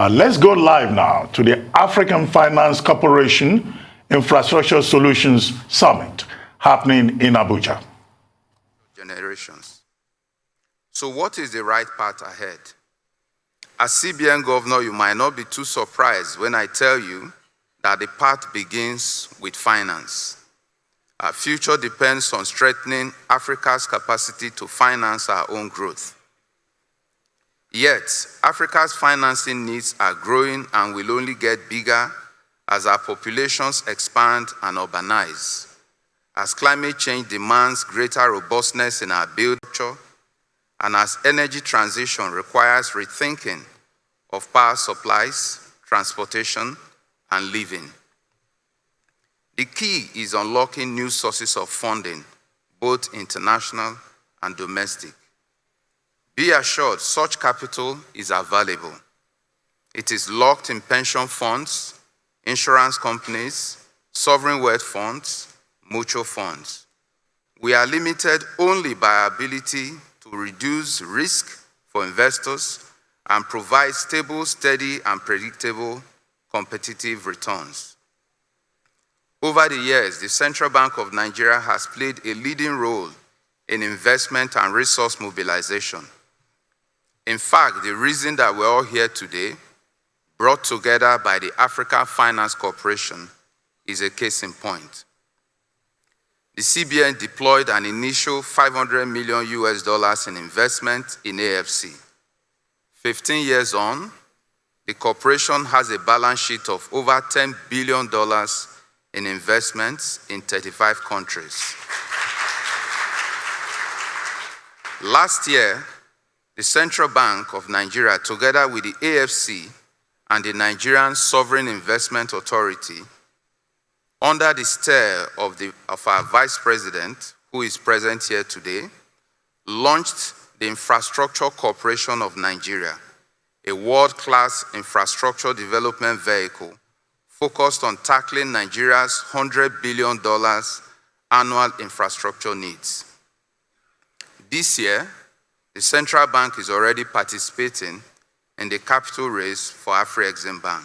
Let's go live now to the African Finance Corporation Infrastructure Solutions Summit happening in Abuja. Generations. So what is the right path ahead? As CBN governor, you might not be too surprised when I tell you that the path begins with finance. Our future depends on strengthening Africa's capacity to finance our own growth. Yet, Africa's financing needs are growing and will only get bigger as our populations expand and urbanize, as climate change demands greater robustness in our build structure, and as energy transition requires rethinking of power supplies, transportation, and living. The key is unlocking new sources of funding, both international and domestic. Be assured such capital is available. It is locked in pension funds, insurance companies, sovereign wealth funds, mutual funds. We are limited only by our ability to reduce risk for investors and provide stable, steady, and predictable competitive returns. Over the years, the Central Bank of Nigeria has played a leading role in investment and resource mobilization. In fact, the reason that we're all here today, brought together by the African Finance Corporation, is a case in point. The CBN deployed an initial $500 million in investment in AFC. 15 years on, the corporation has a balance sheet of over $10 billion in investments in 35 countries. Last year, the Central Bank of Nigeria, together with the AFC and the Nigerian Sovereign Investment Authority, under the steer of our Vice President, who is present here today, launched the Infrastructure Corporation of Nigeria, a world-class infrastructure development vehicle focused on tackling Nigeria's $100 billion annual infrastructure needs. This year, the Central Bank is already participating in the capital raise for Afrexim Bank.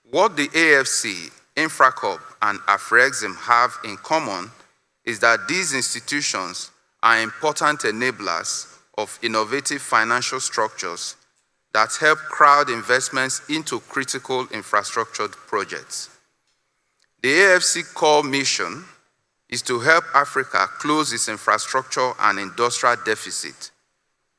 What the AFC, Infracorp, and Afrexim have in common is that these institutions are important enablers of innovative financial structures that help crowd investments into critical infrastructure projects. The AFC core mission is to help Africa close its infrastructure and industrial deficit,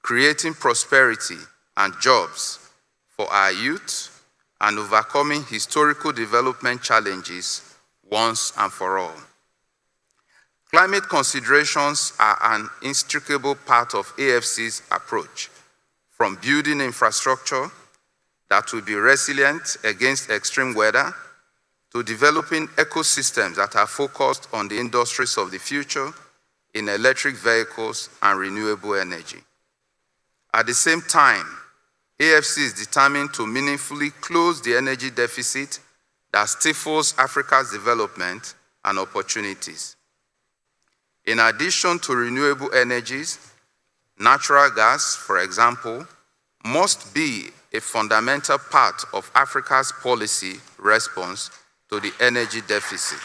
creating prosperity and jobs for our youth and overcoming historical development challenges once and for all. Climate considerations are an inextricable part of AFC's approach, from building infrastructure that will be resilient against extreme weather to developing ecosystems that are focused on the industries of the future in electric vehicles and renewable energy. At the same time, AFC is determined to meaningfully close the energy deficit that stifles Africa's development and opportunities. In addition to renewable energies, natural gas, for example, must be a fundamental part of Africa's policy response to the energy deficit.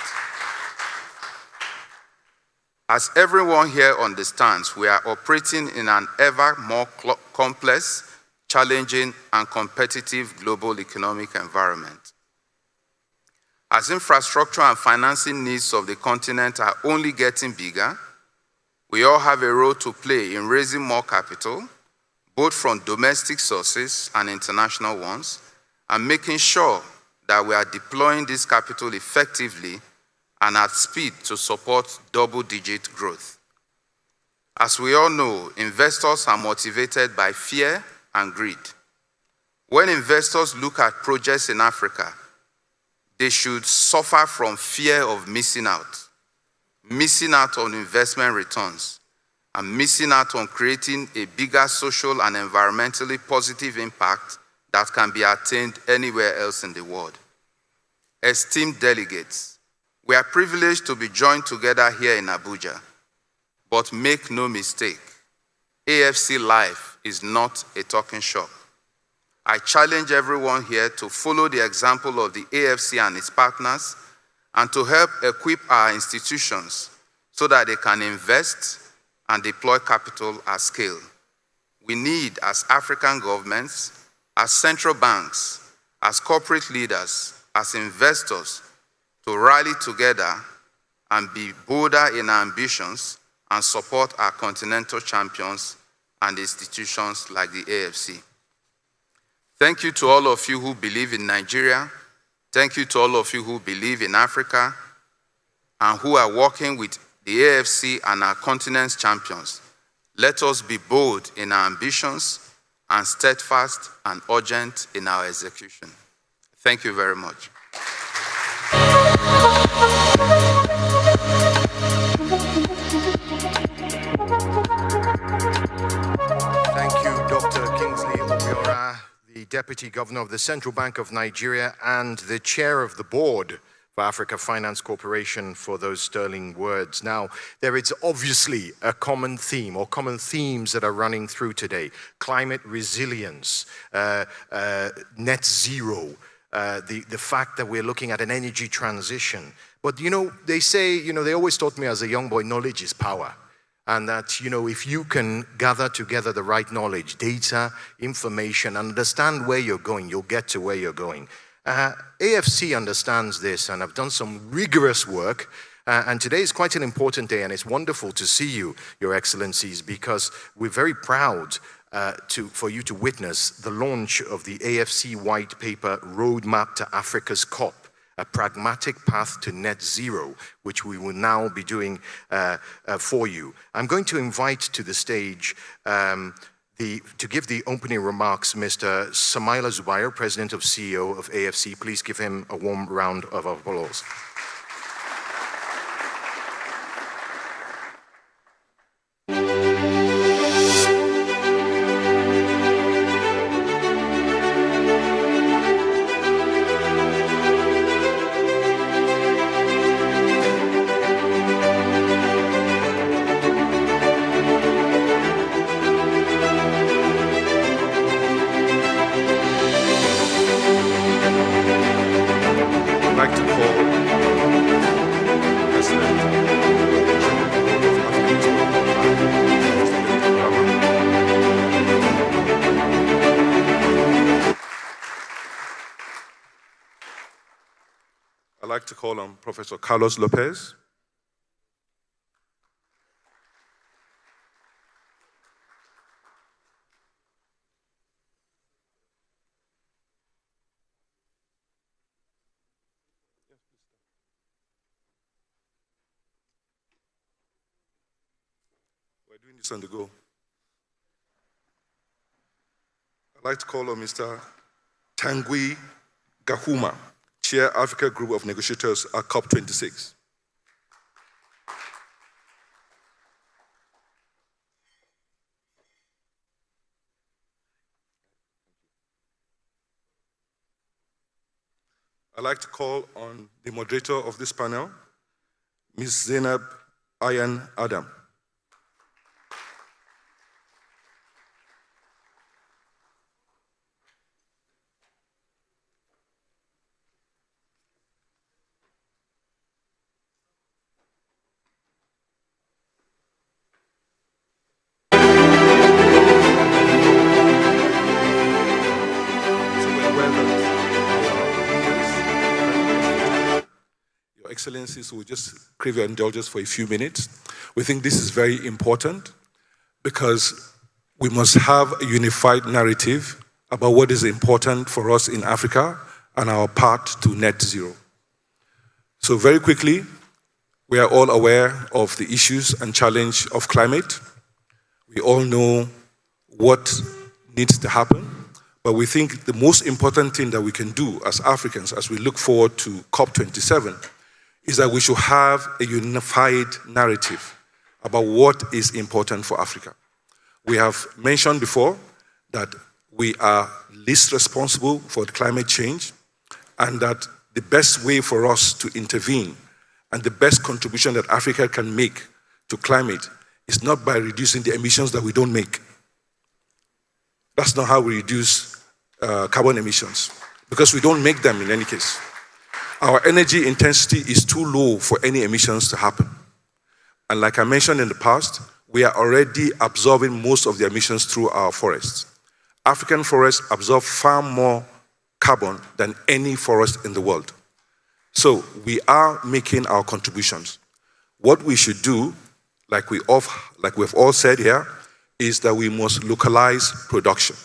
As everyone here understands, we are operating in an ever more complex, challenging, and competitive global economic environment. As infrastructure and financing needs of the continent are only getting bigger, we all have a role to play in raising more capital, both from domestic sources and international ones, and making sure that we are deploying this capital effectively and at speed to support double-digit growth. As we all know, investors are motivated by fear and greed. When investors look at projects in Africa, they should suffer from fear of missing out on investment returns, and missing out on creating a bigger social and environmentally positive impact that can be attained anywhere else in the world. Esteemed delegates, we are privileged to be joined together here in Abuja, but make no mistake, AFC life is not a talking shop. I challenge everyone here to follow the example of the AFC and its partners and to help equip our institutions so that they can invest and deploy capital at scale. We need, as African governments, as central banks, as corporate leaders, as investors, to rally together and be bolder in our ambitions and support our continental champions and institutions like the AFC. Thank you to all of you who believe in Nigeria. Thank you to all of you who believe in Africa and who are working with the AFC and our continent's champions. Let us be bold in our ambitions and steadfast and urgent in our execution. Thank you very much. Thank you, Dr. Kingsley Obiora, the Deputy Governor of the Central Bank of Nigeria and the Chair of the Board for Africa Finance Corporation, for those sterling words. Now, there is obviously a common theme or common themes that are running through today. Climate resilience, net zero, the fact that we're looking at an energy transition. But they say, they always taught me as a young boy, knowledge is power. And that, if you can gather together the right knowledge, data, information, understand where you're going, you'll get to where you're going. AFC understands this and have done some rigorous work. And today is quite an important day, and it's wonderful to see you, Your Excellencies, because we're very proud for you to witness the launch of the AFC White Paper Roadmap to Africa's COP, a pragmatic path to net zero, which we will now be doing for you. I'm going to invite to the stage to give the opening remarks, Mr. Samaila Zubair, President and CEO of AFC. Please give him a warm round of applause. I'd like to call on Professor Carlos Lopez. We're doing this on the go. I'd like to call on Mr. Tanguy Gahuma, Chair Africa Group of Negotiators at COP26. I'd like to call on the moderator of this panel, Ms. Zainab Ayan Adam. Excellencies, we'll just crave your indulgence for a few minutes. We think this is very important because we must have a unified narrative about what is important for us in Africa and our path to net zero. So very quickly, we are all aware of the issues and challenge of climate. We all know what needs to happen, but we think the most important thing that we can do as Africans as we look forward to COP27 is that we should have a unified narrative about what is important for Africa. We have mentioned before that we are least responsible for climate change, and that the best way for us to intervene and the best contribution that Africa can make to climate is not by reducing the emissions that we don't make. That's not how we reduce carbon emissions, because we don't make them in any case. Our energy intensity is too low for any emissions to happen. And like I mentioned in the past, we are already absorbing most of the emissions through our forests. African forests absorb far more carbon than any forest in the world. So we are making our contributions. What we should do, like we've all said here, is that we must localize production.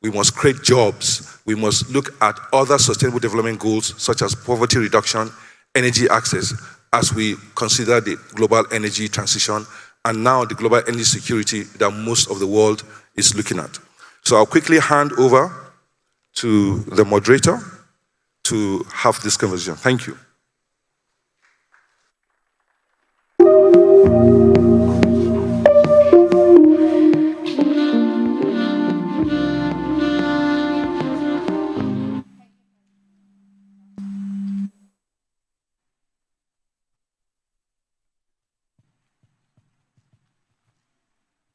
We must create jobs. We must look at other sustainable development goals such as poverty reduction, energy access, as we consider the global energy transition and now the global energy security that most of the world is looking at. So I'll quickly hand over to the moderator to have this conversation. Thank you.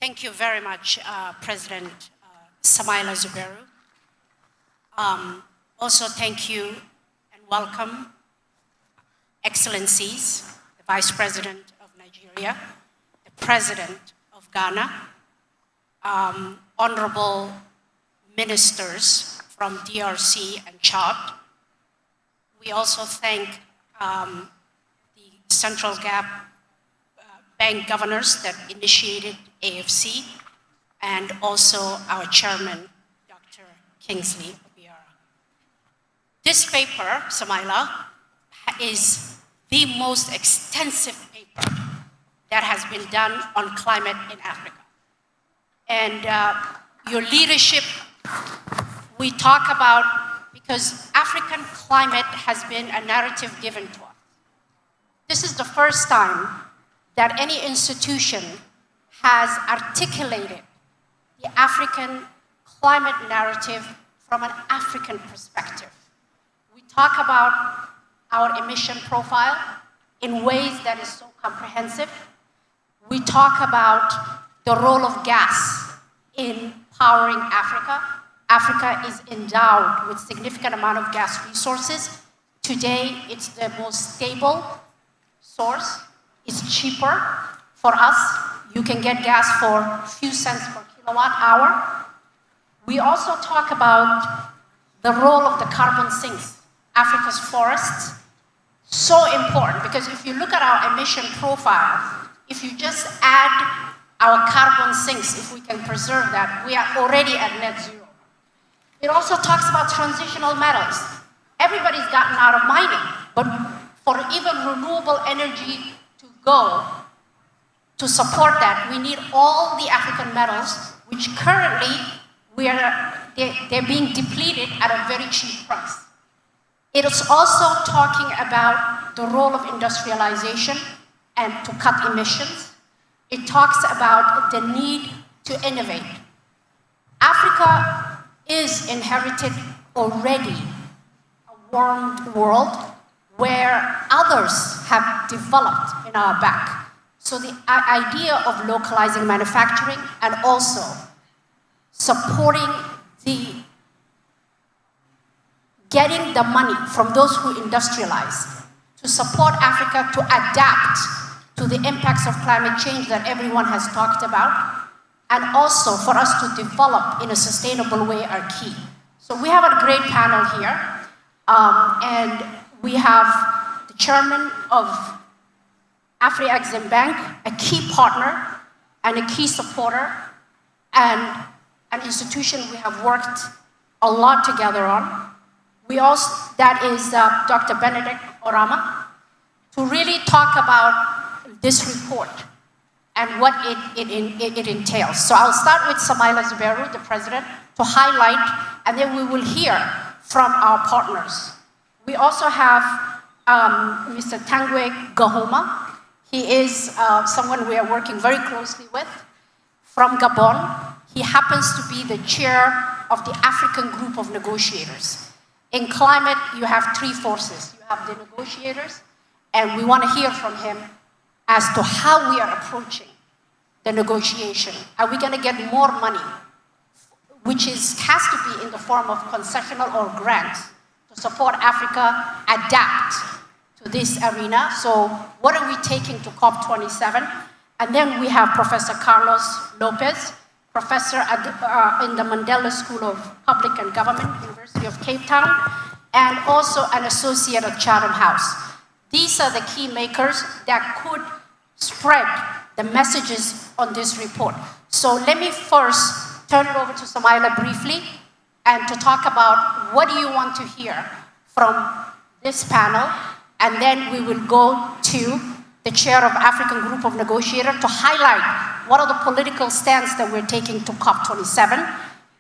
Thank you very much, President Samaila Zubero. Also, thank you and welcome, Excellencies, the Vice President of Nigeria, the President of Ghana, honorable ministers from DRC and Chad. We also thank the Central Bank governors that initiated AFC, and also our chairman, Dr. Kingsley Obiora. This paper, Samaila, is the most extensive paper that has been done on climate in Africa. And your leadership, we talk about, because African climate has been a narrative given to us. This is the first time that any institution has articulated the African climate narrative from an African perspective. We talk about our emission profile in ways that is so comprehensive. We talk about the role of gas in powering Africa. Africa is endowed with significant amount of gas resources. Today, it's the most stable source. It's cheaper for us. You can get gas for a few cents per kilowatt hour. We also talk about the role of the carbon sinks, Africa's forests. So important, because if you look at our emission profile, if you just add our carbon sinks, if we can preserve that, we are already at net zero. It also talks about transitional metals. Everybody's gotten out of mining, but for even renewable energy to go, to support that, we need all the African metals, which currently they're being depleted at a very cheap price. It is also talking about the role of industrialization and to cut emissions. It talks about the need to innovate. Africa is inherited already a warmed world where others have developed in our back. So the idea of localizing manufacturing and also supporting getting the money from those who industrialize to support Africa to adapt to the impacts of climate change that everyone has talked about, and also for us to develop in a sustainable way are key. So we have a great panel here, and we have the chairman of Afri-Exim Bank, a key partner and a key supporter, and an institution we have worked a lot together on. That is Dr. Benedict Orama, to really talk about this report and what it entails. So I'll start with Samaila Zubero, the president, to highlight, and then we will hear from our partners. We also have Mr. Tangwe Gahoma. He is someone we are working very closely with from Gabon. He happens to be the chair of the African Group of Negotiators. In climate, you have three forces. You have the negotiators, and we want to hear from him as to how we are approaching the negotiation. Are we going to get more money has to be in the form of concessional or grants to support Africa adapt to this arena. So what are we taking to COP27? And then we have Professor Carlos Lopez, professor in the Mandela School of Public and Government, University of Cape Town, and also an associate at Chatham House. These are the key makers that could spread the messages on this report. So let me first turn it over to Samaila briefly and to talk about what do you want to hear from this panel, and then we will go to the chair of African Group of Negotiators to highlight what are the political stands that we're taking to COP27.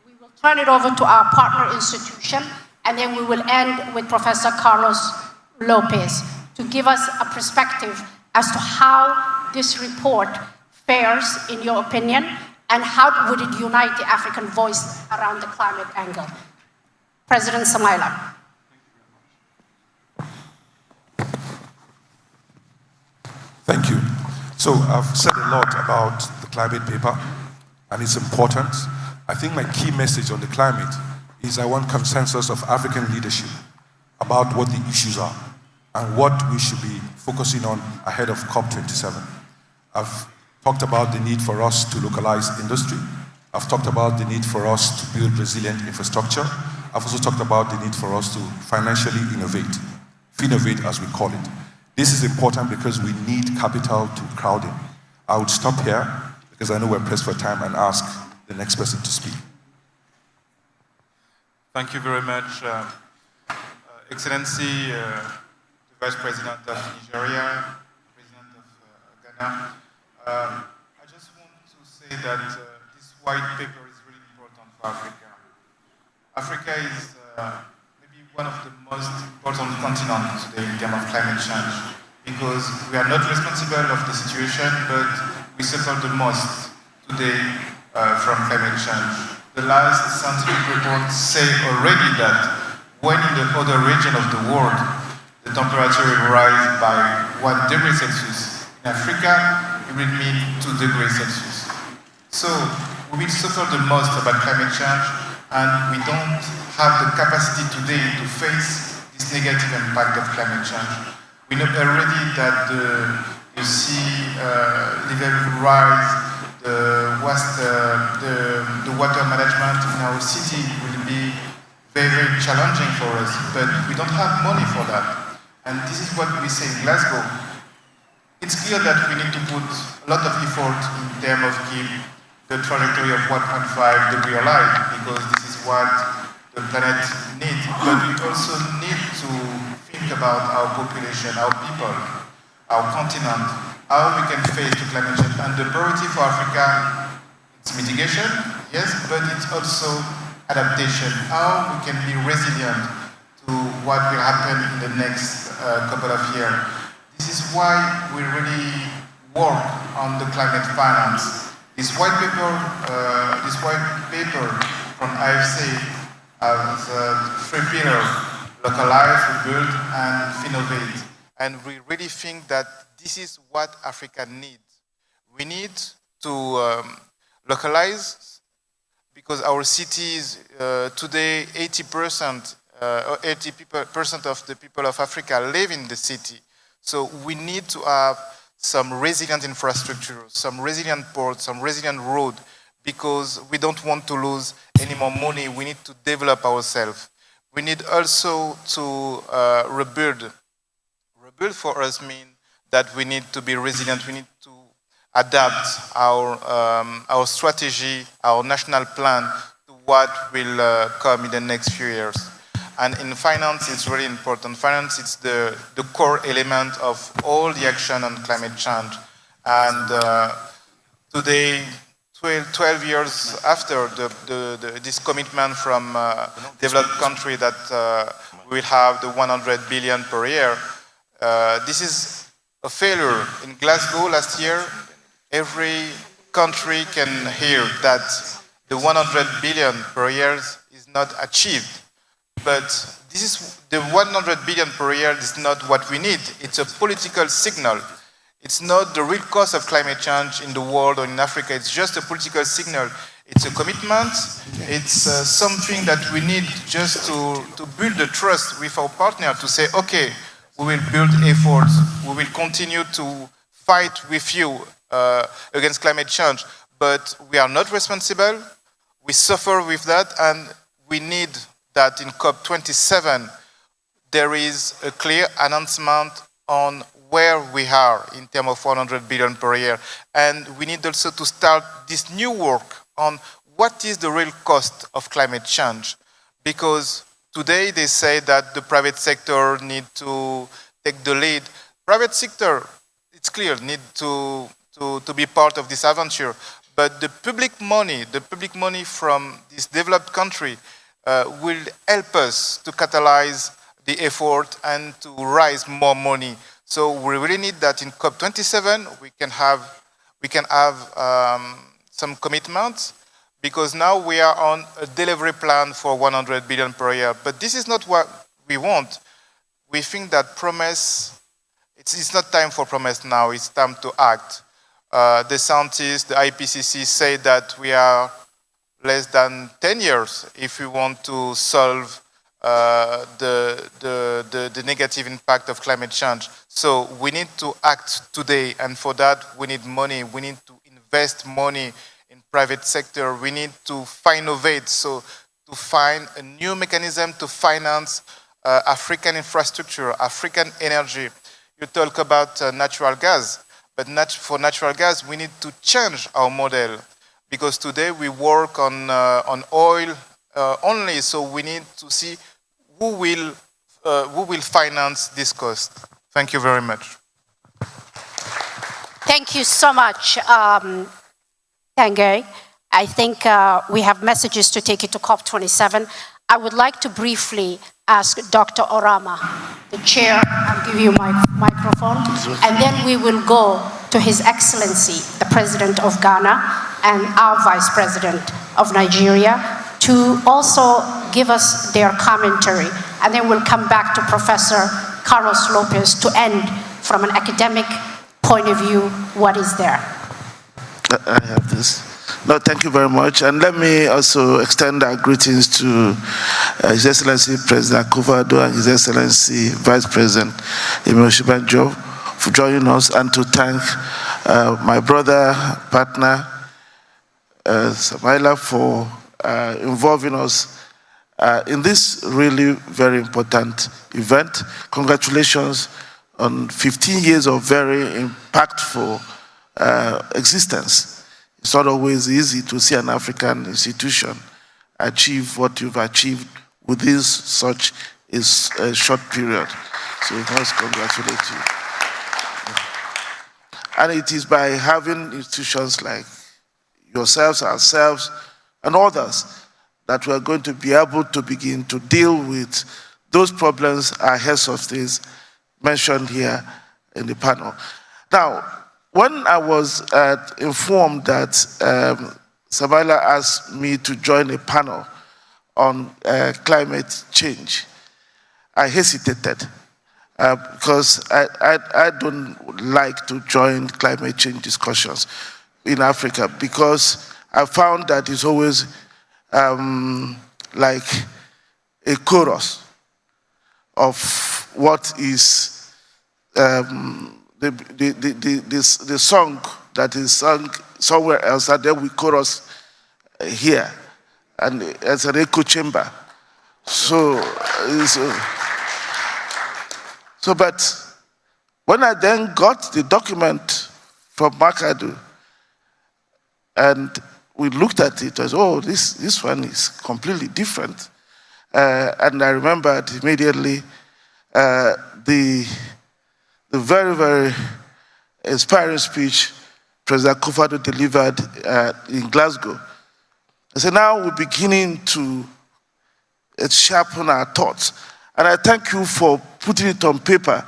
We will turn it over to our partner institution, and then we will end with Professor Carlos Lopez to give us a perspective as to how this report fares, in your opinion, and how would it unite the African voice around the climate angle. President Samaila. Thank you. So I've said a lot about the climate paper and its importance. I think my key message on the climate is I want consensus of African leadership about what the issues are and what we should be focusing on ahead of COP27. I've talked about the need for us to localize industry. I've talked about the need for us to build resilient infrastructure. I've also talked about the need for us to financially innovate as we call it. This is important because we need capital to crowd in. I would stop here because I know we're pressed for time and ask the next person to speak. Thank you very much, Excellency, the Vice President of Nigeria, President of Ghana. I just want to say that this white paper is really important for Africa. Africa is maybe one of the most important continents today in terms of climate change, because we are not responsible of the situation, but we suffer the most today from climate change. The last scientific reports say already that when in the other region of the world, the temperature will rise by 1 degree Celsius. In Africa, it will mean 2 degrees Celsius. So we will suffer the most about climate change, and we don't have the capacity today to face this negative impact of climate change. We know already that the sea level rise, the water management in our city will be very, very challenging for us, but we don't have money for that. And this is what we say in Glasgow. It's clear that we need to put a lot of effort in terms of keep the trajectory of 1.5 degree alive, because this is what the planet needs. But we also need to think about our population, our people, our continent, how we can face the climate change. And the priority for Africa, it's mitigation, yes, but it's also adaptation. How we can be resilient to what will happen in the next couple of years. This is why we really work on the climate finance. This white paper from IFC has 3 pillars: localize, rebuild, and innovate. And we really think that this is what Africa needs. We need to localize, because our cities today, 80% of the people of Africa live in the city. So we need to have some resilient infrastructure, some resilient ports, some resilient road, because we don't want to lose any more money. We need to develop ourselves. We need also to rebuild. Rebuild for us means that we need to be resilient. We need to adapt our strategy, our national plan to what will come in the next few years. And in finance, it's really important. Finance is the core element of all the action on climate change. And today, 12 years after this commitment from developed country that we will have the 100 billion per year, this is a failure. In Glasgow last year, every country can hear that the 100 billion per year is not achieved. But this is the 100 billion per year is not what we need. It's a political signal. It's not the real cost of climate change in the world or in Africa. It's just a political signal. It's a commitment. It's something that we need just to build the trust with our partner to say, okay, we will build efforts. We will continue to fight with you against climate change. But we are not responsible. We suffer with that, and we need that in COP27 there is a clear announcement on where we are in terms of 100 billion per year. And we need also to start this new work on what is the real cost of climate change. Because today they say that the private sector need to take the lead. Private sector, it's clear, need to be part of this adventure. But the public money from this developed country will help us to catalyze the effort and to raise more money. So we really need that in COP27 we can have some commitments, because now we are on a delivery plan for 100 billion per year. But this is not what we want. We think that promise, it's not time for promise now, it's time to act. The scientists, the IPCC say that we are less than 10 years if we want to solve the negative impact of climate change. So we need to act today, and for that we need money. We need to invest money in private sector. We need to innovate, so to find a new mechanism to finance African infrastructure, African energy. You talk about natural gas, but for natural gas we need to change our model, because today we work on oil only. So we need to see who will finance this cost. Thank you very much. Thank you so much, Tanguy. I think we have messages to take it to COP27. I would like to briefly ask Dr. Orama, the chair, I'll give you my microphone, and then we will go to His Excellency, the President of Ghana, and our Vice President of Nigeria, to also give us their commentary, and then we'll come back to Professor Carlos Lopez to end from an academic point of view, what is there? I have this. No, thank you very much. And let me also extend our greetings to His Excellency President Akufo-Addo and His Excellency Vice President Emile Osinbajo for joining us, and to thank my brother, partner, Samaila, for involving us in this really very important event. Congratulations on 15 years of very impactful existence. It's not always easy to see an African institution achieve what you've achieved within such a short period. So we must congratulate you. And it is by having institutions like yourselves, ourselves, and others that we are going to be able to begin to deal with those problems our heads of states mentioned here in the panel. Now, when I was informed that Samaila asked me to join a panel on climate change, I hesitated because I don't like to join climate change discussions in Africa, because I found that it's always like a chorus of what is the song that is sung somewhere else, and then we chorus here, and it's an echo chamber. But when I then got the document from Makadu, and we looked at it as, oh, this one is completely different. And I remembered immediately the very, very inspiring speech President Akufo-Addo delivered in Glasgow. I said, now we're beginning to sharpen our thoughts. And I thank you for putting it on paper.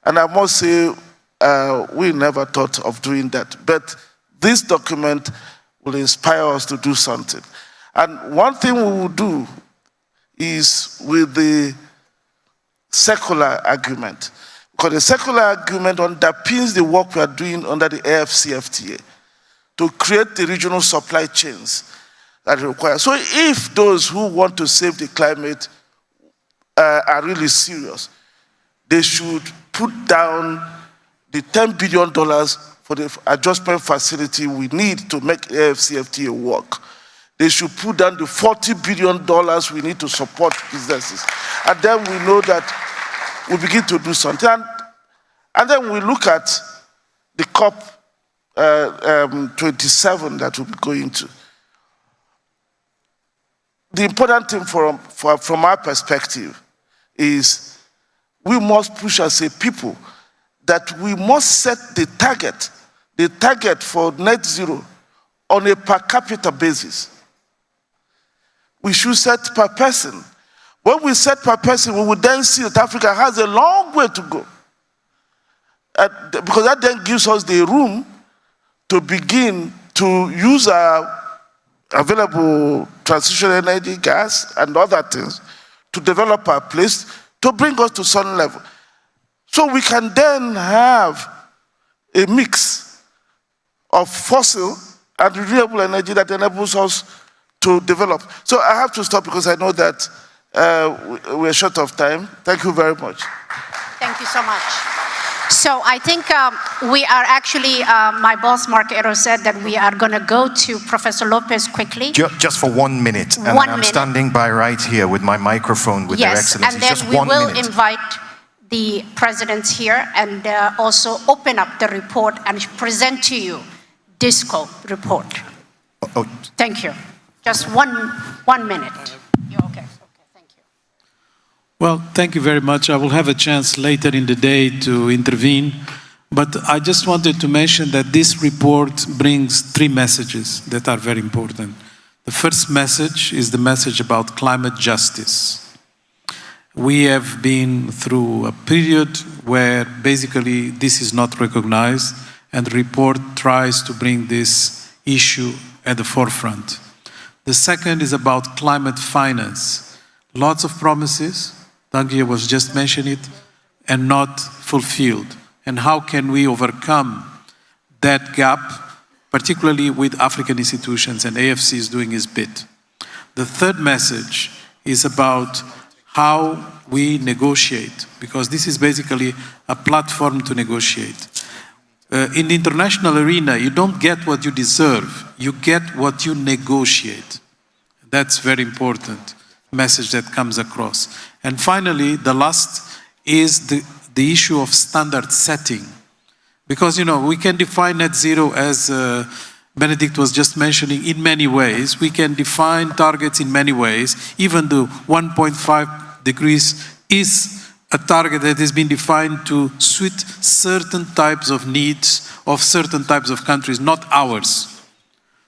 And I must say, we never thought of doing that. But this document will inspire us to do something. And one thing we will do is with the secular argument. because the secular agreement underpins the work we are doing under the AFCFTA to create the regional supply chains that are required. So if those who want to save the climate are really serious, they should put down the $10 billion for the adjustment facility we need to make AFCFTA work. They should put down the $40 billion we need to support businesses. And then we know that we begin to do something. And then we look at the COP 27 that we'll be going to. The important thing from our perspective is we must push as a people that we must set the target for net zero on a per capita basis. We should set per person. When we set per person, we will then see that Africa has a long way to go. Because that then gives us the room to begin to use our available transition energy, gas, and other things to develop our place to bring us to some level. So we can then have a mix of fossil and renewable energy that enables us to develop. So I have to stop because I know that we're short of time. Thank you very much. Thank you so much. So I think we are actually, my boss, Mark Ero, said that we are going to go to Professor Lopez quickly. Just for 1 minute. And I'm standing by right here with my microphone with Their Excellency. And then just we 1 will minute. invite the presidents here and also open up the report and present to you DISCO report. Oh. Thank you. Just one minute. You're okay. Well, thank you very much. I will have a chance later in the day to intervene, but I just wanted to mention that this report brings 3 messages that are very important. The first message is the message about climate justice. We have been through a period where basically this is not recognized, and the report tries to bring this issue at the forefront. The second is about climate finance. Lots of promises, Tanguy was just mentioning it, and not fulfilled. And how can we overcome that gap, particularly with African institutions, and AFC is doing its bit. The third message is about how we negotiate, because this is basically a platform to negotiate. In the international arena, you don't get what you deserve, you get what you negotiate. That's very important message that comes across. And finally, the last is the issue of standard setting. Because, you know, we can define net zero as Benedict was just mentioning in many ways. We can define targets in many ways. Even the 1.5 degrees is a target that has been defined to suit certain types of needs of certain types of countries, not ours.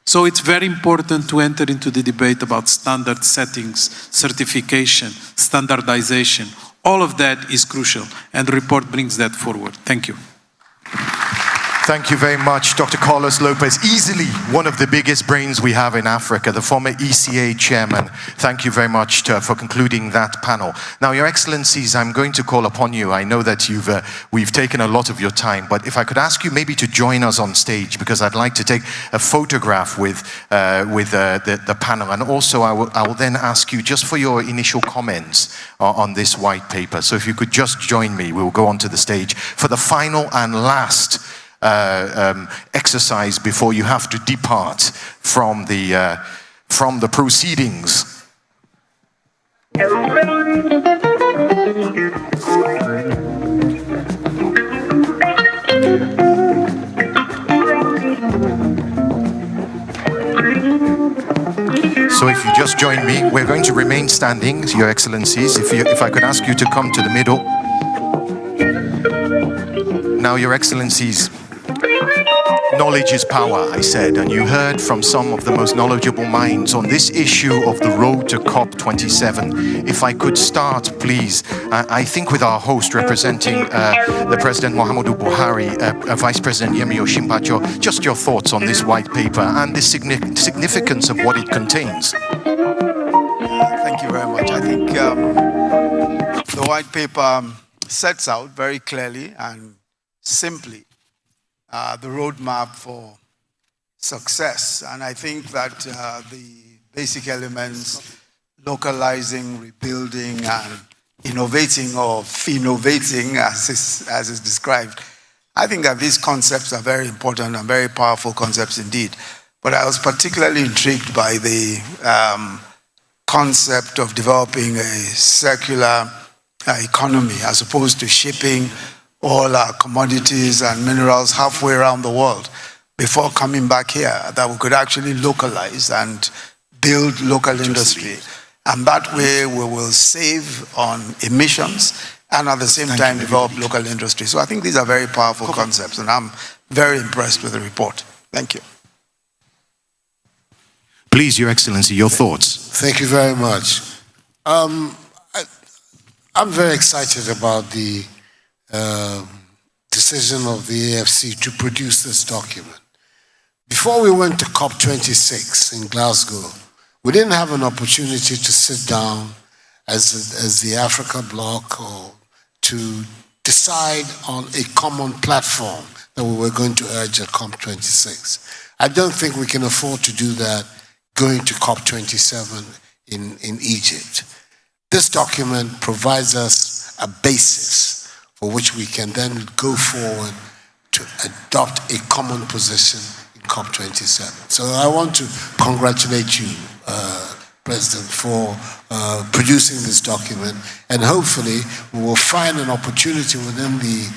So it's very important to enter into the debate about standard settings, certification, standardization. All of that is crucial, and the report brings that forward. Thank you. Thank you very much, Dr. Carlos Lopez. Easily one of the biggest brains we have in Africa, the former ECA chairman. Thank you very much for concluding that panel. Now, Your Excellencies, I'm going to call upon you. I know that we've taken a lot of your time, but if I could ask you maybe to join us on stage, because I'd like to take a photograph with the panel. And also, I will then ask you just for your initial comments on this white paper. So if you could just join me, we'll go onto the stage for the final and last exercise before you have to depart from the proceedings. So if you just join me, we're going to remain standing, Your Excellencies. If I could ask you to come to the middle. Now, Your Excellencies, knowledge is power, I said, and you heard from some of the most knowledgeable minds on this issue of the road to COP27. If I could start, please, I think with our host representing the President Muhammadu Buhari, Vice President Yemi Osinbajo, just your thoughts on this white paper and the significance of what it contains. Thank you very much. I think the white paper sets out very clearly and simply the roadmap for success. And I think that the basic elements, localizing, rebuilding, and innovating or innovating as is described, I think that these concepts are very important and very powerful concepts indeed. But I was particularly intrigued by the concept of developing a circular economy as opposed to shipping all our commodities and minerals halfway around the world before coming back here, that we could actually localize and build local industry. And that way we will save on emissions and at the same time develop local industry. So I think these are very powerful concepts, and I'm very impressed with the report. Thank you. Please, Your Excellency, your thoughts. Thank you very much. I'm very excited about the decision of the AFC to produce this document. Before we went to COP26 in Glasgow, we didn't have an opportunity to sit down as the Africa bloc or to decide on a common platform that we were going to urge at COP26. I don't think we can afford to do that going to COP27 in Egypt. This document provides us a basis for which we can then go forward to adopt a common position in COP27. So I want to congratulate you, President, for producing this document, and hopefully we will find an opportunity within the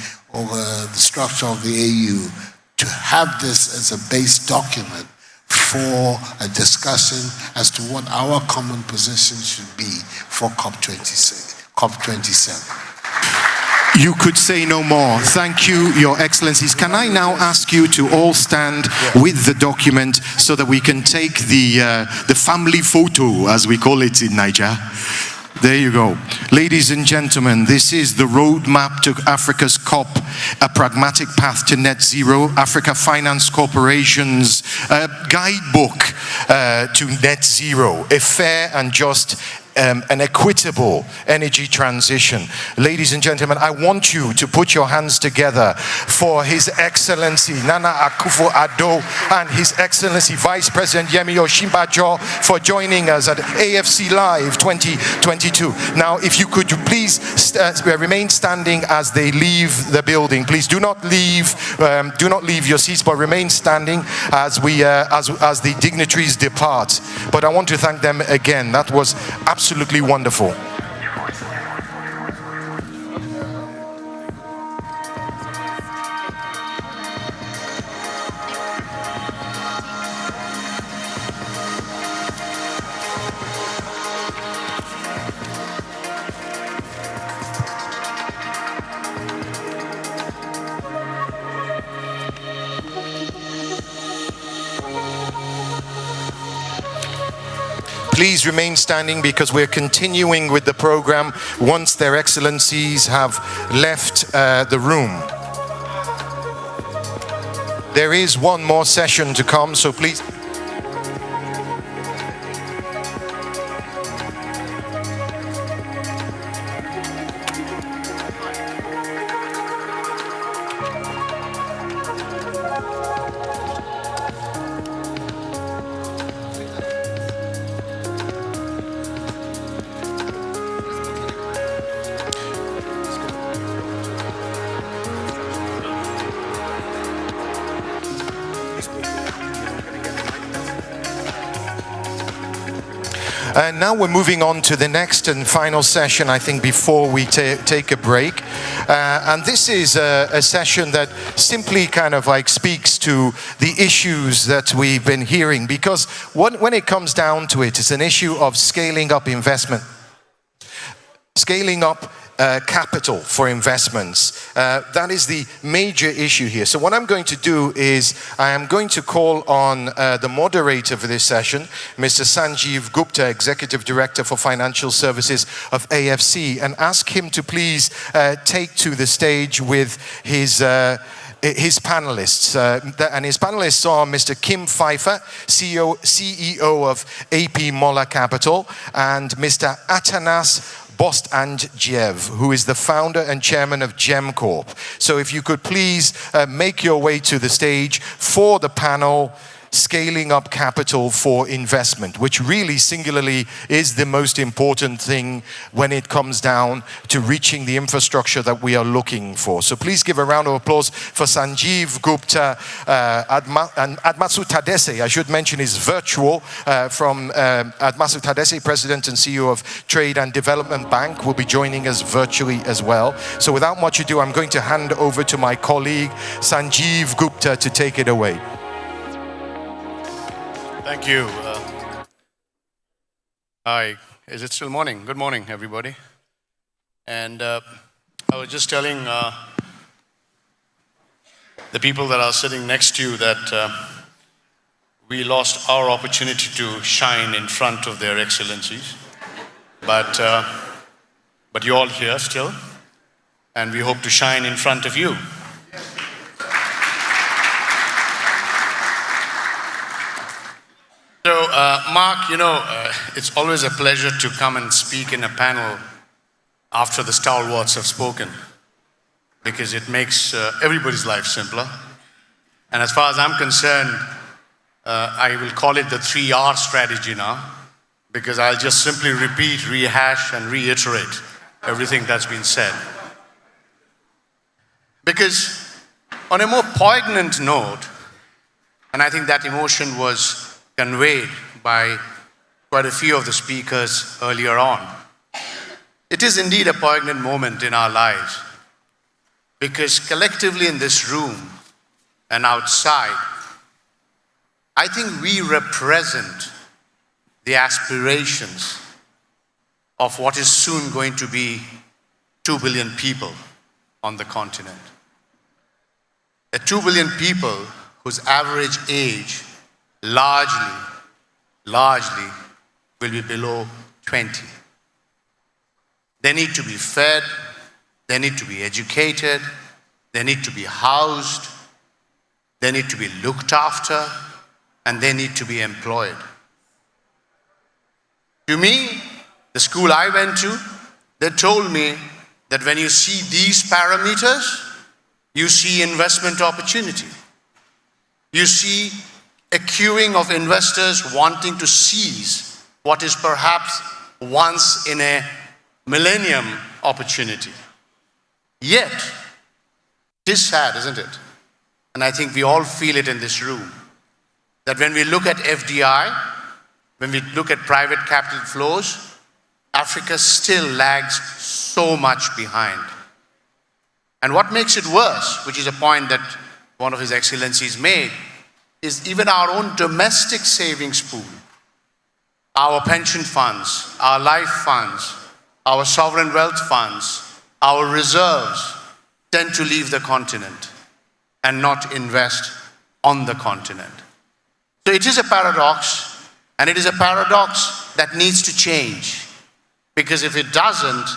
structure of the AU to have this as a base document for a discussion as to what our common position should be for COP27. You could say no more. Thank you, Your Excellencies. Can I now ask you to all stand with the document so that we can take the family photo, as we call it in Niger? There you go. Ladies and gentlemen, this is the roadmap to Africa's COP, a pragmatic path to net zero, Africa Finance Corporation's guidebook to net zero, a fair and just an equitable energy transition. Ladies and gentlemen, I want you to put your hands together for His Excellency Nana Akufo-Addo and His Excellency Vice President Yemi Osinbajo for joining us at AFC Live 2022. Now, if you could please remain standing as they leave the building. Please do not leave your seats, but remain standing as we as the dignitaries depart. But I want to thank them again. That was absolutely wonderful. Please remain standing because we're continuing with the program once their excellencies have left the room. There is one more session to come, so please. And now we're moving on to the next and final session, I think, before we take a break. And this is a session that simply kind of like speaks to the issues that we've been hearing, because when it comes down to it, it's an issue of scaling up investment, scaling up capital for investments. That is the major issue here. So what I'm going to do is I am going to call on the moderator for this session, Mr. Sanjeev Gupta, Executive Director for Financial Services of AFC, and ask him to please take to the stage with his panelists. And his panelists are Mr. Kim Pfeiffer, CEO of AP Moller Capital, and Mr. Atanas Bost Anjiev, who is the founder and chairman of GEM Corp. So if you could please make your way to the stage for the panel, Scaling Up Capital for Investment, which really singularly is the most important thing when it comes down to reaching the infrastructure that we are looking for. So please give a round of applause for Sanjeev Gupta. Admatsu Tadesse, I should mention, is virtual from Admatsu Tadesse, President and CEO of Trade and Development Bank, will be joining us virtually as well. So without much ado, I'm going to hand over to my colleague, Sanjeev Gupta, to take it away. Thank you. Hi, is it still morning? Good morning, everybody. And I was just telling the people that are sitting next to you that we lost our opportunity to shine in front of their excellencies. But you're all here still, and we hope to shine in front of you. So, Mark, it's always a pleasure to come and speak in a panel after the stalwarts have spoken, because it makes everybody's life simpler. And as far as I'm concerned, I will call it the 3R strategy now, because I'll just simply repeat, rehash, and reiterate everything that's been said. Because on a more poignant note, and I think that emotion was conveyed by quite a few of the speakers earlier on. It is indeed a poignant moment in our lives, because collectively in this room and outside, I think we represent the aspirations of what is soon going to be 2 billion people on the continent. 2 billion people whose average age largely will be below 20. They need to be fed, they need to be educated, they need to be housed, they need to be looked after, and they need to be employed. To me, the school I went to, they told me that when you see these parameters, you see investment opportunity. You see a queuing of investors wanting to seize what is perhaps once in a millennium opportunity. Yet, it is sad, isn't it? And I think we all feel it in this room, that when we look at FDI, when we look at private capital flows, Africa still lags so much behind. And what makes it worse, which is a point that one of His Excellencies made, is even our own domestic savings pool, our pension funds, our life funds, our sovereign wealth funds, our reserves tend to leave the continent and not invest on the continent. So it is a paradox, and it is a paradox that needs to change, because if it doesn't,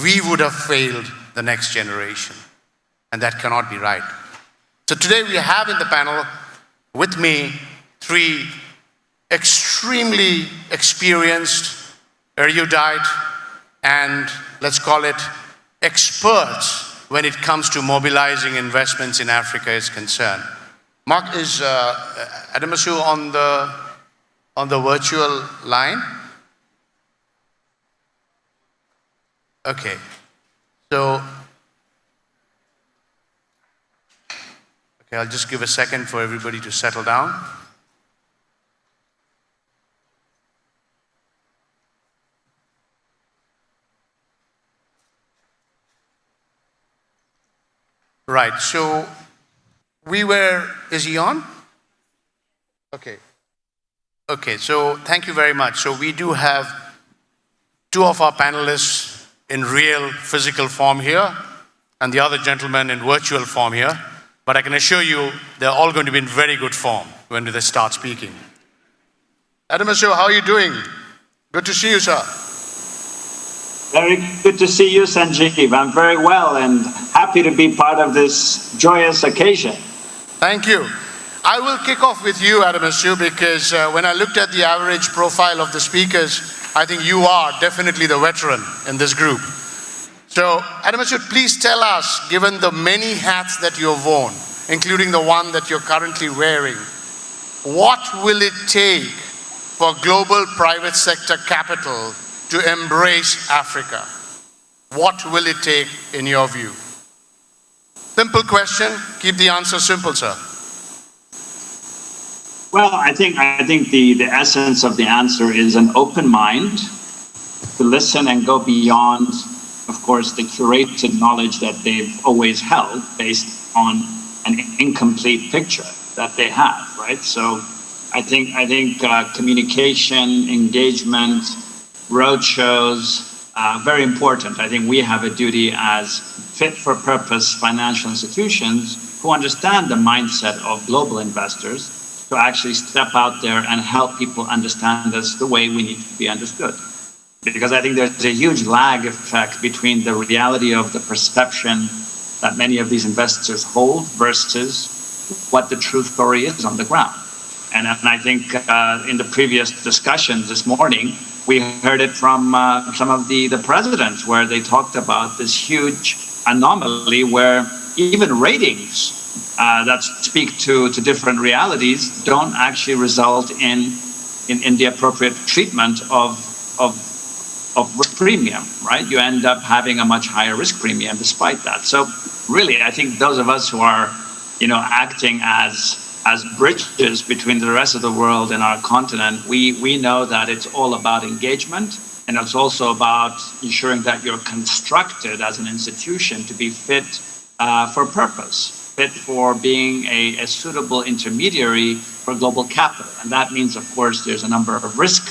we would have failed the next generation, and that cannot be right. So today we have in the panel with me 3 extremely experienced, erudite, and let's call it experts when it comes to mobilizing investments in Africa is concerned. Mark, is Adamasu on the virtual line? Okay, so I'll just give a second for everybody to settle down. Right, so is he on? Okay. Okay, so thank you very much. So we do have 2 of our panelists in real physical form here, and the other gentleman in virtual form here. But I can assure you, they're all going to be in very good form when they start speaking. Adamasu, how are you doing? Good to see you, sir. Very good to see you, Sanjeev. I'm very well and happy to be part of this joyous occasion. Thank you. I will kick off with you, Adamasu, because when I looked at the average profile of the speakers, I think you are definitely the veteran in this group. So, Adam, please tell us, given the many hats that you have worn, including the one that you're currently wearing, what will it take for global private sector capital to embrace Africa? What will it take in your view? Simple question, keep the answer simple, sir. Well, I think the essence of the answer is an open mind to listen and go beyond, of course, the curated knowledge that they've always held based on an incomplete picture that they have, right? So I think communication, engagement, roadshows, very important. I think we have a duty as fit-for-purpose financial institutions who understand the mindset of global investors to actually step out there and help people understand us the way we need to be understood. Because I think there's a huge lag effect between the reality of the perception that many of these investors hold versus what the true story is on the ground. And I think in the previous discussions this morning, we heard it from some of the presidents where they talked about this huge anomaly where even ratings that speak to different realities don't actually result in the appropriate treatment of risk premium, right? You end up having a much higher risk premium despite that. So really, I think those of us who are, acting as bridges between the rest of the world and our continent, we know that it's all about engagement, and it's also about ensuring that you're constructed as an institution to be fit for purpose, fit for being a suitable intermediary for global capital. And that means, of course, there's a number of risk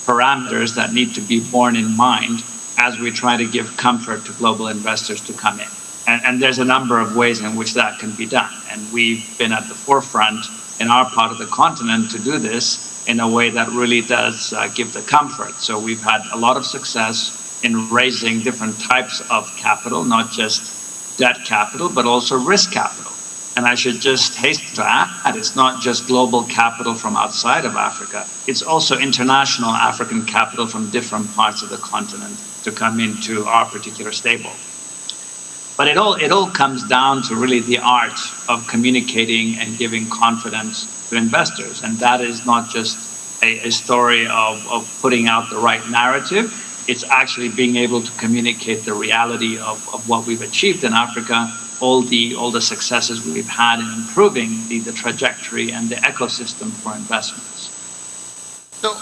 parameters that need to be borne in mind as we try to give comfort to global investors to come in. And there's a number of ways in which that can be done. And we've been at the forefront in our part of the continent to do this in a way that really does give the comfort. So we've had a lot of success in raising different types of capital, not just debt capital, but also risk capital. And I should just hasten to add, it's not just global capital from outside of Africa, it's also international African capital from different parts of the continent to come into our particular stable. But it all comes down to really the art of communicating and giving confidence to investors. And that is not just a story of putting out the right narrative. It's actually being able to communicate the reality of what we've achieved in Africa, all the successes we've had in improving the trajectory and the ecosystem for investments. So,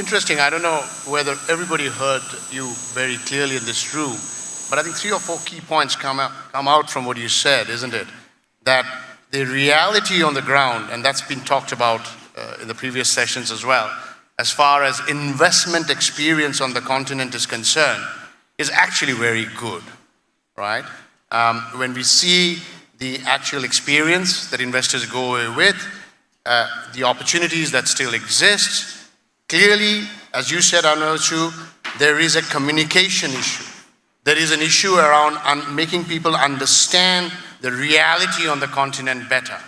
interesting. I don't know whether everybody heard you very clearly in this room, but I think 3 or 4 key points come out from what you said, isn't it? That the reality on the ground, and that's been talked about in the previous sessions as well, as far as investment experience on the continent is concerned, is actually very good, right? When we see the actual experience that investors go away with, the opportunities that still exist, clearly, as you said, Anuchu, there is a communication issue. There is an issue around making people understand the reality on the continent better.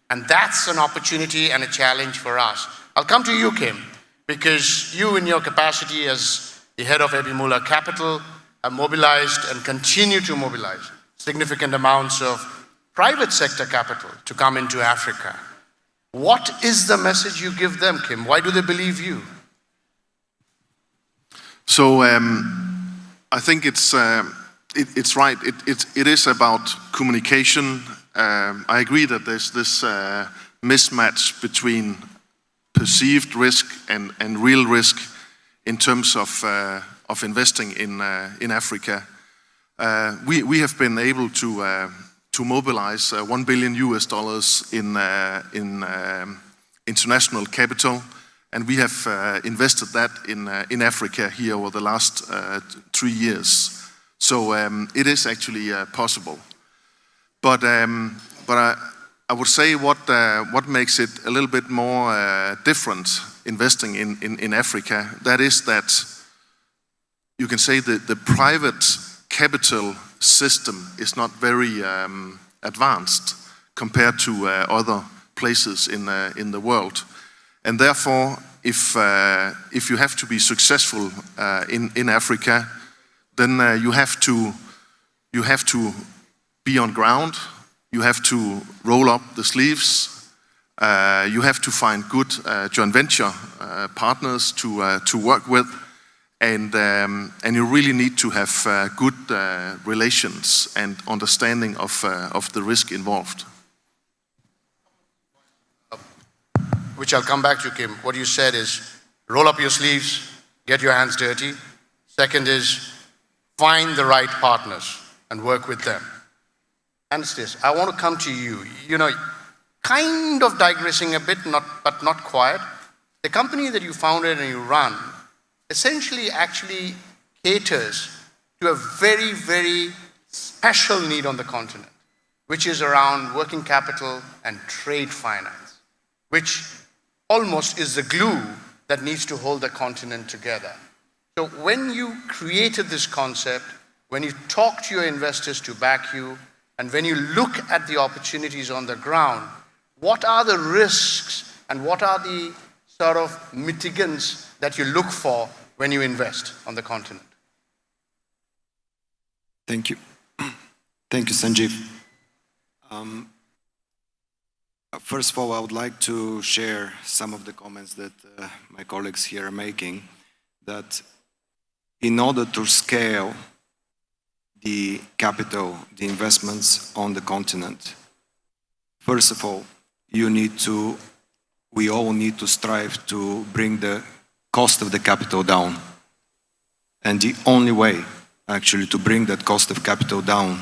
And that's an opportunity and a challenge for us. I'll come to you, Kim, because you, in your capacity as the head of Ebimula Capital, have mobilized and continue to mobilize significant amounts of private sector capital to come into Africa. What is the message you give them, Kim? Why do they believe you? So I think it's right. It is about communication. I agree that there's this mismatch between perceived risk and real risk in terms of investing in Africa. We have been able to mobilize $1 billion in international capital, and we have invested that in Africa here over the last 3 years. So it is actually possible. But I would say what makes it a little bit more different investing in Africa, that is that you can say that the private capital system is not very advanced compared to other places in the world. And therefore, if you have to be successful in Africa, then you have to be on ground. You have to roll up the sleeves. You have to find good joint venture partners to work with, and you really need to have good relations and understanding of the risk involved. Which I'll come back to, Kim. What you said is roll up your sleeves, get your hands dirty. Second is find the right partners and work with them. Anastasia, I want to come to you. You know, kind of digressing a bit, but not quite. The company that you founded and you run essentially actually caters to a very, very special need on the continent, which is around working capital and trade finance, which almost is the glue that needs to hold the continent together. So when you created this concept, when you talk to your investors to back you, and when you look at the opportunities on the ground, what are the risks and what are the sort of mitigants that you look for when you invest on the continent? Thank you. Thank you, Sanjeev. First of all, I would like to share some of the comments that my colleagues here are making, that in order to scale the capital, the investments on the continent, first of all, we all need to strive to bring the cost of the capital down. And the only way, actually, to bring that cost of capital down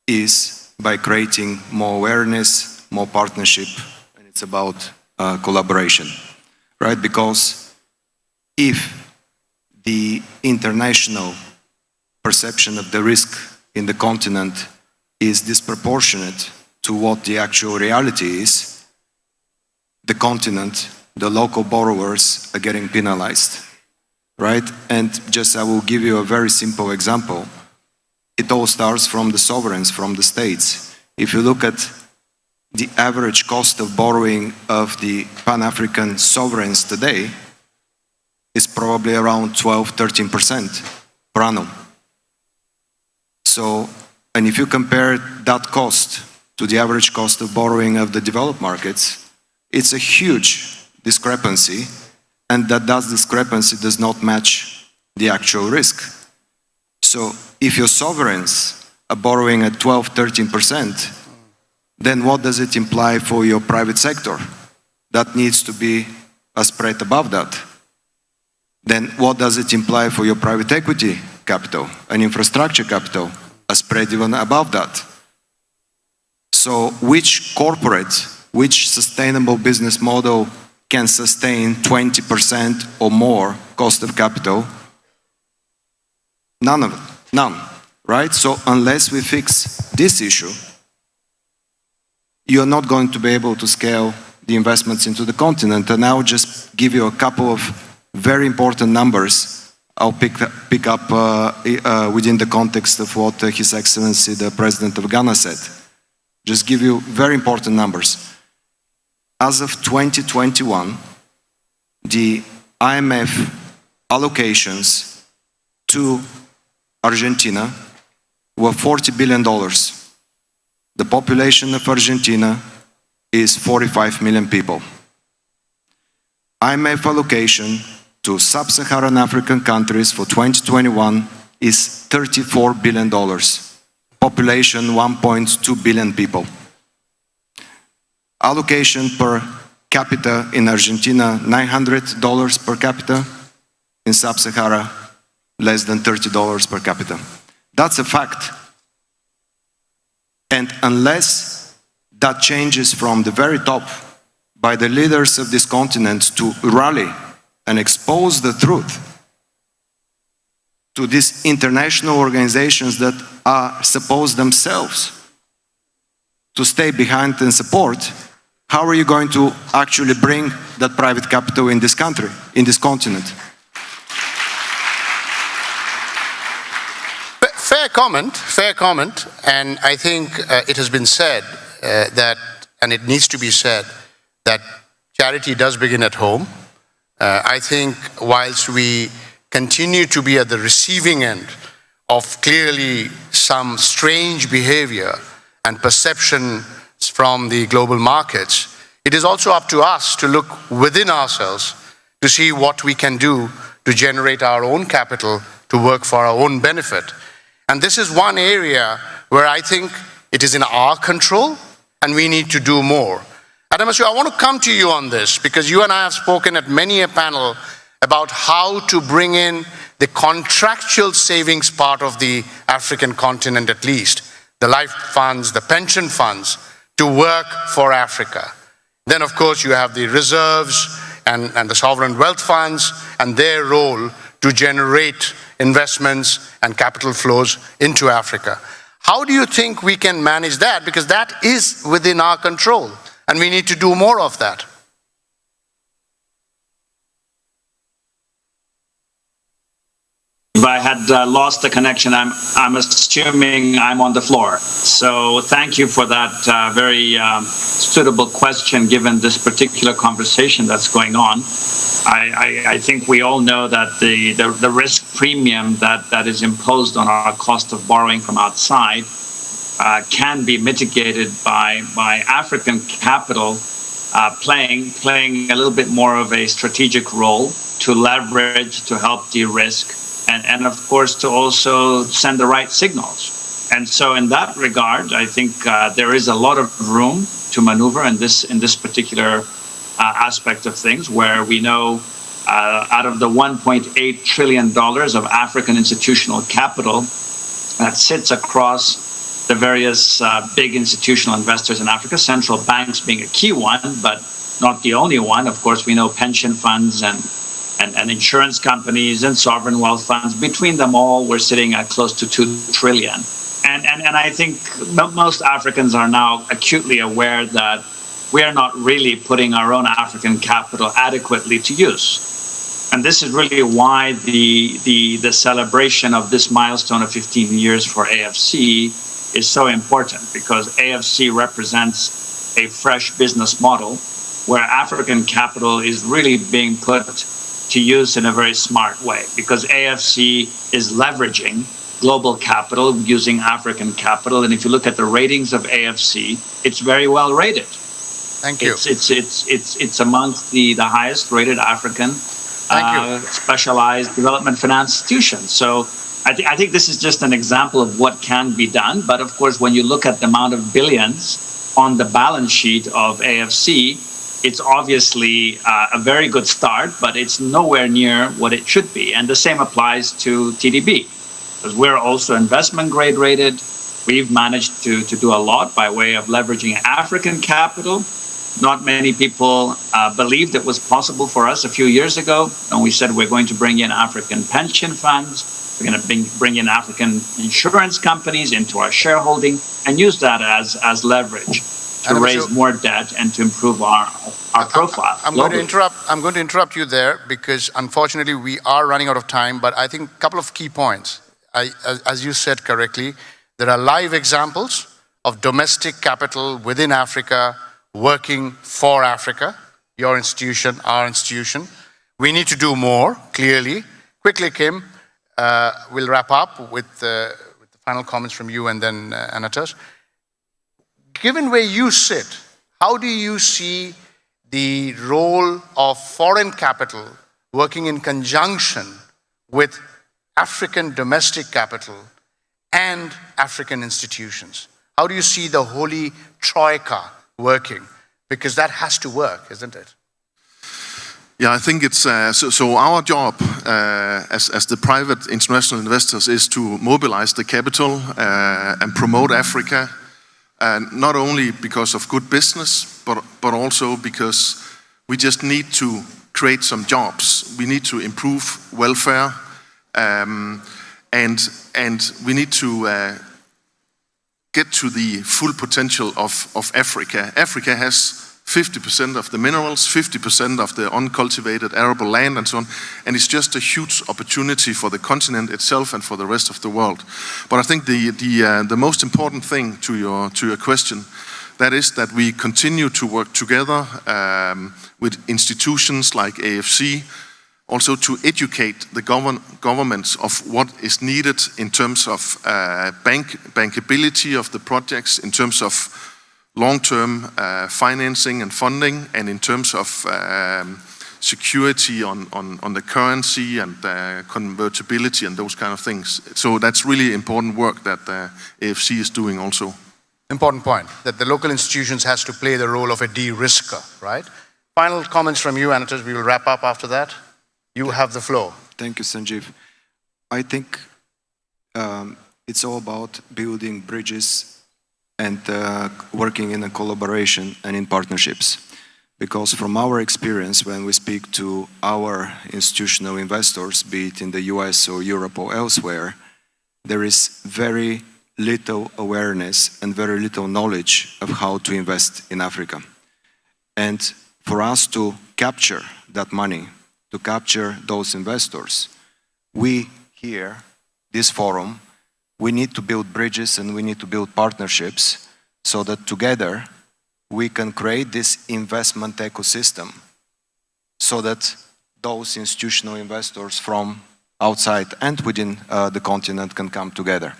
is by creating more awareness, more partnership, and it's about collaboration, right? Because if the international perception of the risk in the continent is disproportionate to what the actual reality is, the continent, the local borrowers are getting penalized, right? And just I will give you a very simple example. It all starts from the sovereigns, from the states. If you look at the average cost of borrowing of the Pan-African sovereigns today, is probably around 12–13% per annum. So, and if you compare that cost to the average cost of borrowing of the developed markets, it's a huge discrepancy, and that discrepancy does not match the actual risk. So if your sovereigns are borrowing at 12–13%, then what does it imply for your private sector? That needs to be a spread above that. Then what does it imply for your private equity capital and infrastructure capital? A spread even above that. So which corporate, which sustainable business model can sustain 20% or more cost of capital? None of it, none, right? So unless we fix this issue, you're not going to be able to scale the investments into the continent. And I'll just give you a couple of very important numbers. I'll pick up within the context of what His Excellency, the President of Ghana said. Just give you very important numbers. As of 2021, the IMF allocations to Argentina were $40 billion. The population of Argentina is 45 million people. IMF allocation to sub-Saharan African countries for 2021 is $34 billion. Population 1.2 billion people. Allocation per capita in Argentina, $900 per capita. In sub-Sahara, less than $30 per capita. That's a fact. And unless that changes from the very top by the leaders of this continent to rally and expose the truth to these international organizations that are supposed themselves to stay behind and support, how are you going to actually bring that private capital in this country, in this continent? Fair comment, and I think it has been said that, and it needs to be said, that charity does begin at home. I think whilst we continue to be at the receiving end of clearly some strange behavior and perception from the global markets, it is also up to us to look within ourselves to see what we can do to generate our own capital to work for our own benefit. And this is one area where I think it is in our control and we need to do more. Adamasu, I want to come to you on this because you and I have spoken at many a panel about how to bring in the contractual savings part of the African continent, at least, the life funds, the pension funds, to work for Africa. Then, of course, you have the reserves and the sovereign wealth funds and their role to generate investments and capital flows into Africa. How do you think we can manage that? Because that is within our control, and we need to do more of that. If I had lost the connection, I'm assuming I'm on the floor. So thank you for that very suitable question, given this particular conversation that's going on. I think we all know that the risk premium that is imposed on our cost of borrowing from outside can be mitigated by African capital playing a little bit more of a strategic role to leverage, to help de-risk, and of course to also send the right signals. And so in that regard, I think there is a lot of room to maneuver in this particular aspect of things, where we know out of the $1.8 trillion of African institutional capital that sits across the various big institutional investors in Africa, central banks being a key one, but not the only one. Of course, we know pension funds and insurance companies and sovereign wealth funds. Between them all, we're sitting at close to $2 trillion. And I think most Africans are now acutely aware that we are not really putting our own African capital adequately to use. And this is really why the celebration of this milestone of 15 years for AFC is so important, because AFC represents a fresh business model where African capital is really being put to use in a very smart way, because AFC is leveraging global capital using African capital. And if you look at the ratings of AFC, it's very well rated. Thank you. It's amongst the highest rated African specialized development finance institutions. So I think this is just an example of what can be done. But of course, when you look at the amount of billions on the balance sheet of AFC, it's obviously a very good start, but it's nowhere near what it should be. And the same applies to TDB, because we're also investment grade rated. We've managed to do a lot by way of leveraging African capital. Not many people believed it was possible for us a few years ago, and we said we're going to bring in African pension funds, we're going to bring in African insurance companies into our shareholding, and use that as leverage to raise more debt and to improve our profile. I'm going to interrupt you there, because unfortunately we are running out of time, but I think a couple of key points. As you said correctly, there are live examples of domestic capital within Africa working for Africa, your institution, our institution. We need to do more, clearly. Quickly, Kim, we'll wrap up with the final comments from you and then Anatas. Given where you sit, how do you see the role of foreign capital working in conjunction with African domestic capital and African institutions? How do you see the holy troika working? Because that has to work, isn't it? Yeah, I think it's so our job as the private international investors is to mobilize the capital and promote Africa, not only because of good business, but also because we just need to create some jobs. We need to improve welfare, and we need to get to the full potential of Africa. Africa has 50% of the minerals, 50% of the uncultivated arable land and so on, and it's just a huge opportunity for the continent itself and for the rest of the world. But I think the most important thing to your question, That is that we continue to work together with institutions like AFC, also to educate the governments of what is needed in terms of bankability of the projects, in terms of long-term financing and funding, and in terms of security on the currency and convertibility and those kind of things. So that's really important work that AFC is doing also. Important point, that the local institutions has to play the role of a de-risker, right? Final comments from you, Anatas. We will wrap up after that. You have the floor. Thank you, Sanjeev. I think it's all about building bridges and working in a collaboration and in partnerships. Because from our experience, when we speak to our institutional investors, be it in the US or Europe or elsewhere, there is very little awareness and very little knowledge of how to invest in Africa. And for us to capture that money, to capture those investors, we here, this forum, we need to build bridges and we need to build partnerships so that together we can create this investment ecosystem so that those institutional investors from outside and within the continent can come together.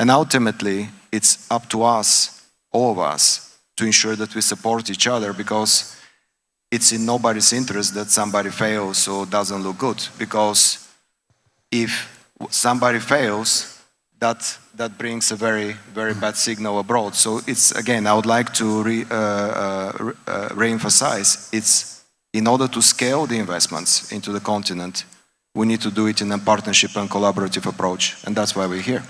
And ultimately, it's up to us, all of us, to ensure that we support each other, because it's in nobody's interest that somebody fails or doesn't look good. Because if somebody fails, that brings a very, very bad signal abroad. So it's, again, I would like to re-emphasize, it's in order to scale the investments into the continent, we need to do it in a partnership and collaborative approach, and that's why we're here.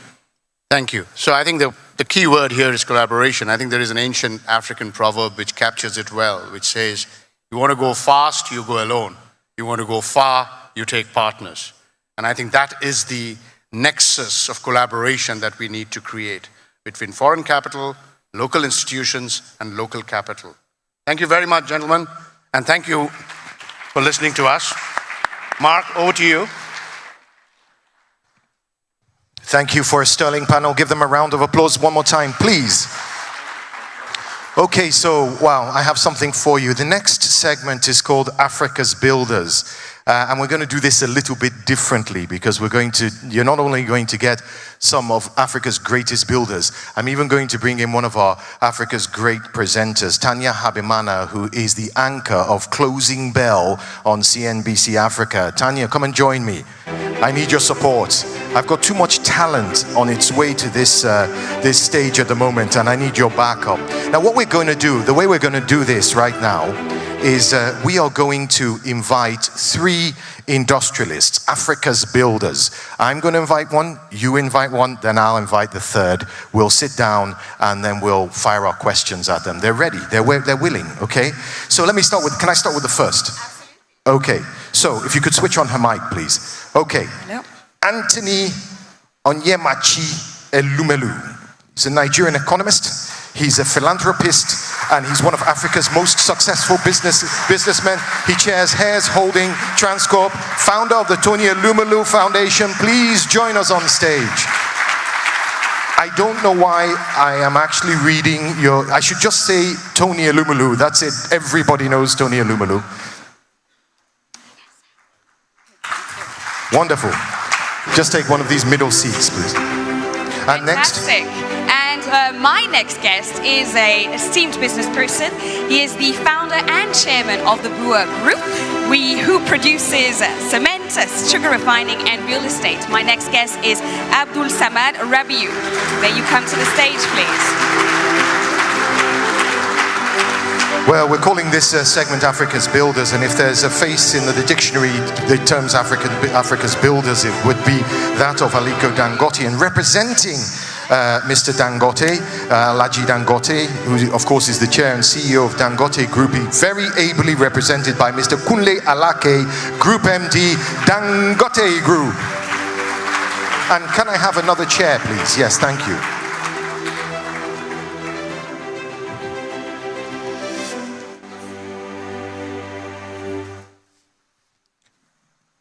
Thank you. So I think the key word here is collaboration. I think there is an ancient African proverb which captures it well, which says, you want to go fast, you go alone. You want to go far, you take partners. And I think that is the nexus of collaboration that we need to create between foreign capital, local institutions, and local capital. Thank you very much, gentlemen, and thank you for listening to us. Mark, over to you. Thank you for a sterling panel. Give them a round of applause one more time, please. Okay, so, wow, I have something for you. The next segment is called Africa's Builders. And we're going to do this a little bit differently, because you're not only going to get some of Africa's greatest builders, I'm even going to bring in one of our Africa's great presenters, Tanya Habimana, who is the anchor of Closing Bell on CNBC Africa. Tanya, come and join me. I need your support. I've got too much talent on its way to this stage at the moment, and I need your backup. Now, what we're going to do, the way we're going to do this right now, is we are going to invite 3 industrialists, Africa's builders. I'm going to invite one, you invite one, then I'll invite the third. We'll sit down and then we'll fire our questions at them. They're ready, they're willing, okay? So let me start with, can I start with the first? Absolutely. Okay, so if you could switch on her mic, please. Okay. Hello. Anthony Onyemachi Elumelu. He's a Nigerian economist. He's a philanthropist, and he's one of Africa's most successful businessmen. He chairs Hares Holding Transcorp, founder of the Tony Elumelu Foundation. Please join us on stage. I don't know why I am actually reading I should just say Tony Elumelu. That's it. Everybody knows Tony Elumelu. Wonderful. Just take one of these middle seats, please. And next. And my next guest is an esteemed business person. He is the founder and chairman of the Bua Group, who produces cement, sugar refining, and real estate. My next guest is Abdul Samad Rabiu. May you come to the stage, please. Well, we're calling this segment Africa's Builders, and if there's a face in the dictionary that terms Africa's Builders, it would be that of Aliko Dangote. And representing Mr. Dangote, Laji Dangote, who of course is the chair and CEO of Dangote Group, very ably represented by Mr. Kunle Alake, Group MD, Dangote Group. And can I have another chair, please? Yes, thank you.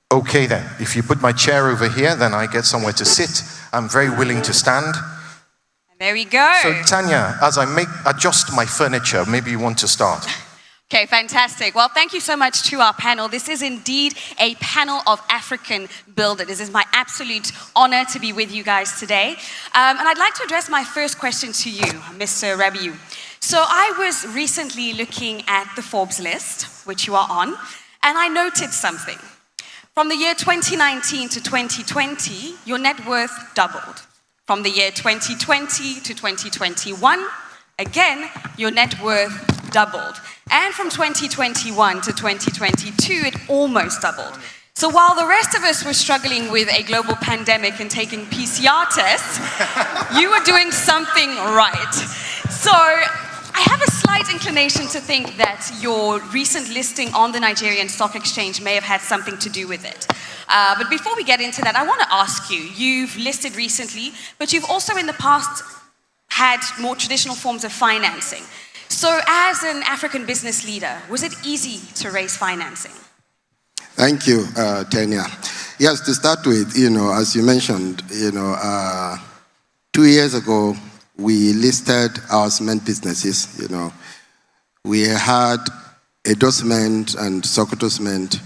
Okay then, if you put my chair over here, then I get somewhere to sit. I'm very willing to stand. There we go. So Tanya, as I adjust my furniture, maybe you want to start. Okay, fantastic. Well, thank you so much to our panel. This is indeed a panel of African builders. This is my absolute honor to be with you guys today. And I'd like to address my first question to you, Mr. Rabiu. So I was recently looking at the Forbes list, which you are on, and I noted something. From the year 2019 to 2020, your net worth doubled. From the year 2020 to 2021, again, your net worth doubled. And from 2021 to 2022, it almost doubled. So while the rest of us were struggling with a global pandemic and taking PCR tests, you were doing something right. So I have a slight inclination to think that your recent listing on the Nigerian Stock Exchange may have had something to do with it. But before we get into that, I want to ask you, you've listed recently, but you've also in the past had more traditional forms of financing. So as an African business leader, was it easy to raise financing? Thank you, Tanya. Yes, to start with, as you mentioned, 2 years ago, we listed our cement businesses, We had Edo Cement and Sokoto Cement,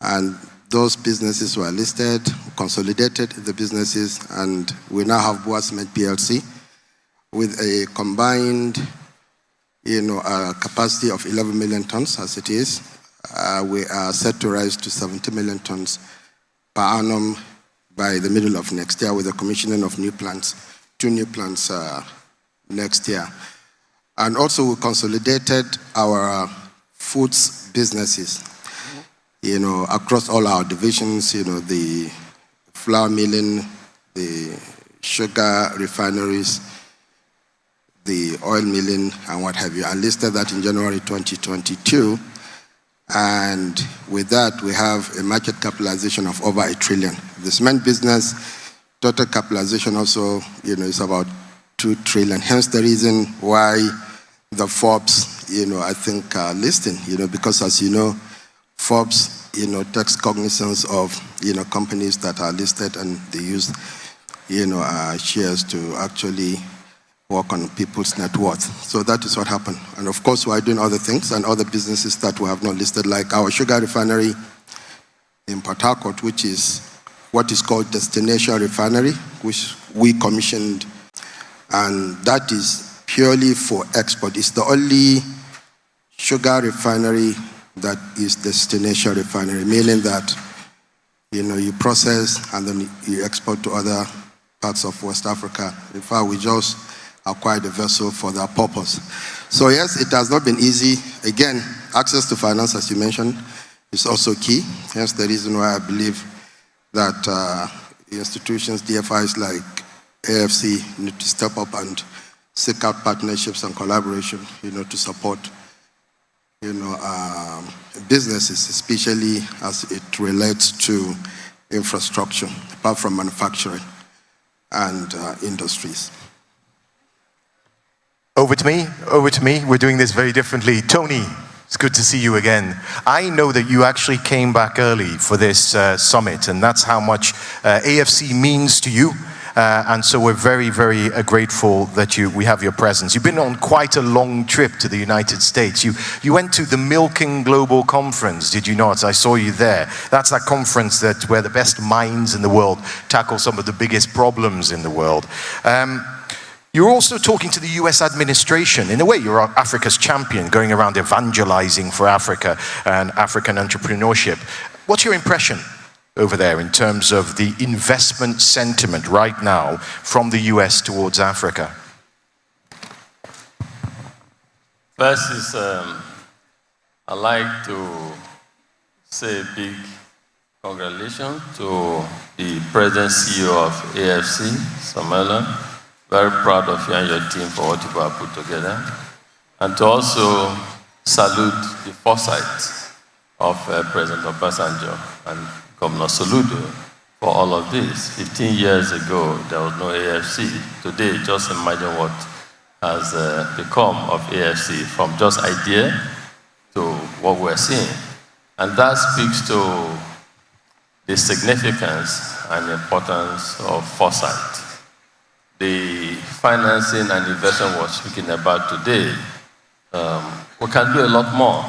and those businesses were listed, consolidated the businesses, and we now have Bua Cement PLC with a combined capacity of 11 million tons as it is. We are set to rise to 70 million tons per annum by the middle of next year with the commissioning of new plants, 2 new plants next year. And also we consolidated our foods businesses, across all our divisions, the flour milling, the sugar refineries, the oil milling, and what have you. I listed that in January 2022. And with that, we have a market capitalization of over $1 trillion. The cement business, total capitalization also, is about $2 trillion. Hence the reason why the Forbes, I think listing, because as you know, Forbes, takes cognizance of, companies that are listed and they use, shares to actually work on people's net worth. So that is what happened. And of course, we are doing other things and other businesses that we have not listed, like our sugar refinery in Port Harcourt, which is what is called Destination Refinery, which we commissioned. And that is purely for export. It's the only sugar refinery that is Destination Refinery, meaning that, you process and then you export to other parts of West Africa. In fact, we just acquired a vessel for that purpose. So yes, it has not been easy. Again, access to finance, as you mentioned, is also key. Hence the reason why I believe that institutions, DFIs like AFC need to step up and seek out partnerships and collaboration, to support, businesses, especially as it relates to infrastructure, apart from manufacturing and industries. Over to me. We're doing this very differently. Tony, it's good to see you again. I know that you actually came back early for this summit, and that's how much AFC means to you. And so we're very, very grateful that we have your presence. You've been on quite a long trip to the United States. You went to the Milken Global Conference, did you not? I saw you there. That's that conference where the best minds in the world tackle some of the biggest problems in the world. You're also talking to the US administration. In a way, you're Africa's champion, going around evangelizing for Africa and African entrepreneurship. What's your impression over there in terms of the investment sentiment right now from the US towards Africa? First is, I'd like to say a big congratulations to the President CEO of AFC, Samuela. Very proud of you and your team for what you have put together. And to also salute the foresight of President Obasanjo and Governor Soludo for all of this. 15 years ago, there was no AFC. Today, just imagine what has become of AFC, from just idea to what we're seeing. And that speaks to the significance and importance of foresight. The financing and investment we're speaking about today, we can do a lot more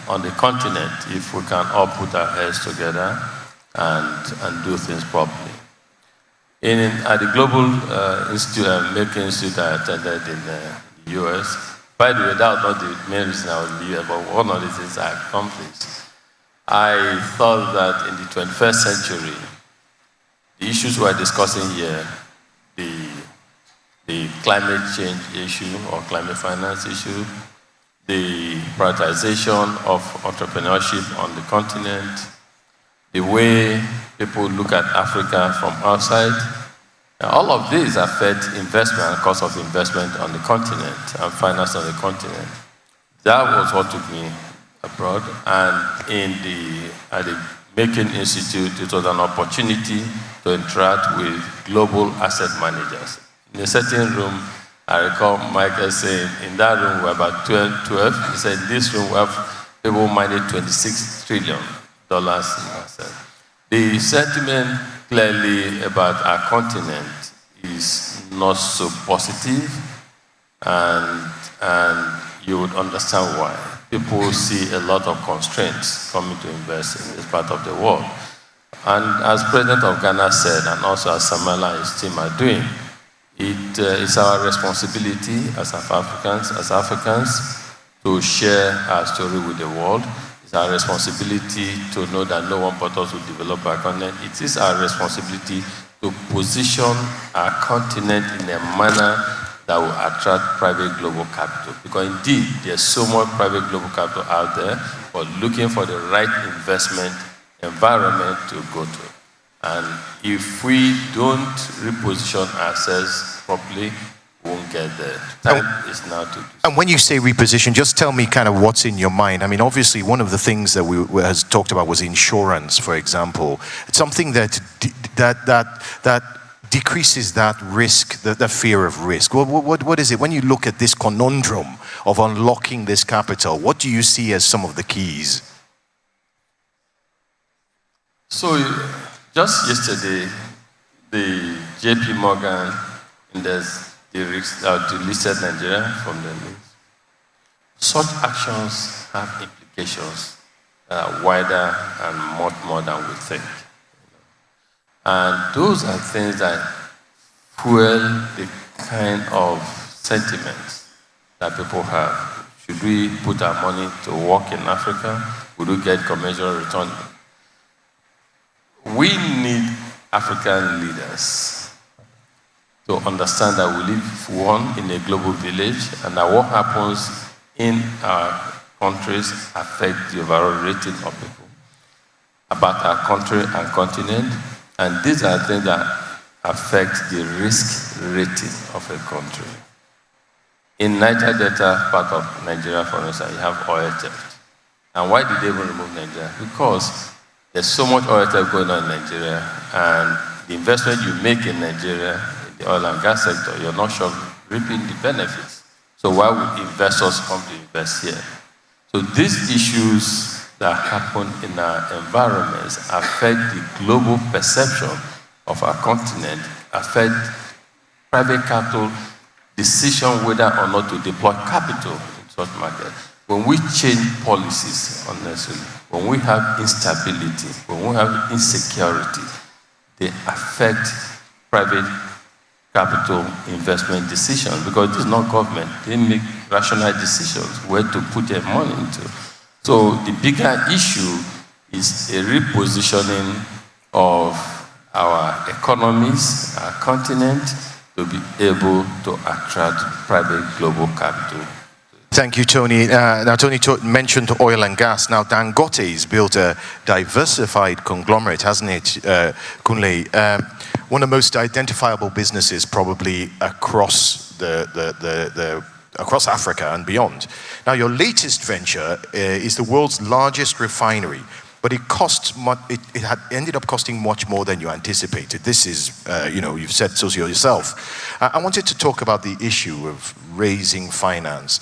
on the continent if we can all put our heads together and do things properly. At the Global Making Institute I attended in the US, by the way, that was not the main reason I was in the US, but one of the things I accomplished. I thought that in the 21st century, the issues we're discussing here, the climate change issue or climate finance issue, the prioritization of entrepreneurship on the continent, the way people look at Africa from outside, all of these affect investment and cost of investment on the continent and finance on the continent. That was what took me abroad, and at the Making Institute, it was an opportunity to interact with global asset managers. In a certain room, I recall Michael saying, in that room we were about 12. He said, in this room we have people manage $26 trillion in assets. The sentiment clearly about our continent is not so positive, and you would understand why. People see a lot of constraints coming to invest in this part of the world. And as President of Ghana said, and also as Samala and his team are doing, it is our responsibility as Africans to share our story with the world. It's our responsibility to know that no one but us will develop our continent. It is our responsibility to position our continent in a manner that will attract private global capital. Because indeed, there's so much private global capital out there, but looking for the right investment environment to go to. And if we don't reposition ourselves properly, we won't get there. Time is now to do. And when you say reposition, just tell me kind of what's in your mind. I mean, obviously, one of the things that we has talked about was insurance, for example. It's something that decreases that risk, the fear of risk. What is it? When you look at this conundrum of unlocking this capital, what do you see as some of the keys? So, just yesterday, the JP Morgan Index delisted Nigeria from the list. Such actions have implications that are wider and much more than we think. And those are things that fuel the kind of sentiments that people have. Should we put our money to work in Africa? Would we get commensurate return? We need African leaders to understand that we live in a global village, and that what happens in our countries affect the overall rating of people about our country and continent. And these are things that affect the risk rating of a country. In Niger Delta, part of Nigeria, for instance, you have oil theft. And why did they even remove Nigeria? Because there's so much oil theft going on in Nigeria, and the investment you make in Nigeria, in the oil and gas sector, you're not sure reaping the benefits. So why would investors come to invest here? So these issues that happen in our environments affect the global perception of our continent, affect private capital decision whether or not to deploy capital in such markets. When we change policies unnecessarily, when we have instability, when we have insecurity, they affect private capital investment decisions, because this is not government. They make rational decisions where to put their money into. So the bigger issue is a repositioning of our economies, our continent, to be able to attract private global capital. Thank you, Tony. Now, Tony mentioned oil and gas. Now, Dangote's built a diversified conglomerate, hasn't it, Kunle? One of the most identifiable businesses probably across across Africa and beyond. Now, your latest venture is the world's largest refinery, but it had ended up costing much more than you anticipated. This is, you've said so yourself. I wanted to talk about the issue of raising finance.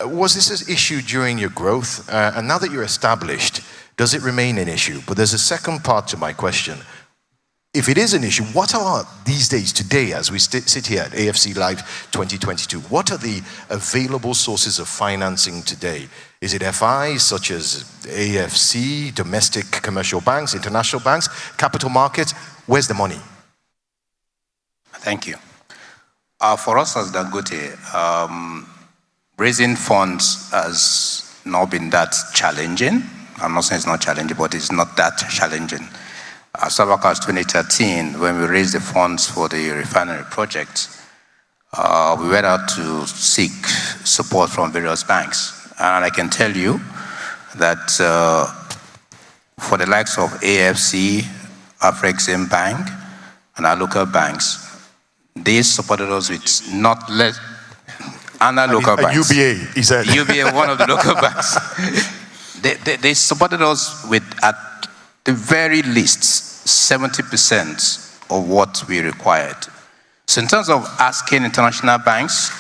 Was this an issue during your growth? And now that you're established, does it remain an issue? But there's a second part to my question. if it is an issue, what are these days, today, as we sit here at AFC Live 2022, what are the available sources of financing today? Is it FIs such as AFC, domestic commercial banks, international banks, capital markets? Where's the money? Thank you. For us as Dangote, raising funds has not been that challenging. I'm not saying it's not challenging, but it's not that challenging. As far back as 2013, when we raised the funds for the refinery project, we went out to seek support from various banks. And I can tell you that for the likes of AFC, Afrexim Bank, and our local banks, they supported us with not less, and our local banks. UBA, he said. UBA, one of the local banks. They supported us with, at the very least, 70% of what we required. So in terms of asking international banks,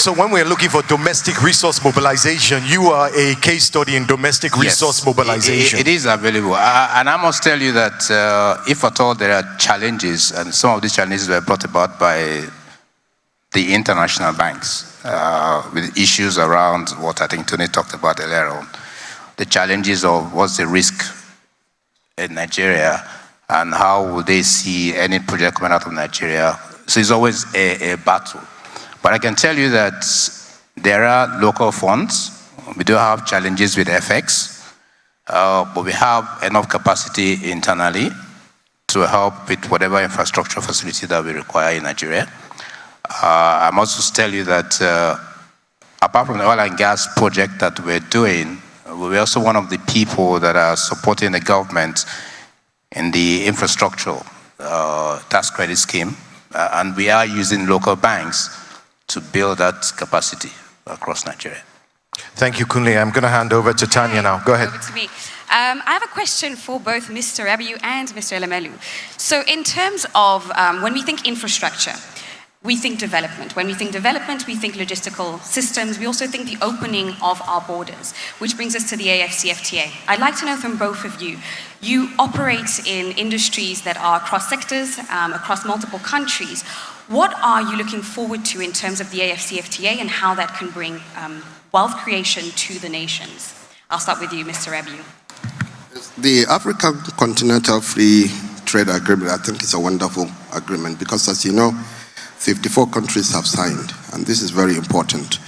so when we're looking for domestic resource mobilization, you are a case study in domestic resource mobilization. It is available. And I must tell you that if at all there are challenges, and some of these challenges were brought about by the international banks, with issues around what I think Tony talked about earlier on, the challenges of what's the risk in Nigeria and how will they see any project coming out of Nigeria. So it's always a battle. But I can tell you that there are local funds. We do have challenges with FX, but we have enough capacity internally to help with whatever infrastructure facility that we require in Nigeria. I must also tell you that apart from the oil and gas project that we're doing, we're also one of the people that are supporting the government in the infrastructure tax credit scheme, and we are using local banks to build that capacity across Nigeria. Thank you, Kunle. I'm going to hand over to Tanya now. Go ahead. Over to me. I have a question for both Mr. Abiu and Mr. Elemelu. So in terms of when we think infrastructure, we think development. When we think development, we think logistical systems. We also think the opening of our borders, which brings us to the AFCFTA. I'd like to know from both of you, you operate in industries that are across sectors, across multiple countries. What are you looking forward to in terms of the AFCFTA and how that can bring wealth creation to the nations? I'll start with you, Mr. Abiu. The African Continental Free Trade Agreement, I think it's a wonderful agreement because, as you know, 54 countries have signed, and this is very important.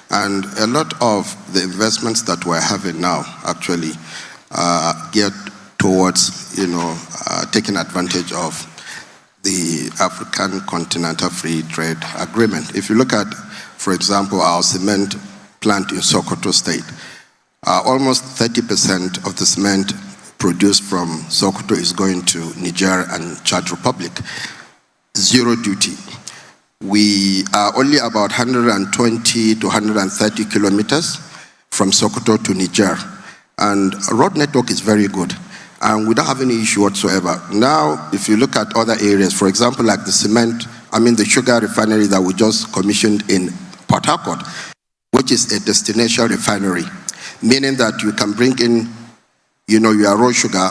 And a lot of the investments that we're having now actually geared towards, taking advantage of the African Continental Free Trade Agreement. If you look at, for example, our cement plant in Sokoto State, almost 30% of the cement produced from Sokoto is going to Niger and Chad Republic. Zero duty. We are only about 120 to 130 kilometers from Sokoto to Niger. And road network is very good. And we don't have any issue whatsoever. Now, if you look at other areas, for example, like the sugar refinery that we just commissioned in Port Harcourt, which is a destination refinery, meaning that you can bring in, your raw sugar,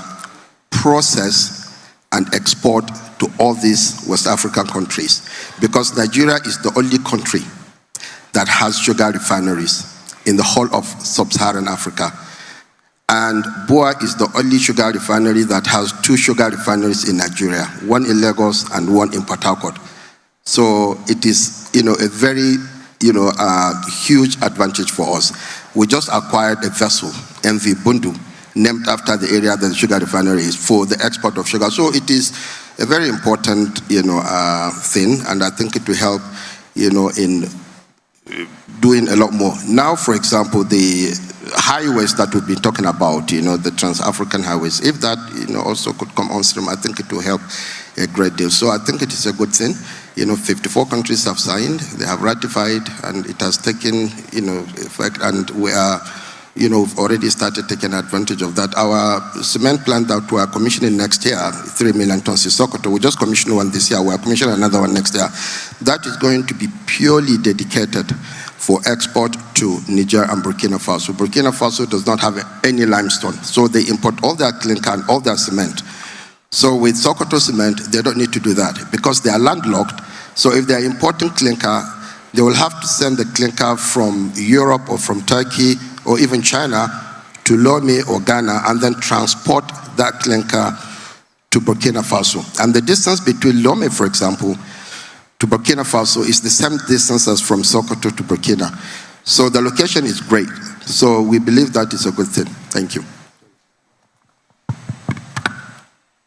process, and export to all these West African countries. Because Nigeria is the only country that has sugar refineries in the whole of sub-Saharan Africa. And Boa is the only sugar refinery that has two sugar refineries in Nigeria, one in Lagos and one in Port Harcourt. So it is, a very, huge advantage for us. We just acquired a vessel, MV Bundu, named after the area that the sugar refinery is, for the export of sugar. So it is a very important, thing, and I think it will help, in doing a lot more. Now, for example, the highways that we've been talking about, the Trans-African highways, if that, also could come on stream, I think it will help a great deal. So I think it is a good thing. 54 countries have signed, they have ratified, and it has taken, effect, and we are, we've already started taking advantage of that. Our cement plant that we are commissioning next year, 3 million tons in Sokoto, we just commissioned one this year, we are commissioning another one next year. That is going to be purely dedicated for export to Niger and Burkina Faso. Burkina Faso does not have any limestone, so they import all their clinker and all their cement. So with Sokoto Cement, they don't need to do that because they are landlocked. So if they are importing clinker, they will have to send the clinker from Europe or from Turkey or even China to Lome or Ghana and then transport that clinker to Burkina Faso. And the distance between Lome, for example, to Burkina Faso is the same distance as from Sokoto to Burkina. So the location is great. So we believe that is a good thing. Thank you.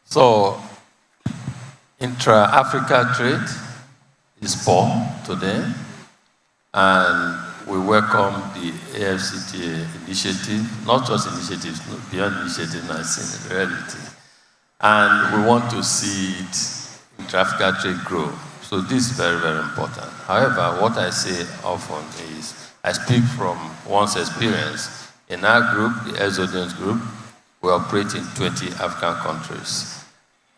So, intra-Africa trade is poor today, and we welcome the AFCTA initiative, not just initiatives, beyond initiatives, I see in reality. And we want to see it, intra-Africa trade grow. So this is very, very important. However, what I say often is, I speak from one's experience. In our group, the Exodus group, we operate in 20 African countries.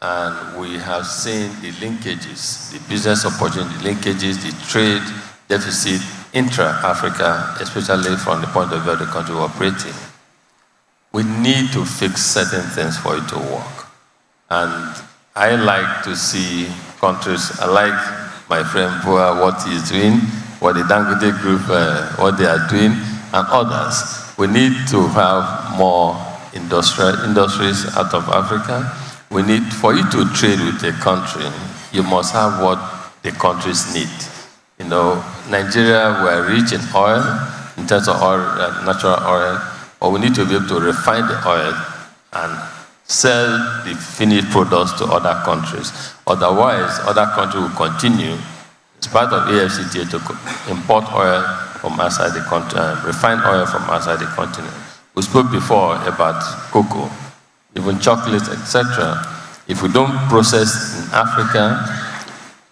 And we have seen the linkages, the business opportunity linkages, the trade deficit intra-Africa, especially from the point of view of the country we're operating. We need to fix certain things for it to work. And I like to see countries, I like my friend Boa, what he's doing, what the Dangote group, what they are doing, and others. We need to have more industries out of Africa. We need, for you to trade with a country, you must have what the countries need. You know, Nigeria, we're rich in oil, in terms of oil, natural oil, but we need to be able to refine the oil and sell the finished products to other countries. Otherwise, other countries will continue, in spite of AFCTA, to import oil from outside the country, refined oil from outside the continent. We spoke before about cocoa, even chocolate, etc. If we don't process in Africa,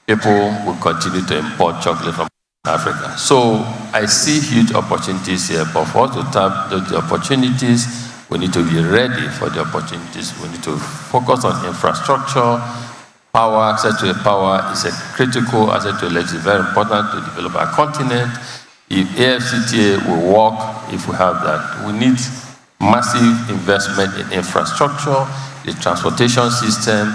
people will continue to import chocolate from Africa. So I see huge opportunities here, but for us to tap the opportunities, we need to be ready for the opportunities. We need to focus on infrastructure. Power, access to power is a critical asset to elect. It's very important to develop our continent. If AFCTA will work, if we have that, we need massive investment in infrastructure, the transportation system.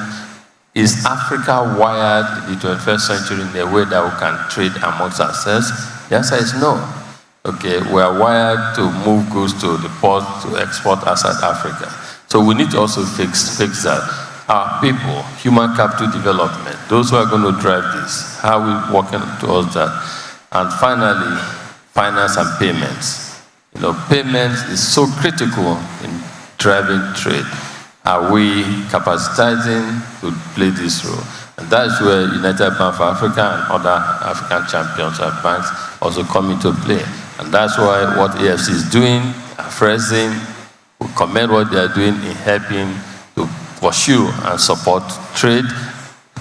Is Africa wired in the 21st century in a way that we can trade amongst ourselves? The answer is no. Okay, we are wired to move goods to the port to export outside Africa. So we need to also fix that. Our people, human capital development, those who are going to drive this, how are we working towards that? And finally, finance and payments. You know, payments is so critical in driving trade. Are we capacitizing to play this role? And that's where United Bank for Africa and other African champions of banks also come into play. And that's why what AFC is doing, phrasing, we commend what they are doing in helping to pursue and support trade,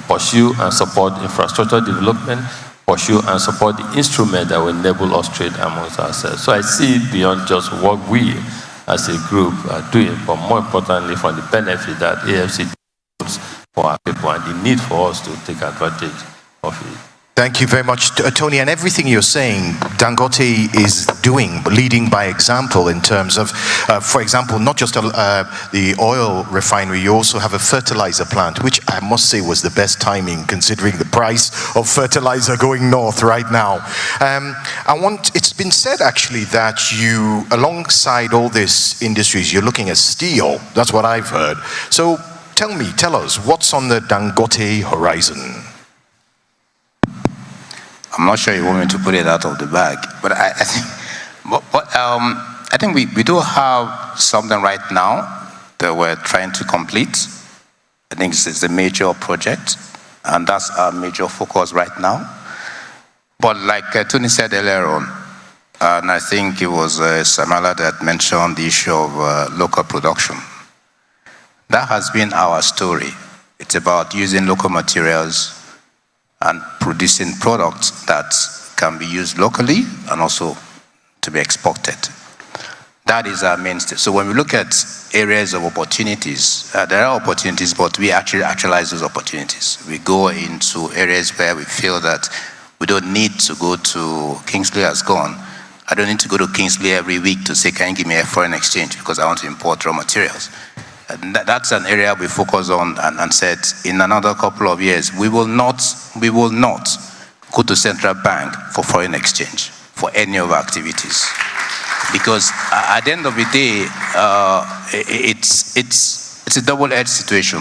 pursue and support infrastructure development, pursue and support the instrument that will enable us trade amongst ourselves. So I see it beyond just what we as a group are doing, but more importantly from the benefit that AFC does for our people and the need for us to take advantage of it. Thank you very much, Tony. And everything you're saying, Dangote is doing, leading by example in terms of, for example, not just the oil refinery, you also have a fertilizer plant, which I must say was the best timing considering the price of fertilizer going north right now. It's been said actually that you, alongside all these industries, you're looking at steel. That's what I've heard. So tell us, what's on the Dangote horizon? I'm not sure you want me to put it out of the bag, but I think we do have something right now that we're trying to complete. I think it's a major project, and that's our major focus right now. But like Tony said earlier on, and I think it was Samala that mentioned the issue of local production. That has been our story. It's about using local materials and producing products that can be used locally and also to be exported. That is our mainstay. So when we look at areas of opportunities, there are opportunities, but we actually actualize those opportunities. We go into areas where we feel that we don't need to go to, Kingsley has gone, I don't need to go to Kingsley every week to say, can you give me a foreign exchange because I want to import raw materials. that's an area we focus on and said in another couple of years, we will not go to central bank for foreign exchange for any of our activities. Because at the end of the day, it's a double-edged situation.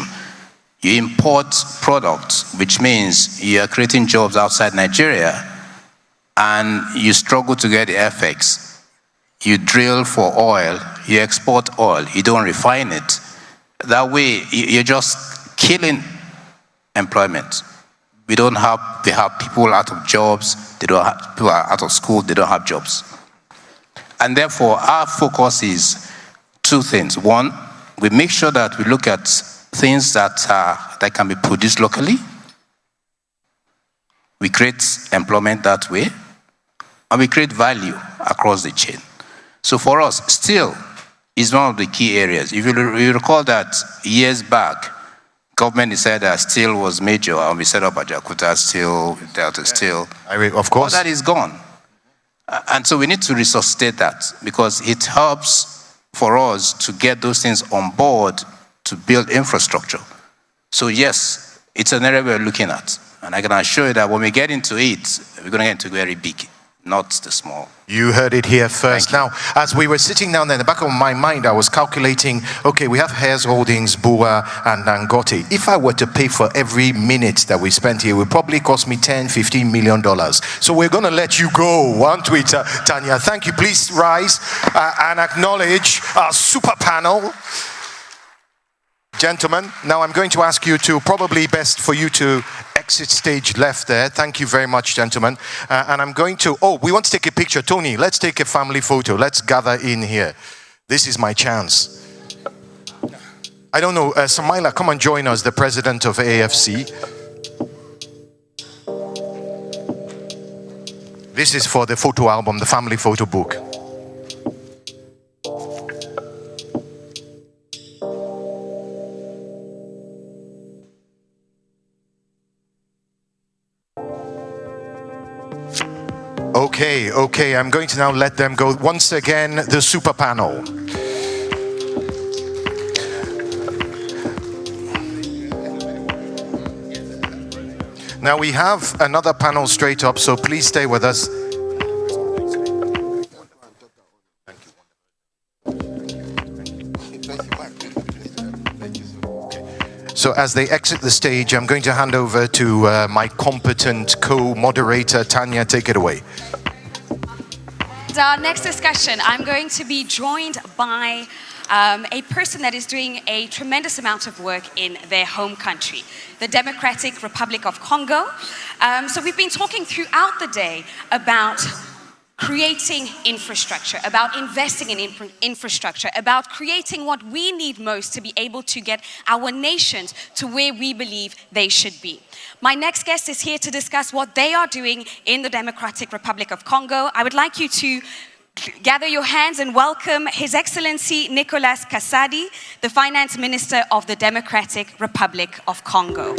You import products, which means you are creating jobs outside Nigeria, and you struggle to get the FX. You drill for oil, you export oil, you don't refine it. That way, you're just killing employment. They have people out of jobs, people are out of school, they don't have jobs. And therefore, our focus is two things. One, we make sure that we look at things that can be produced locally. We create employment that way, and we create value across the chain. So for us, steel is one of the key areas. If you recall that years back, government decided that steel was major, and we set up Ajakuta Steel, Delta Steel. Of course. All that is gone. And so we need to resuscitate that, because it helps for us to get those things on board to build infrastructure. So yes, it's an area we're looking at. And I can assure you that when we get into it, we're going to get into very big, not the small. You heard it here first. Now, as we were sitting down there, in the back of my mind, I was calculating, okay, we have Hares Holdings, Bua, and Dangote. If I were to pay for every minute that we spent here, it would probably cost me $10, $15 million. So we're going to let you go. One tweet, Tanya. Thank you. Please rise and acknowledge our super panel. Gentlemen, now I'm going to ask you to, probably best for you to exit stage left there. Thank you very much, gentlemen. And I'm going to, we want to take a picture. Tony, let's take a family photo. Let's gather in here. This is my chance. I don't know, Samaila, come and join us, the president of AFC. This is for the photo album, the family photo book. Okay, I'm going to now let them go. Once again, the super panel. Now we have another panel straight up, so please stay with us. So as they exit the stage, I'm going to hand over to my competent co-moderator, Tanya. Take it away. Our next discussion, I'm going to be joined by a person that is doing a tremendous amount of work in their home country, the Democratic Republic of Congo. So we've been talking throughout the day about creating infrastructure, about investing in infrastructure, about creating what we need most to be able to get our nations to where we believe they should be. My next guest is here to discuss what they are doing in the Democratic Republic of Congo. I would like you to gather your hands and welcome His Excellency Nicolas Kasadi, the Finance Minister of the Democratic Republic of Congo.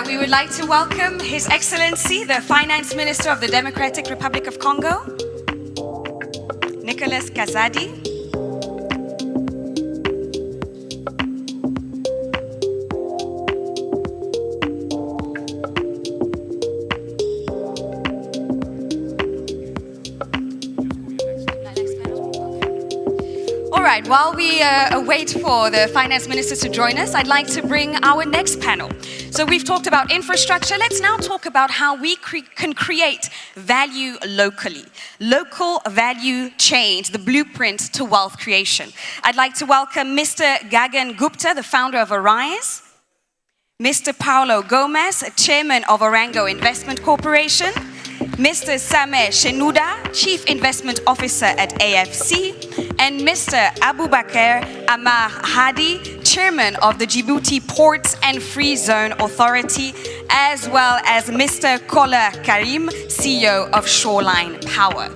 We would like to welcome His Excellency, the Finance Minister of the Democratic Republic of Congo, Nicolas Kasadi. All right, while we wait for the Finance Minister to join us, I'd like to bring our next panel. So we've talked about infrastructure. Let's now talk about how we can create value locally. Local value chains, the blueprint to wealth creation. I'd like to welcome Mr. Gagan Gupta, the founder of Arise, Mr. Paulo Gomez, chairman of Orango Investment Corporation, Mr. Sameh Shenuda, Chief Investment Officer at AFC, and Mr. Abubakar Amar Hadi, Chairman of the Djibouti Ports and Free Zone Authority, as well as Mr. Kola Karim, CEO of Shoreline Power.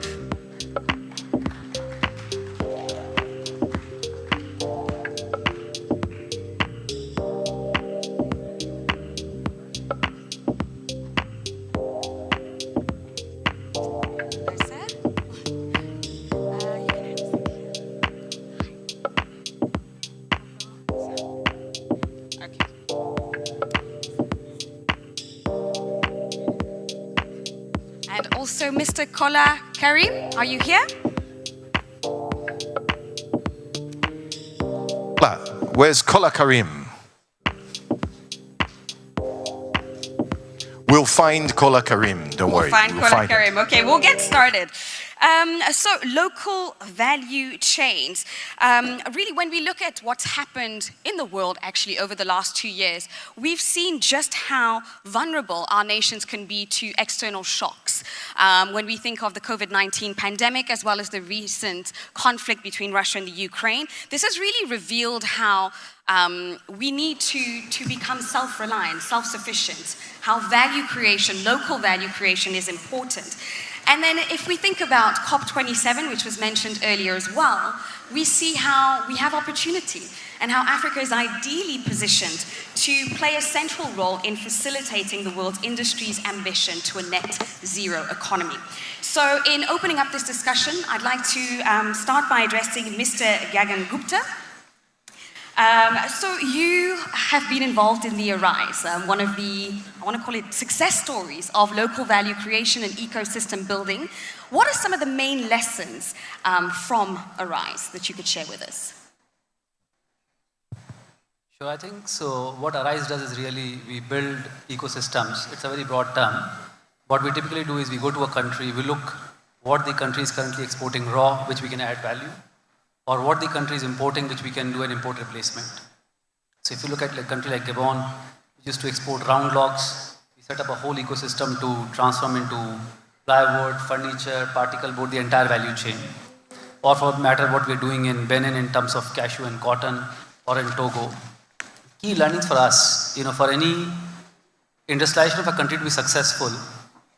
And also Mr. Kola Karim, are you here? Where's Kola Karim? We'll find Kola Karim, don't worry. We'll find Kola him. Karim. Okay, we'll get started. So local value chains. Really, when we look at what's happened in the world actually over the last 2 years, we've seen just how vulnerable our nations can be to external shocks. When we think of the COVID-19 pandemic, as well as the recent conflict between Russia and the Ukraine, this has really revealed how we need to become self-reliant, self-sufficient, how value creation, local value creation is important. And then if we think about COP27, which was mentioned earlier as well, we see how we have opportunity and how Africa is ideally positioned to play a central role in facilitating the world's industry's ambition to a net zero economy. So in opening up this discussion, I'd like to start by addressing Mr. Gagan Gupta. So you have been involved in the Arise, one of the, I want to call it success stories of local value creation and ecosystem building. What are some of the main lessons from Arise that you could share with us? Sure, I think so. What Arise does is really we build ecosystems. It's a very broad term. What we typically do is we go to a country, we look what the country is currently exporting raw, which we can add value, or what the country is importing, which we can do an import replacement. So if you look at a country like Gabon, we used to export round logs. We set up a whole ecosystem to transform into plywood, furniture, particle board, the entire value chain. Or for matter what we're doing in Benin in terms of cashew and cotton, or in Togo. Key learnings for us, for any industrialization of a country to be successful,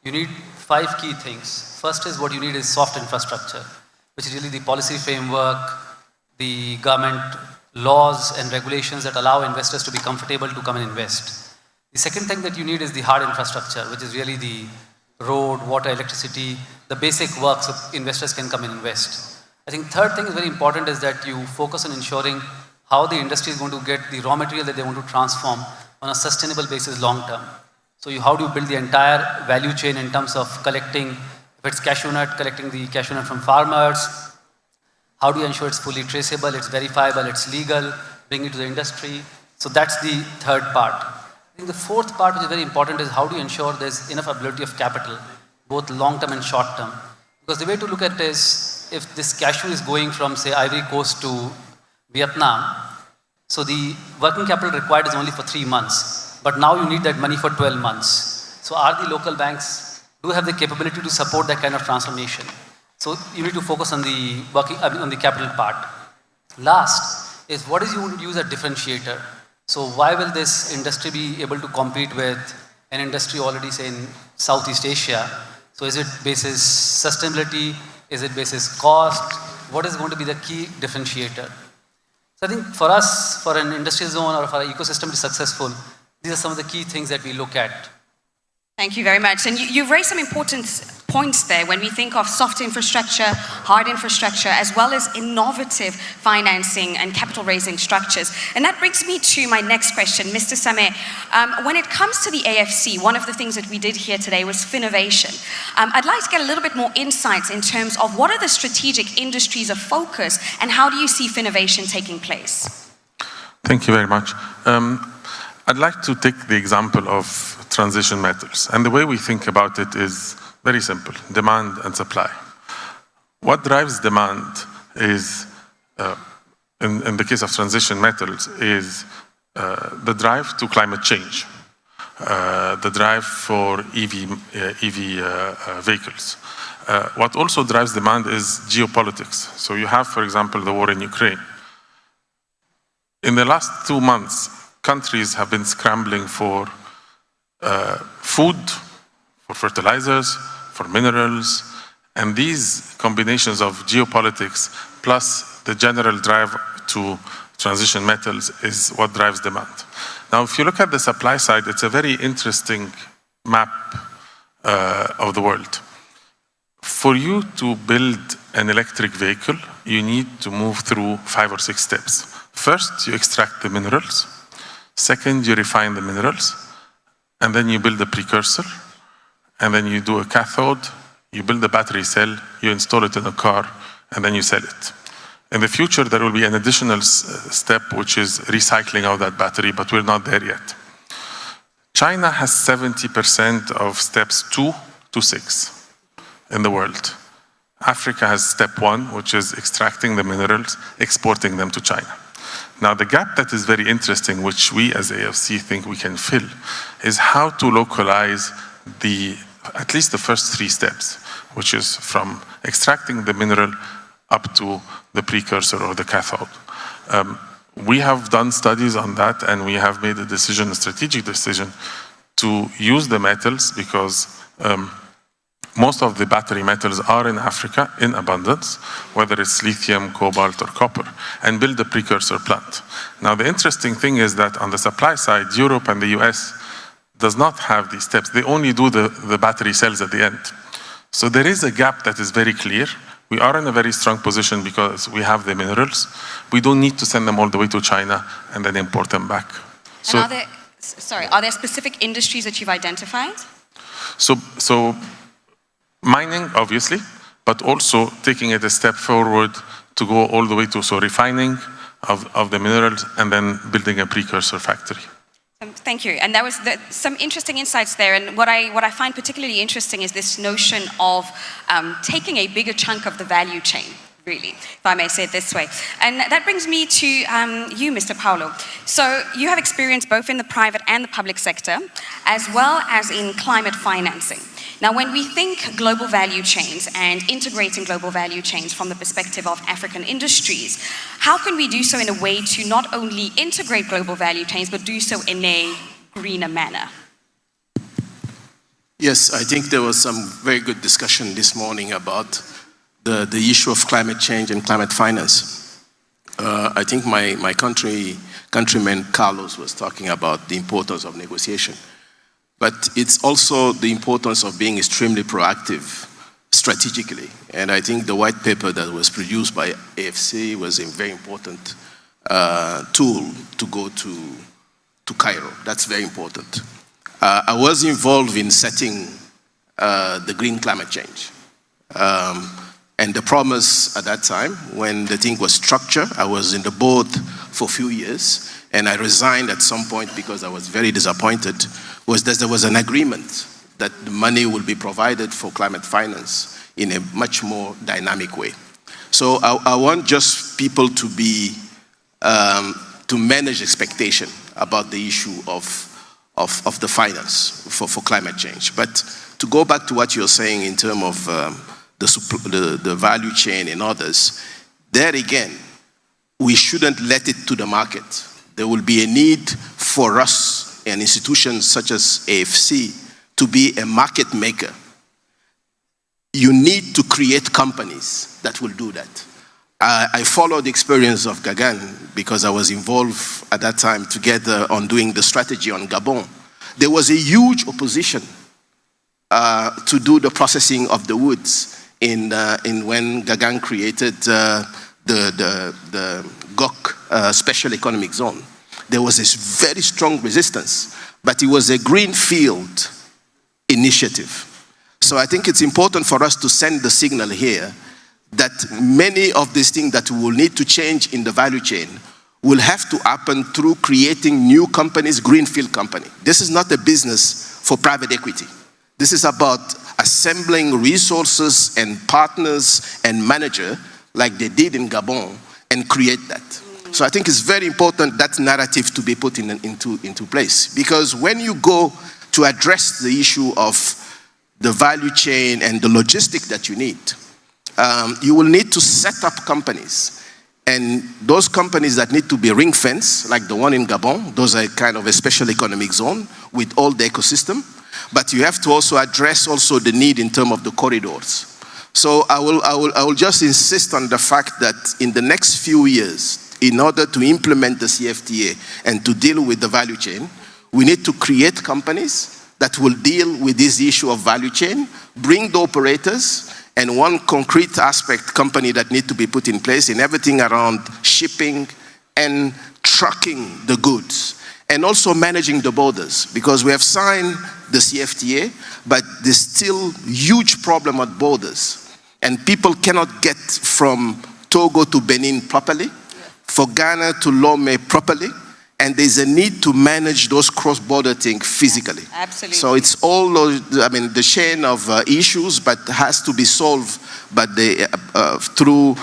you need 5 key things. First is what you need is soft infrastructure, which is really the policy framework, the government laws and regulations that allow investors to be comfortable to come and invest. The second thing that you need is the hard infrastructure, which is really the road, water, electricity, the basic work so investors can come and invest. I think third thing is very important is that you focus on ensuring how the industry is going to get the raw material that they want to transform on a sustainable basis long term. So how do you build the entire value chain in terms of collecting, if it's cashew nut, collecting the cashew nut from farmers, how do you ensure it's fully traceable, it's verifiable, it's legal, bring it to the industry. So that's the third part. I think the fourth part, which is very important, is how do you ensure there's enough availability of capital, both long term and short term. Because the way to look at it is, if this cashew is going from, say, Ivory Coast to Vietnam, so the working capital required is only for 3 months, but now you need that money for 12 months. So are the local banks, do have the capability to support that kind of transformation? So you need to focus on the on the capital part. Last is what is you want to use a differentiator. So why will this industry be able to compete with an industry already, say, in Southeast Asia? So is it basis sustainability? Is it basis cost? What is going to be the key differentiator? So I think for us, for an industrial zone or for an ecosystem to be successful, these are some of the key things that we look at. Thank you very much. And you've raised some important points there when we think of soft infrastructure, hard infrastructure, as well as innovative financing and capital raising structures. And that brings me to my next question, Mr. Sameh. When it comes to the AFC, one of the things that we did here today was Finnovation. I'd like to get a little bit more insights in terms of what are the strategic industries of focus and how do you see Finnovation taking place? Thank you very much. I'd like to take the example of transition metals. And the way we think about it is very simple, demand and supply. What drives demand is, in the case of transition metals, is the drive to climate change, the drive for EV vehicles, what also drives demand is geopolitics. So you have, for example, the war in Ukraine. In the last 2 months, countries have been scrambling for food, for fertilizers, for minerals, and these combinations of geopolitics plus the general drive to transition metals is what drives demand. Now, if you look at the supply side, it's a very interesting map of the world. For you to build an electric vehicle, you need to move through 5 or 6 steps. First, you extract the minerals. Second, you refine the minerals. And then you build a precursor. And then you do a cathode. You build a battery cell. You install it in a car. And then you sell it. In the future, there will be an additional step, which is recycling of that battery, but we're not there yet. China has 70% of steps 2 to 6 in the world. Africa has step 1, which is extracting the minerals, exporting them to China. Now, the gap that is very interesting, which we as AFC think we can fill, is how to localize at least the first 3 steps, which is from extracting the mineral up to the precursor or the cathode. We have done studies on that, and we have made a strategic decision to use the metals because most of the battery metals are in Africa in abundance, whether it's lithium, cobalt, or copper, and build a precursor plant. Now, the interesting thing is that on the supply side, Europe and the US does not have these steps. They only do the battery cells at the end. So there is a gap that is very clear. We are in a very strong position because we have the minerals. We don't need to send them all the way to China and then import them back. So, and are there specific industries that you've identified? So mining, obviously, but also taking it a step forward to go all the way to refining of the minerals and then building a precursor factory. Thank you. And there was some interesting insights there. And what I find particularly interesting is this notion of taking a bigger chunk of the value chain, really, if I may say it this way. And that brings me to you, Mr. Paulo. So you have experience both in the private and the public sector, as well as in climate financing. Now, when we think global value chains and integrating global value chains from the perspective of African industries, how can we do so in a way to not only integrate global value chains, but do so in a greener manner? Yes, I think there was some very good discussion this morning about the issue of climate change and climate finance. I think my countryman Carlos was talking about the importance of negotiation. But it's also the importance of being extremely proactive strategically. And I think the white paper that was produced by AFC was a very important tool to go to Cairo. That's very important. I was involved in setting the green climate change. And the promise at that time, when the thing was structured, I was in the board for a few years, and I resigned at some point because I was very disappointed, was that there was an agreement that the money will be provided for climate finance in a much more dynamic way. So I want just people to be, to manage expectation about the issue of the finance for climate change. But to go back to what you're saying in terms of the value chain and others, there again, we shouldn't let it to the market. There will be a need for us and institutions such as AFC to be a market maker. You need to create companies that will do that. I followed the experience of Gagan because I was involved at that time together on doing the strategy on Gabon. There was a huge opposition to do the processing of the woods in when Gagan created the GOC Special Economic Zone. There was this very strong resistance, but it was a greenfield initiative. So I think it's important for us to send the signal here that many of these things that we will need to change in the value chain will have to happen through creating new companies, greenfield company. This is not a business for private equity. This is about assembling resources and partners and manager like they did in Gabon and create that. So I think it's very important that narrative to be put into place, because when you go to address the issue of the value chain and the logistic that you need, you will need to set up companies. And those companies that need to be ring-fenced, like the one in Gabon, those are kind of a special economic zone with all the ecosystem. But you have to also address also the need in terms of the corridors. So I will just insist on the fact that in the next few years, in order to implement the CFTA and to deal with the value chain, we need to create companies that will deal with this issue of value chain, bring the operators, and one concrete aspect company that need to be put in place in everything around shipping and trucking the goods, and also managing the borders, because we have signed the CFTA, but there's still huge problem at borders, and people cannot get from Togo to Benin properly, for Ghana to Lome properly, and there's a need to manage those cross-border things physically. Yeah, absolutely. So it's all, the chain of issues, but has to be solved through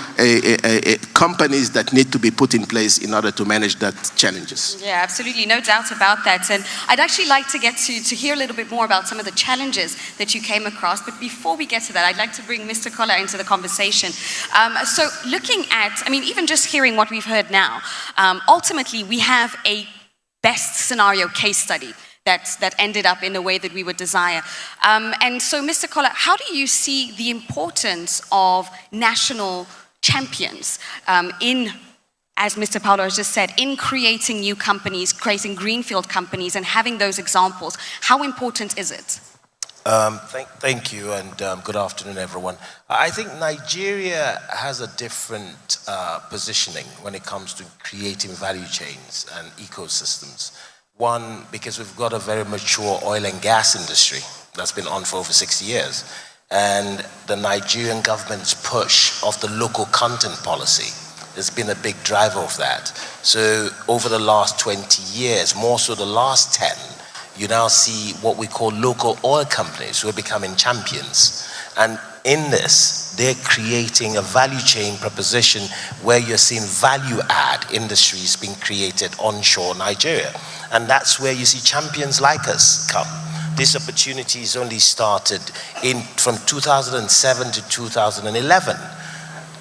companies that need to be put in place in order to manage that challenges. Yeah, absolutely, no doubt about that. And I'd actually like to get to hear a little bit more about some of the challenges that you came across. But before we get to that, I'd like to bring Mr. Koller into the conversation. So looking at, even just hearing what we've heard now, ultimately we have a best scenario case study that ended up in the way that we would desire. And so, Mr. Koller, how do you see the importance of national champions in, as Mr. Paulo has just said, in creating new companies, creating greenfield companies, and having those examples? How important is it? Thank you, and good afternoon, everyone. I think Nigeria has a different positioning when it comes to creating value chains and ecosystems. One, because we've got a very mature oil and gas industry that's been on for over 60 years. And the Nigerian government's push of the local content policy has been a big driver of that. So over the last 20 years, more so the last 10, you now see what we call local oil companies who are becoming champions. And in this, they're creating a value chain proposition where you're seeing value add industries being created onshore Nigeria. And that's where you see champions like us come. This opportunity is only started from 2007 to 2011.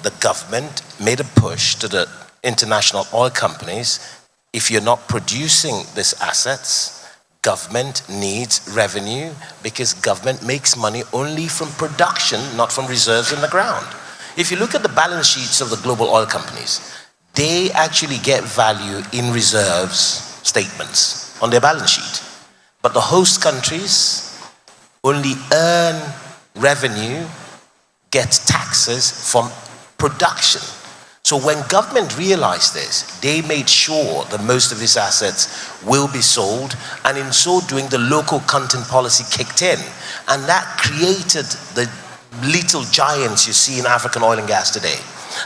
The government made a push to the international oil companies. If you're not producing these assets, government needs revenue, because government makes money only from production, not from reserves in the ground. If you look at the balance sheets of the global oil companies, they actually get value in reserves statements on their balance sheet. But the host countries only earn revenue, get taxes from production. So when government realized this, they made sure that most of these assets will be sold, and in so doing, the local content policy kicked in. And that created the little giants you see in African oil and gas today.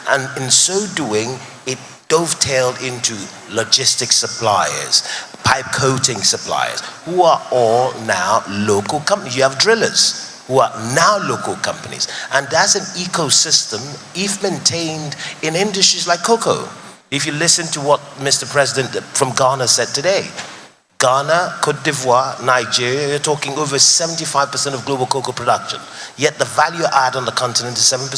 And in so doing, it dovetailed into logistics suppliers, pipe coating suppliers, who are all now local companies. You have drillers who are now local companies. And that's an ecosystem, if maintained in industries like cocoa. If you listen to what Mr. President from Ghana said today, Ghana, Cote d'Ivoire, Nigeria, you're talking over 75% of global cocoa production. Yet the value add on the continent is 7%.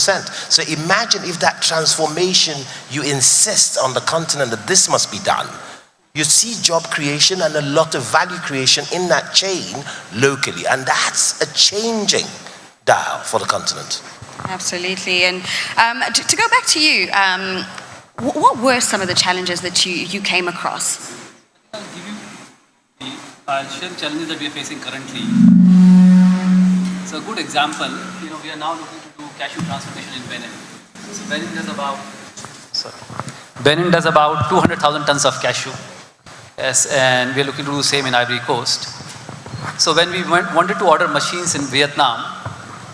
So imagine if that transformation, you insist on the continent that this must be done. You see job creation and a lot of value creation in that chain locally. And that's a changing dial for the continent. Absolutely. And to go back to you, what were some of the challenges that you came across? I'll share the challenges that we are facing currently. So a good example, we are now looking to do cashew transformation in Benin. So Benin does about 200,000 tons of cashew. Yes, and we are looking to do the same in Ivory Coast. So when we wanted to order machines in Vietnam,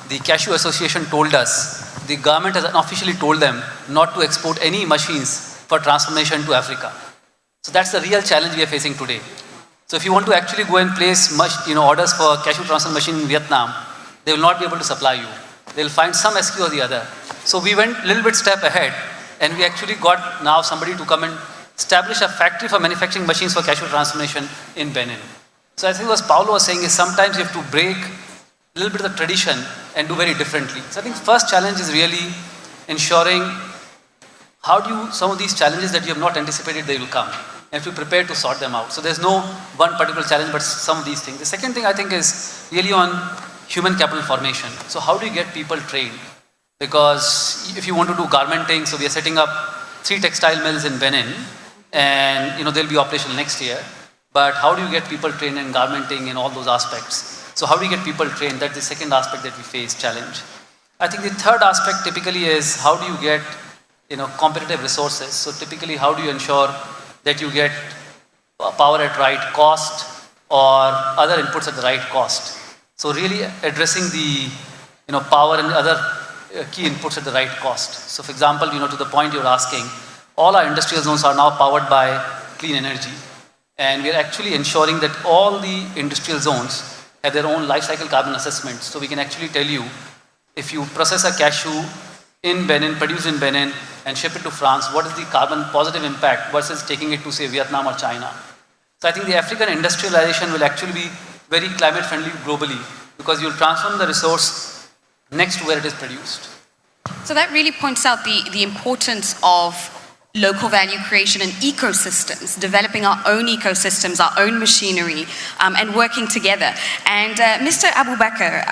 the Cashew Association told us, the government has unofficially told them not to export any machines for transformation to Africa. So that's the real challenge we are facing today. So if you want to actually go and place orders for cashew transformation machine in Vietnam, they will not be able to supply you. They will find some excuse or the other. So we went a little bit step ahead, and we actually got now somebody to come and establish a factory for manufacturing machines for cashew transformation in Benin. So I think what Paulo was saying is sometimes you have to break little bit of the tradition and do very differently. So I think first challenge is really ensuring how do you, some of these challenges that you have not anticipated, they will come. And if you prepare to sort them out. So there's no one particular challenge, but some of these things. The second thing I think is really on human capital formation. So how do you get people trained? Because if you want to do garmenting, so we are setting up 3 textile mills in Benin, and they'll be operational next year. But how do you get people trained in garmenting and all those aspects? So how do you get people trained? That's the second aspect that we face, challenge. I think the third aspect typically is how do you get competitive resources. So typically how do you ensure that you get power at right cost or other inputs at the right cost. So really addressing the power and other key inputs at the right cost. So for example, to the point you're asking, all our industrial zones are now powered by clean energy. And we're actually ensuring that all the industrial zones have their own life cycle carbon assessments. So we can actually tell you, if you process a cashew in Benin, produce in Benin, and ship it to France, what is the carbon positive impact versus taking it to, say, Vietnam or China? So I think the African industrialization will actually be very climate friendly globally, because you'll transform the resource next to where it is produced. So that really points out the importance of local value creation and ecosystems, developing our own ecosystems, our own machinery, and working together. And Mr. Abubakar,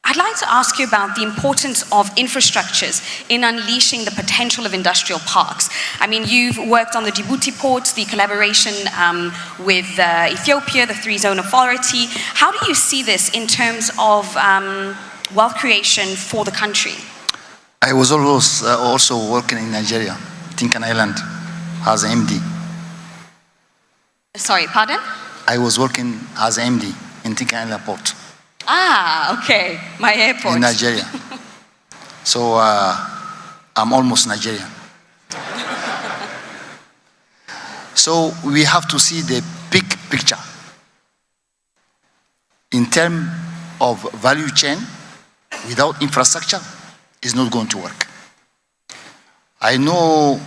I'd like to ask you about the importance of infrastructures in unleashing the potential of industrial parks. I mean, you've worked on the Djibouti ports, the collaboration with Ethiopia, the 3-zone authority. How do you see this in terms of wealth creation for the country? I was also working in Nigeria, Tinkan Island, as an MD. Sorry, pardon? I was working as an MD in Tinkan Island port. Ah, okay, my airport. In Nigeria. So I'm almost Nigerian. So we have to see the big picture. In terms of value chain, without infrastructure, it's not going to work. I know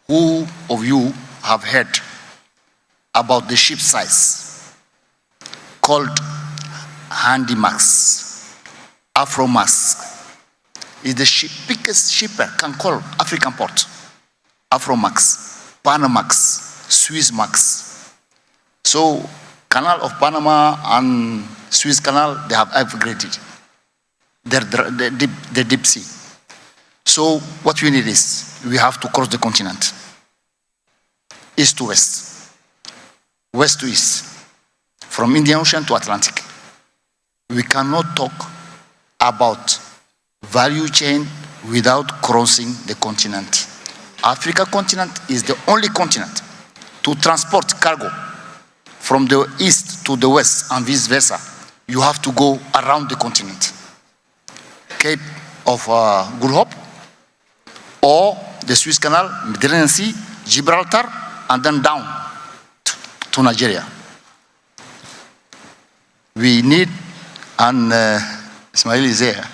who of you have heard about the ship size called Handymax, Afromax is the biggest shipper can call African port. Afromax, Panamax, Swissmax. So Canal of Panama and Suez Canal, they have upgraded the deep sea. So what we need is, we have to cross the continent, east to west, west to east, from Indian Ocean to Atlantic. We cannot talk about value chain without crossing the continent. Africa continent is the only continent to transport cargo from the east to the west and vice versa. You have to go around the continent. Cape of Good Hope, or the Suez Canal, Mediterranean Sea, Gibraltar, and then down to Nigeria. We need, and Ismail is there,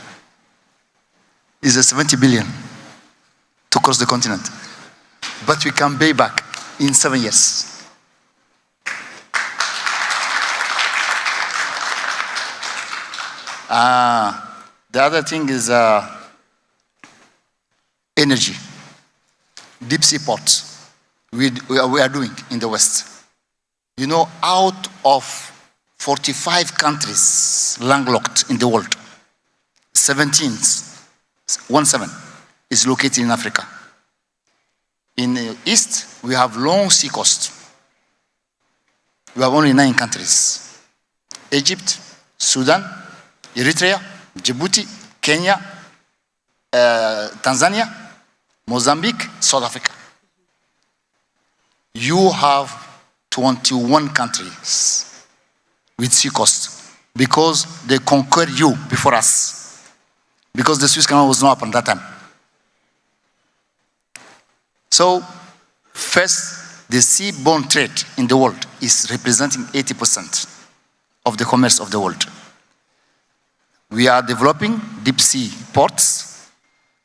is a 70 billion to cross the continent. But we can pay back in 7 years. The other thing is energy. Deep sea ports, we are doing in the West. You know, out of 45 countries landlocked in the world, 17 is located in Africa. In the East, we have long sea coast. We have only 9 countries: Egypt, Sudan, Eritrea, Djibouti, Kenya, Tanzania, Mozambique, South Africa. You have 21 countries with sea coast because they conquered you before us, because the Suez Canal was not open at that time. So, first, the seaborne trade in the world is representing 80% of the commerce of the world. We are developing deep sea ports,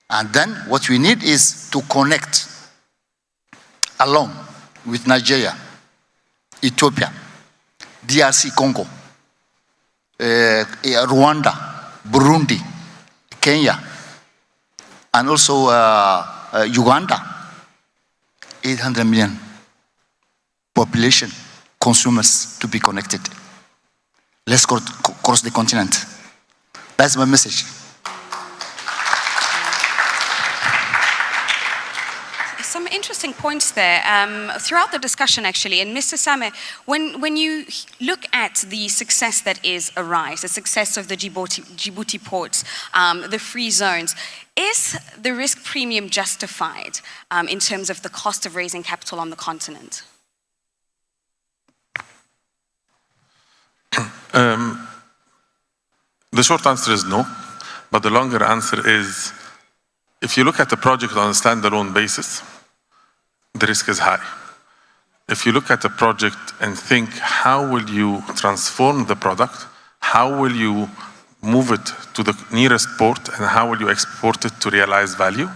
and then what we need is to connect along with Nigeria, Ethiopia, DRC Congo, Rwanda, Burundi, Kenya, and also Uganda. 800 million population, consumers to be connected. Let's cross the continent. That's my message. Some interesting points there throughout the discussion, actually. And Mr. Same, when you look at the success that is ARISE, the success of the Djibouti ports, the free zones, is the risk premium justified in terms of the cost of raising capital on the continent? The short answer is no, but the longer answer is, if you look at the project on a standalone basis, the risk is high. If you look at the project and think, how will you transform the product? How will you move it to the nearest port? And how will you export it to realize value?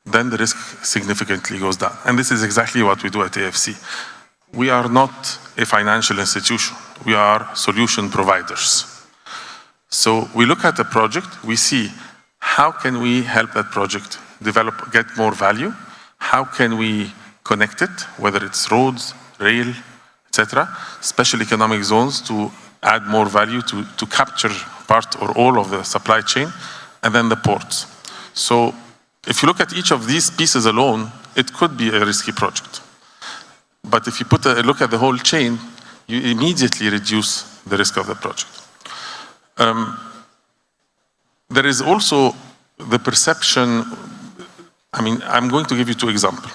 Then the risk significantly goes down. And this is exactly what we do at AFC. We are not a financial institution. We are solution providers. So we look at the project, we see how can we help that project develop, get more value? How can we connect it, whether it's roads, rail, etc., special economic zones to add more value to capture part or all of the supply chain, and then the ports. So if you look at each of these pieces alone, it could be a risky project. But if you look at the whole chain, you immediately reduce the risk of the project. There is also the perception. I mean, I'm going to give you two examples.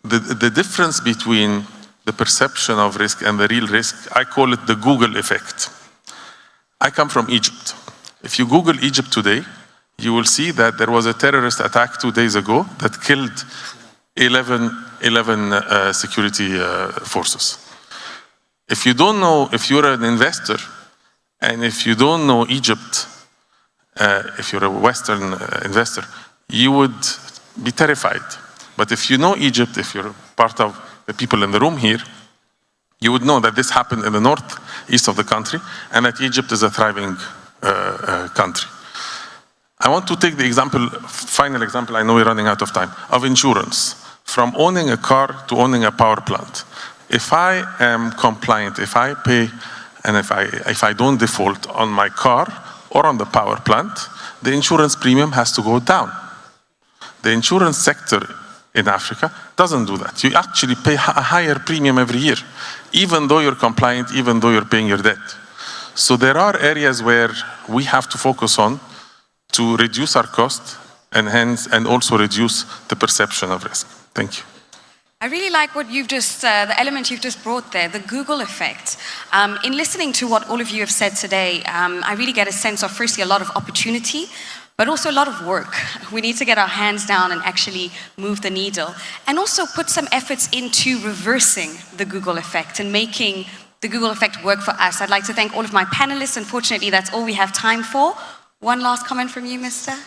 The difference between the perception of risk and the real risk, I call it the Google effect. I come from Egypt. If you Google Egypt today, you will see that there was a terrorist attack 2 days ago that killed 11 security forces. If you don't know, if you're an investor, and if you don't know Egypt, if you're a Western investor, you would be terrified. But if you know Egypt, if you're part of the people in the room here, you would know that this happened in the northeast of the country, and that Egypt is a thriving country. I want to take the example, final example, I know we're running out of time, of insurance. From owning a car to owning a power plant. If I am compliant, if I pay, and if I don't default on my car or on the power plant, the insurance premium has to go down. The insurance sector in Africa doesn't do that. You actually pay a higher premium every year, even though you're compliant, even though you're paying your debt. So there are areas where we have to focus on to reduce our cost and also reduce the perception of risk. Thank you. I really like what you've just, the element you've just brought there, the Google effect. In listening to what all of you have said today, I really get a sense of, firstly, a lot of opportunity, but also a lot of work. We need to get our hands down and actually move the needle, and also put some efforts into reversing the Google effect and making the Google effect work for us. I'd like to thank all of my panelists. Unfortunately, that's all we have time for. One last comment from you, Mr.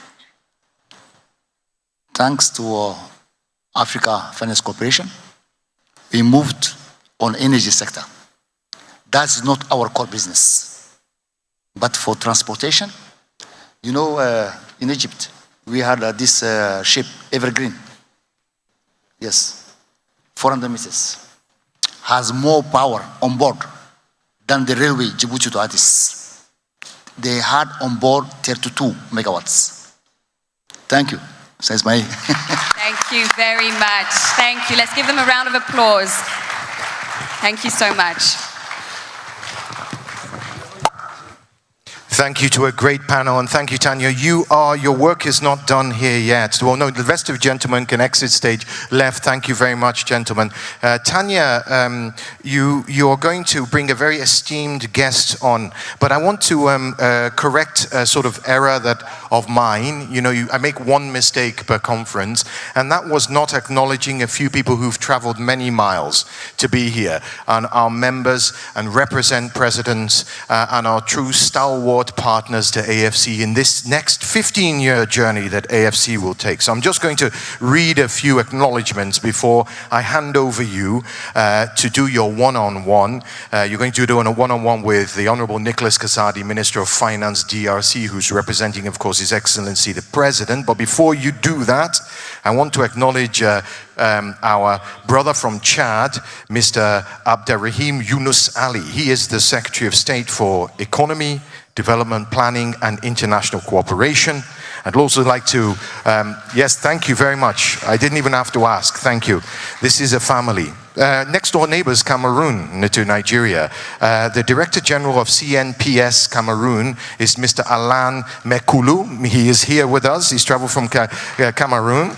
Thanks to Africa Finance Corporation, we moved on energy sector. That's not our core business. But for transportation, you know, in Egypt, we had this ship, Evergreen. Yes, 400 meters. Has more power on board than the railway Djibouti to Addis. They had on board 32 megawatts. Thank you. Says my. Thank you very much. Thank you. Let's give them a round of applause. Thank you so much. Thank you to a great panel, and thank you, Tanya. Your work is not done here yet. Well, no, the rest of gentlemen can exit stage left. Thank you very much, gentlemen. Tanya, you are going to bring a very esteemed guest on, but I want to correct a sort of error of mine. You know, I make one mistake per conference, and that was not acknowledging a few people who've traveled many miles to be here, and our members and represent presidents and our true stalwart world partners to AFC in this next 15-year journey that AFC will take. So I'm just going to read a few acknowledgements before I hand over you to do your one-on-one. You're going to do a one-on-one with the Honorable Nicholas Kasadi, Minister of Finance, DRC, who's representing, of course, His Excellency the President. But before you do that, I want to acknowledge our brother from Chad, Mr. Abderrahim Yunus Ali. He is the Secretary of State for Economy, Development Planning and International Cooperation. I'd also like to, yes, thank you very much. I didn't even have to ask, thank you. This is a family. Next door neighbors, Cameroon to Nigeria. The Director General of CNPS Cameroon is Mr. Alain Mekulu. He is here with us. He's traveled from Cameroon.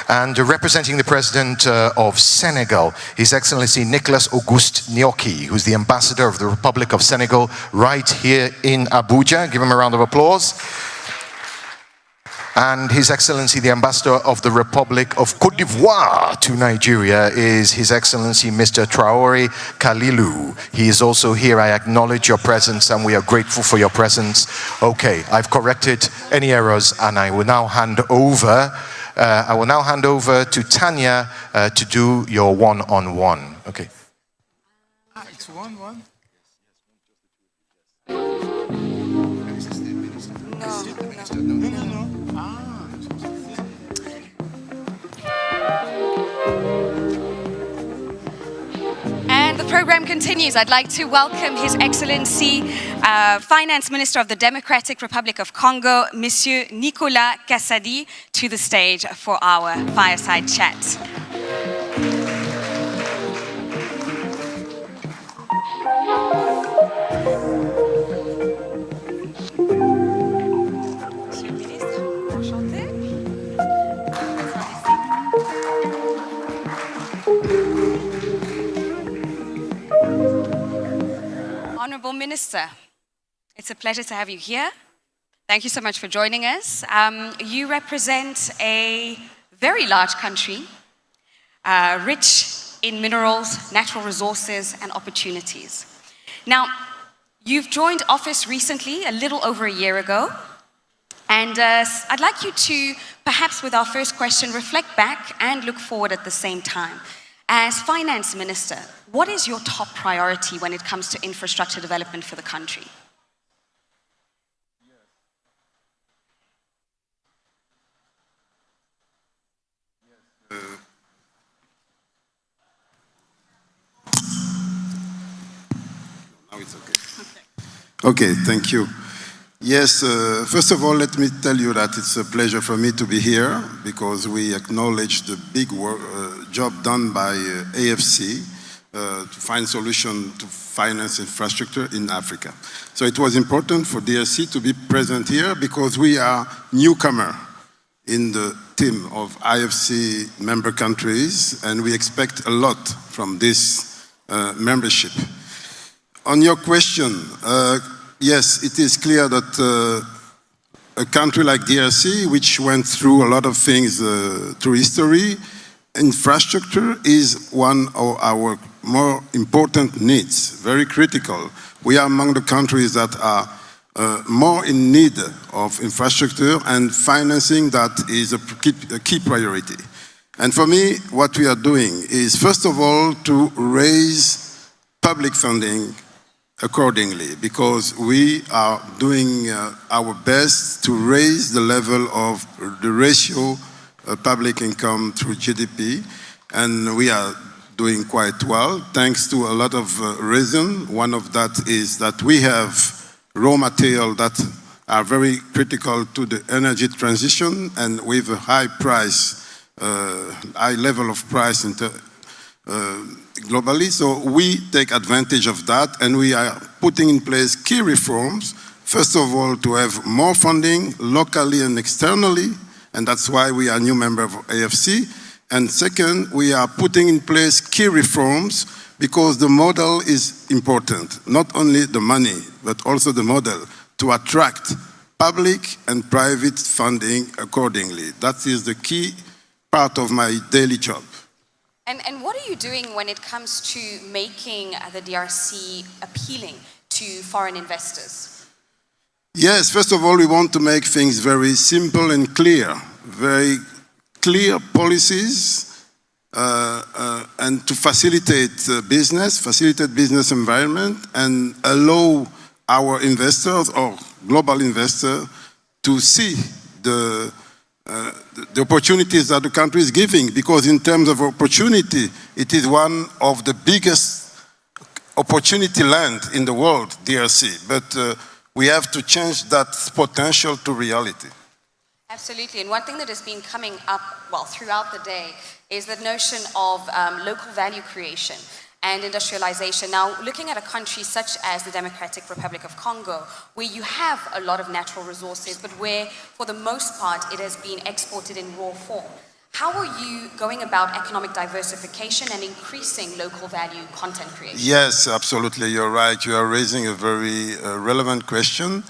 And representing the President of Senegal, His Excellency Nicolas Auguste Nyoki, who's the Ambassador of the Republic of Senegal right here in Abuja. Give him a round of applause. And His Excellency the Ambassador of the Republic of Côte d'Ivoire to Nigeria is His Excellency Mr. Traoré Kalilu. He is also here. I acknowledge your presence and we are grateful for your presence. Okay, I've corrected any errors and I will now hand over to Tanya to do your one-on-one. Okay. It's one. No. And the program continues. I'd like to welcome His Excellency, Finance Minister of the Democratic Republic of Congo, Monsieur Nicolas Kasadi, to the stage for our fireside chat. Honorable Minister, it's a pleasure to have you here. Thank you so much for joining us. You represent a very large country, rich in minerals, natural resources, and opportunities. Now, you've joined office recently, a little over a year ago, and I'd like you to, perhaps with our first question, reflect back and look forward at the same time. As Finance Minister, what is your top priority when it comes to infrastructure development for the country? Now it's okay. Okay, thank you. Yes, first of all, let me tell you that it's a pleasure for me to be here because we acknowledge the big job done by AFC to find solutions to finance infrastructure in Africa. So it was important for DRC to be present here because we are newcomer in the team of IFC member countries and we expect a lot from this membership. On your question, yes, it is clear that a country like DRC, which went through a lot of things through history, infrastructure is one of our more important needs, very critical. We are among the countries that are more in need of infrastructure and financing that is a key priority. And for me, what we are doing is, first of all, to raise public funding accordingly, because we are doing our best to raise the level of the ratio of public income through GDP, and we are doing quite well, thanks to a lot of reasons. One of that is that we have raw material that are very critical to the energy transition, and with a high price, high level of price globally. So we take advantage of that and we are putting in place key reforms. First of all, to have more funding locally and externally, and that's why we are a new member of AFC. And second, we are putting in place key reforms because the model is important. Not only the money, but also the model to attract public and private funding accordingly. That is the key part of my daily job. And what are you doing when it comes to making the DRC appealing to foreign investors? Yes, first of all, we want to make things very simple and clear. Very clear policies and to facilitate business environment and allow our investors or global investors to see the opportunities that the country is giving, because in terms of opportunity, it is one of the biggest opportunity land in the world, DRC. But we have to change that potential to reality. Absolutely, and one thing that has been coming up, well, throughout the day is the notion of local value creation and industrialization. Now, looking at a country such as the Democratic Republic of Congo, where you have a lot of natural resources, but where, for the most part, it has been exported in raw form. How are you going about economic diversification and increasing local value content creation? Yes, absolutely, you're right. You are raising a very relevant question.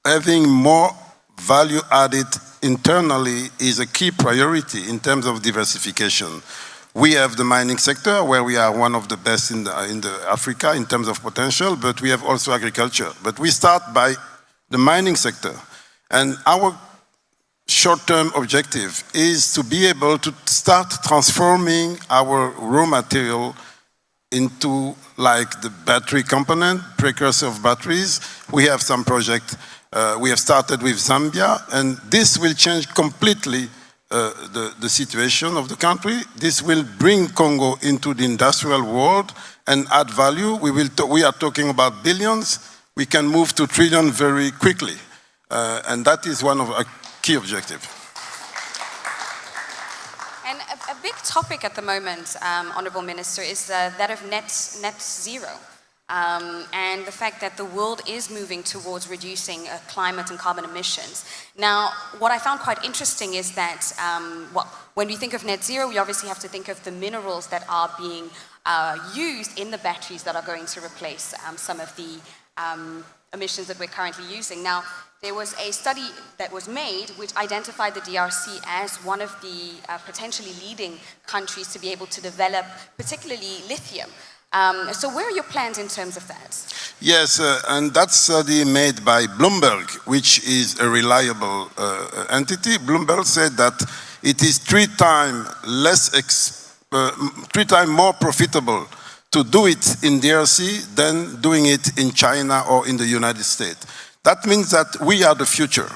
Having more value added internally is a key priority in terms of diversification. We have the mining sector, where we are one of the best in Africa in terms of potential, but we have also agriculture. But we start by the mining sector. And our short-term objective is to be able to start transforming our raw material into like the battery component, precursor of batteries. We have some project. We have started with Zambia, and this will change completely the situation of the country. This will bring Congo into the industrial world and add value. We are talking about billions. We can move to trillion very quickly, and that is one of our key objectives. And a big topic at the moment, Honourable Minister, is that of net zero. And the fact that the world is moving towards reducing climate and carbon emissions. Now, what I found quite interesting is that, well, when we think of net zero, we obviously have to think of the minerals that are being used in the batteries that are going to replace some of the emissions that we're currently using. Now, there was a study that was made which identified the DRC as one of the potentially leading countries to be able to develop particularly lithium. So where are your plans in terms of that? Yes, and that study made by Bloomberg, which is a reliable entity. Bloomberg said that it is 3 times more profitable to do it in DRC than doing it in China or in the United States. That means that we are the future.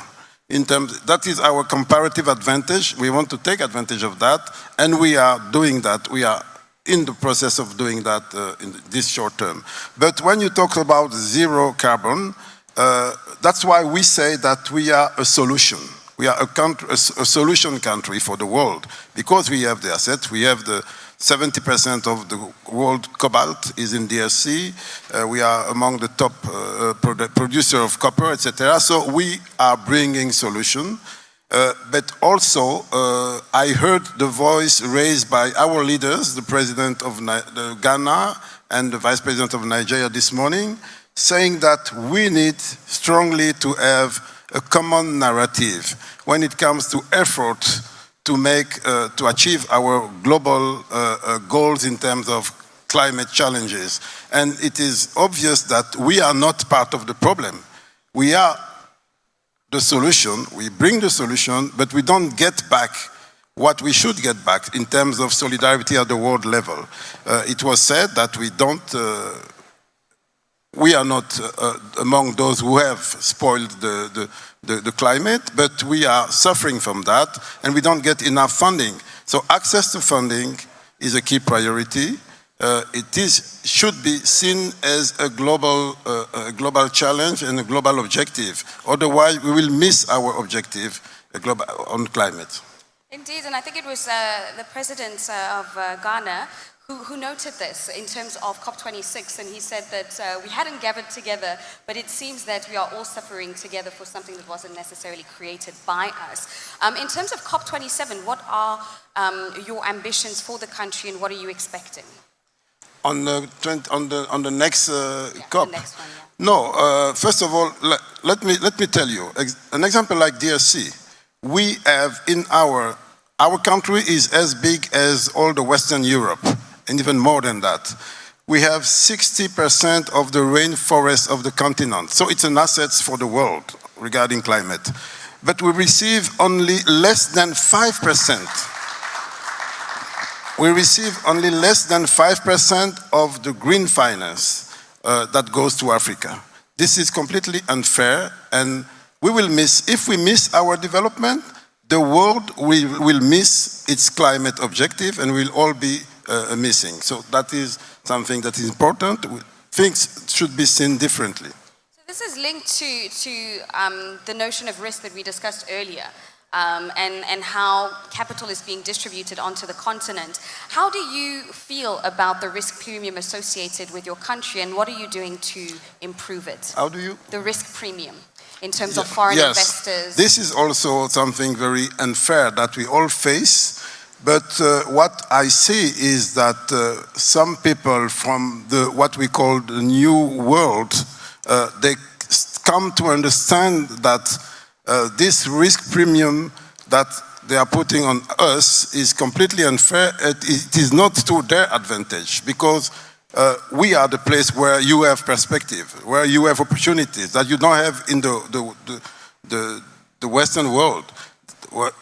That is our comparative advantage. We want to take advantage of that, and we are doing that. We are in the process of doing that in this short term. But when you talk about zero carbon, that's why we say that we are a solution. We are a solution country for the world, because we have the assets. We have the 70% of the world cobalt is in DRC. We are among the top producer of copper, etc. So we are bringing solution. But also, I heard the voice raised by our leaders, the president of Ghana and the vice president of Nigeria this morning, saying that we need strongly to have a common narrative when it comes to effort to achieve our global goals in terms of climate challenges. And it is obvious that we are not part of the problem. We are the solution, we bring the solution, but we don't get back what we should get back in terms of solidarity at the world level. It was said that we are not among those who have spoiled the climate, but we are suffering from that, and we don't get enough funding. So access to funding is a key priority. Should be seen as a global challenge and a global objective. Otherwise, we will miss our objective on climate. Indeed, and I think it was the president of Ghana who noted this in terms of COP26, and he said that we hadn't gathered together, but it seems that we are all suffering together for something that wasn't necessarily created by us. In terms of COP27, what are your ambitions for the country, and what are you expecting? On the next COP? The next one, yeah. No, first of all, let me tell you, an example like DRC, we have in our country is as big as all the Western Europe, and even more than that. we have 60% of the rainforest of the continent. So it's an asset for the world regarding climate. But we receive only less than 5%. We receive only less than 5% of the green finance that goes to Africa. This is completely unfair, and we will miss, if we miss our development, the world will miss its climate objective and we'll all be missing. So that is something that is important. Things should be seen differently. So this is linked to the notion of risk that we discussed earlier. And how capital is being distributed onto the continent. How do you feel about the risk premium associated with your country, and what are you doing to improve it? How do you? The risk premium in terms of foreign investors. This is also something very unfair that we all face. But what I see is that some people from what we call the new world, they come to understand that this risk premium that they are putting on us is completely unfair. It is not to their advantage, because we are the place where you have perspective, where you have opportunities that you don't have in the Western world.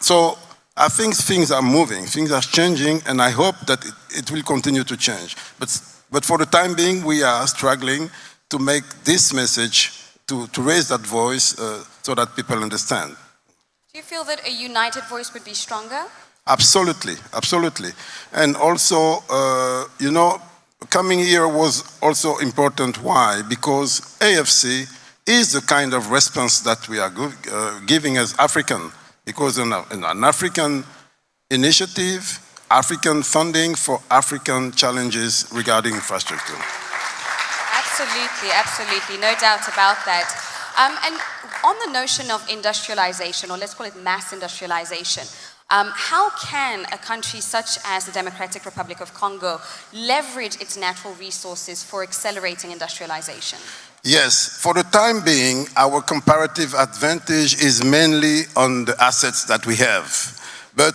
So I think things are moving, things are changing, and I hope that it will continue to change. But for the time being, we are struggling to make this message, to raise that voice so that people understand. Do you feel that a united voice would be stronger? Absolutely, absolutely. And also, you know, coming here was also important. Why? Because AFC is the kind of response that we are giving as African, because in an African initiative, African funding for African challenges regarding infrastructure. Absolutely, absolutely, no doubt about that. And on the notion of industrialization, or let's call it mass industrialization, how can a country such as the Democratic Republic of Congo leverage its natural resources for accelerating industrialization? Yes, for the time being, our comparative advantage is mainly on the assets that we have. But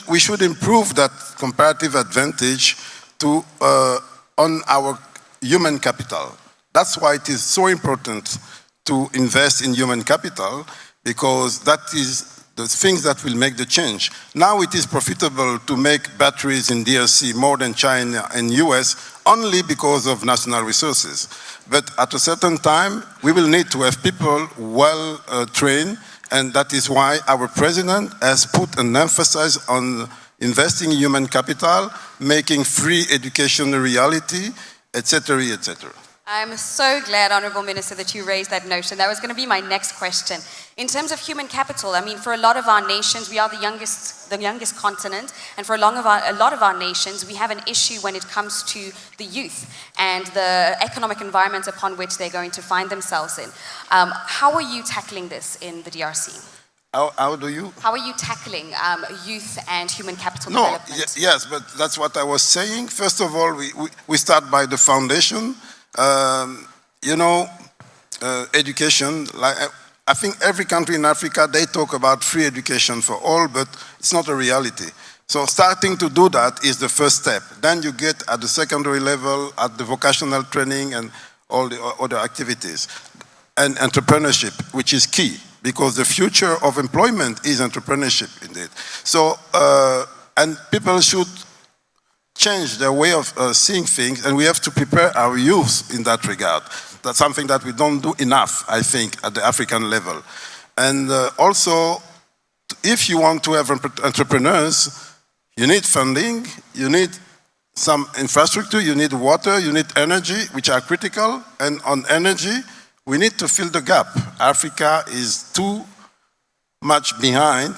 we should improve that comparative advantage on our human capital. That's why it is so important to invest in human capital, because that is the things that will make the change. Now it is profitable to make batteries in DRC more than China and US only because of national resources. But at a certain time, we will need to have people well trained, and that is why our president has put an emphasis on investing in human capital, making free education a reality, etc., etc. I'm so glad, Honourable Minister, that you raised that notion. That was going to be my next question. In terms of human capital, I mean, for a lot of our nations, we are the youngest continent, and for a lot of our nations, we have an issue when it comes to the youth and the economic environment upon which they're going to find themselves in. How are you tackling this in the DRC? How do you? How are you tackling youth and human capital development? Yes, but that's what I was saying. First of all, we start by the foundation. You know, education, like I think every country in Africa, they talk about free education for all, but it's not a reality. So starting to do that is the first step. Then you get at the secondary level, at the vocational training and all the other activities. And entrepreneurship, which is key, because the future of employment is entrepreneurship indeed. So, and people should change their way of seeing things, and we have to prepare our youth in that regard. That's something that we don't do enough, I think, at the African level. And also, if you want to have entrepreneurs, you need funding, you need some infrastructure, you need water, you need energy, which are critical. And on energy, we need to fill the gap. Africa is too much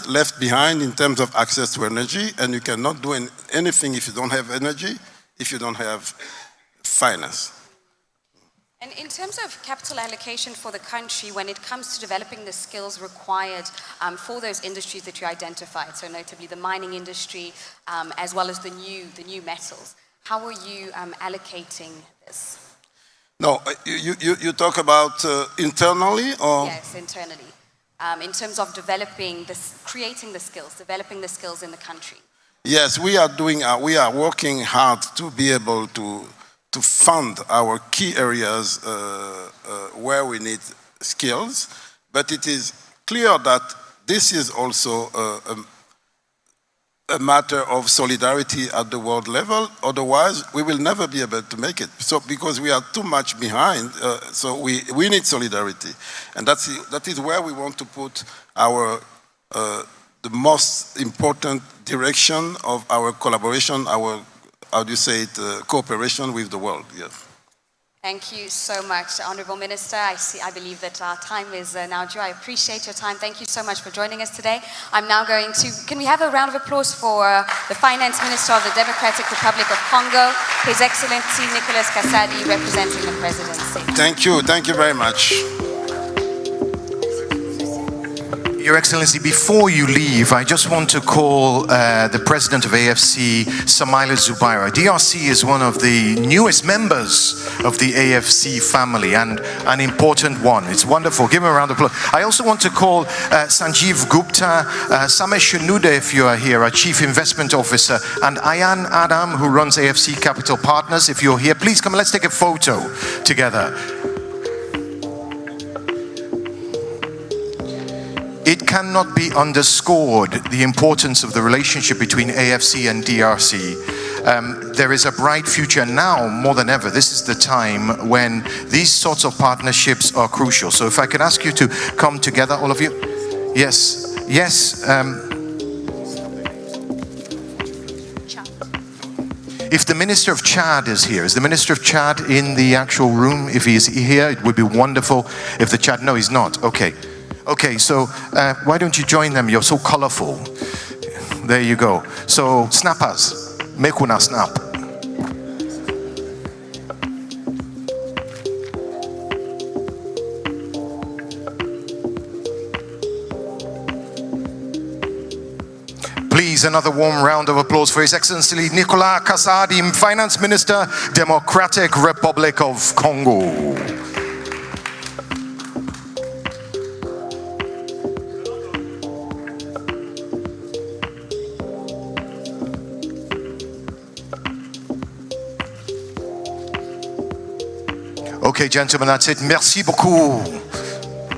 left behind in terms of access to energy, and you cannot do anything if you don't have energy, if you don't have finance. And in terms of capital allocation for the country, when it comes to developing the skills required for those industries that you identified, so notably the mining industry, as well as the new metals, how are you allocating this? No, you talk about internally, or? Yes, internally. In terms of developing this, creating the skills, developing the skills in the country. Yes, we are working hard to be able to to fund our key areas where we need skills, but it is clear that this is also a matter of solidarity at the world level. Otherwise, we will never be able to make it. So, because we are too much behind, so we need solidarity. And that is where we want to put our, the most important direction of our collaboration, our, how do you say it, cooperation with the world, yes. Thank you so much, Honourable Minister. I believe that our time is now due. I appreciate your time. Thank you so much for joining us today. I'm now going to, can we have a round of applause for the Finance Minister of the Democratic Republic of Congo, His Excellency Nicolas Kasadi, representing the Presidency. Thank you very much. Your Excellency, before you leave, I just want to call the President of AFC, Samaila Zubaira. DRC is one of the newest members of the AFC family and an important one. It's wonderful. Give him a round of applause. I also want to call Sanjeev Gupta, Samesh Shanuda, if you are here, our Chief Investment Officer, and Ayan Adam, who runs AFC Capital Partners. If you're here, please come and let's take a photo together. It cannot be underscored the importance of the relationship between AFC and DRC. There is a bright future now more than ever. This is the time when these sorts of partnerships are crucial. So if I could ask you to come together, all of you. Yes, yes. If the Minister of Chad is here, is the Minister of Chad in the actual room? If he is here, it would be wonderful if the Chad, no, he's not. Okay. Okay, so why don't you join them? You're so colorful. There you go. So, snappers, make una snap. Please, another warm round of applause for His Excellency Nicolas Kasadi, Finance Minister, Democratic Republic of Congo. Okay, gentlemen, that's it. Merci beaucoup.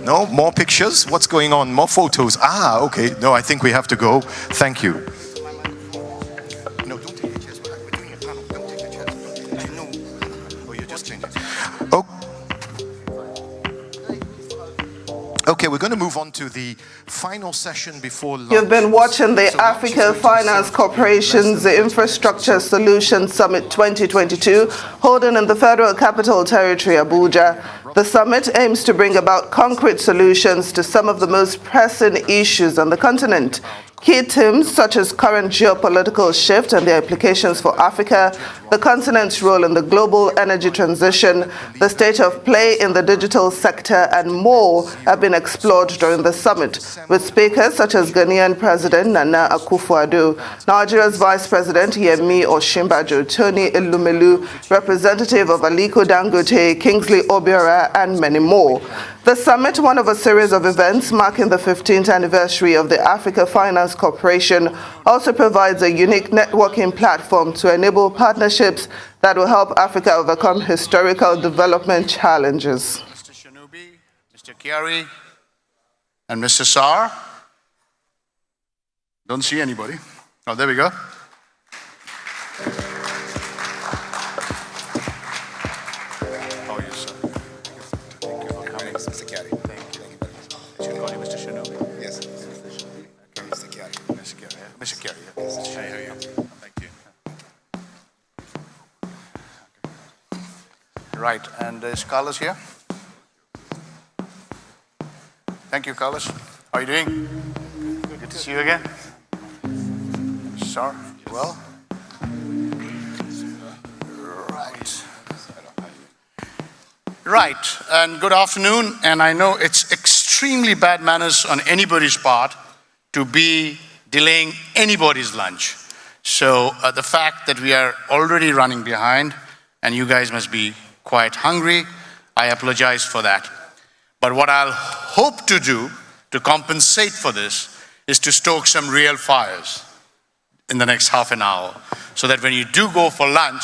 No, more pictures? What's going on? More photos? Ah, okay. No, I think we have to go. Thank you. No, don't take the chairs. We're doing a panel. Don't take the chairs. I know. Oh, you're just changing. Okay, we're going to move on to the final session before lunch. You've been watching the Africa Finance Corporation's Infrastructure Solutions Summit 2022, holding in the Federal Capital Territory, Abuja. The summit aims to bring about concrete solutions to some of the most pressing issues on the continent. Key themes such as current geopolitical shift and their implications for Africa, the continent's role in the global energy transition, the state of play in the digital sector, and more have been explored during the summit, with speakers such as Ghanaian President Nana Akufo-Addo, Nigeria's Vice President Yemi Osinbajo, Tony Elumelu, representative of Aliko Dangote, Kingsley Obiora, and many more. The summit, one of a series of events marking the 15th anniversary of the Africa Finance Corporation, also provides a unique networking platform to enable partnerships that will help Africa overcome historical development challenges. Mr. Shanubi, Mr. Kiari, and Mr. Saar. Don't see anybody. Oh, there we go. Mr. Kiari. Thank you. I should call you Mr. Shinobi. Yes. Okay, Mr. Kiari. Mr. Kiari. Mr. Kiari. Yes. How are you? Thank you. Right, and is Carlos here? Thank you, Carlos. How are you doing? Good to see you again. Sir, well? Right, and good afternoon, and I know it's extremely bad manners on anybody's part to be delaying anybody's lunch. So the fact that we are already running behind and you guys must be quite hungry, I apologize for that. But what I'll hope to do to compensate for this is to stoke some real fires in the next half an hour, so that when you do go for lunch,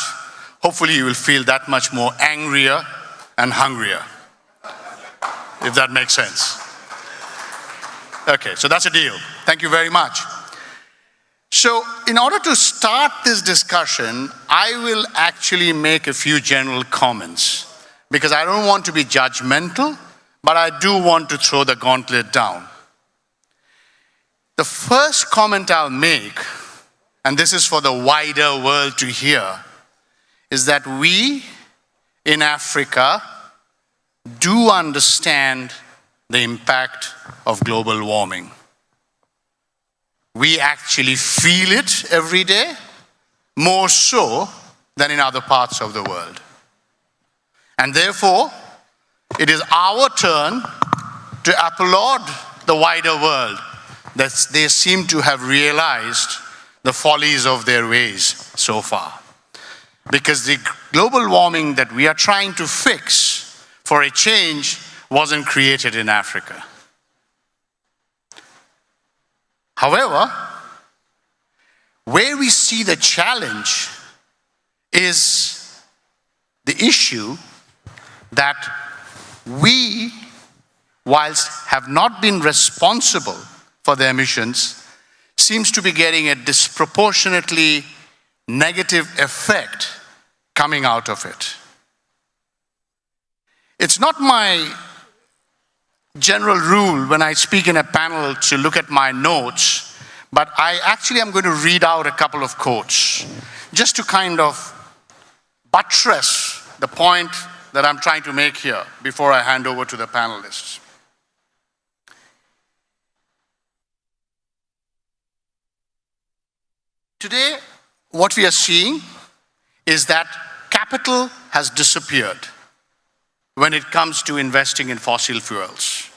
hopefully you will feel that much more angrier and hungrier, if that makes sense. Okay, so that's a deal. Thank you very much. So in order to start this discussion, I will actually make a few general comments because I don't want to be judgmental, but I do want to throw the gauntlet down. The first comment I'll make, and this is for the wider world to hear, is that we in Africa do understand the impact of global warming. We actually feel it every day, more so than in other parts of the world. And therefore, it is our turn to applaud the wider world that they seem to have realized the follies of their ways so far. Because the global warming that we are trying to fix for a change wasn't created in Africa. However, where we see the challenge is the issue that we, whilst have not been responsible for the emissions, seems to be getting a disproportionately negative effect coming out of it. It's not my general rule when I speak in a panel to look at my notes, but I actually am going to read out a couple of quotes just to kind of buttress the point that I'm trying to make here before I hand over to the panelists. Today, what we are seeing is that capital has disappeared when it comes to investing in fossil fuels.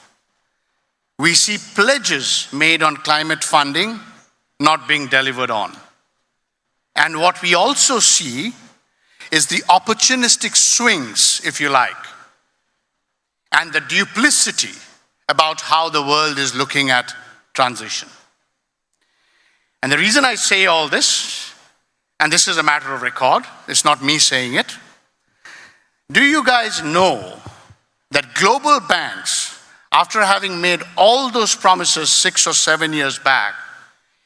We see pledges made on climate funding not being delivered on. And what we also see is the opportunistic swings, if you like, and the duplicity about how the world is looking at transition. And the reason I say all this, and this is a matter of record, it's not me saying it, do you guys know that global banks, after having made all those promises 6 or 7 years back,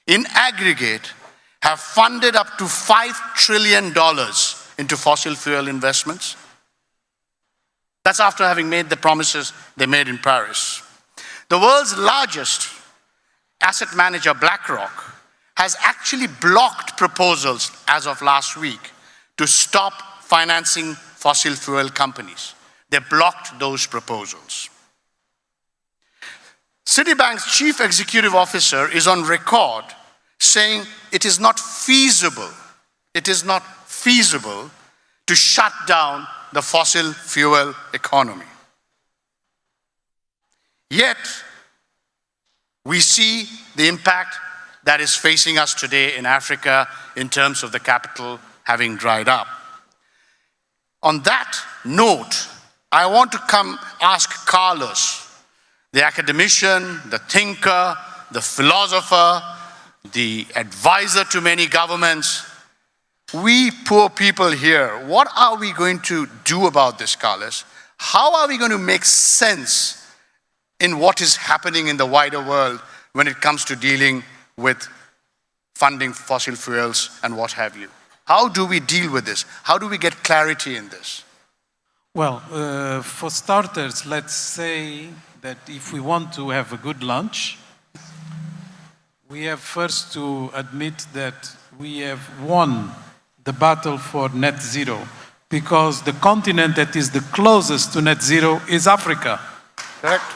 in aggregate, have funded up to $5 trillion into fossil fuel investments? That's after having made the promises they made in Paris. The world's largest asset manager, BlackRock, has actually blocked proposals as of last week to stop financing fossil fuel companies. They blocked those proposals. Citibank's chief executive officer is on record saying it is not feasible to shut down the fossil fuel economy. Yet, we see the impact that is facing us today in Africa in terms of the capital having dried up. On that note, I want to come ask Carlos, the academician, the thinker, the philosopher, the advisor to many governments, we poor people here, what are we going to do about this, Carlos? How are we going to make sense in what is happening in the wider world when it comes to dealing with funding fossil fuels and what have you? How do we deal with this? How do we get clarity in this? Well, for starters, let's say that if we want to have a good lunch, we have first to admit that we have won the battle for net zero, because the continent that is the closest to net zero is Africa. Correct.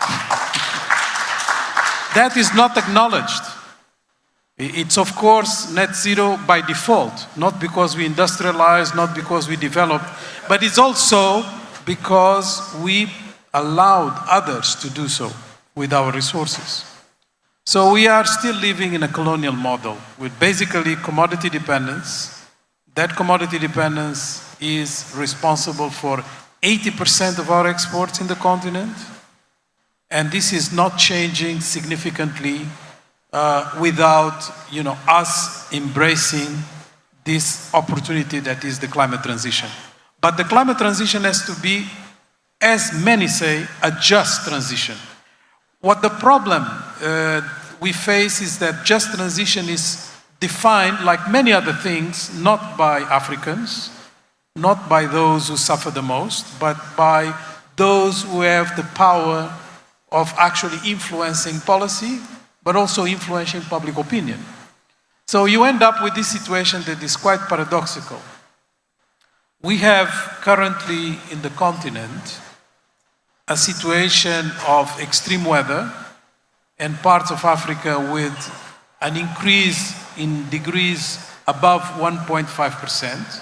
That is not acknowledged. It's of course net zero by default, not because we industrialize, not because we develop, but it's also because we allowed others to do so with our resources. So we are still living in a colonial model with basically commodity dependence. That commodity dependence is responsible for 80% of our exports in the continent. And this is not changing significantly without us embracing this opportunity that is the climate transition. But the climate transition has to be, as many say, a just transition. What the problem we face is that just transition is defined, like many other things, not by Africans, not by those who suffer the most, but by those who have the power of actually influencing policy, but also influencing public opinion. So you end up with this situation that is quite paradoxical. We have currently in the continent a situation of extreme weather and parts of Africa with an increase in degrees above 1.5%.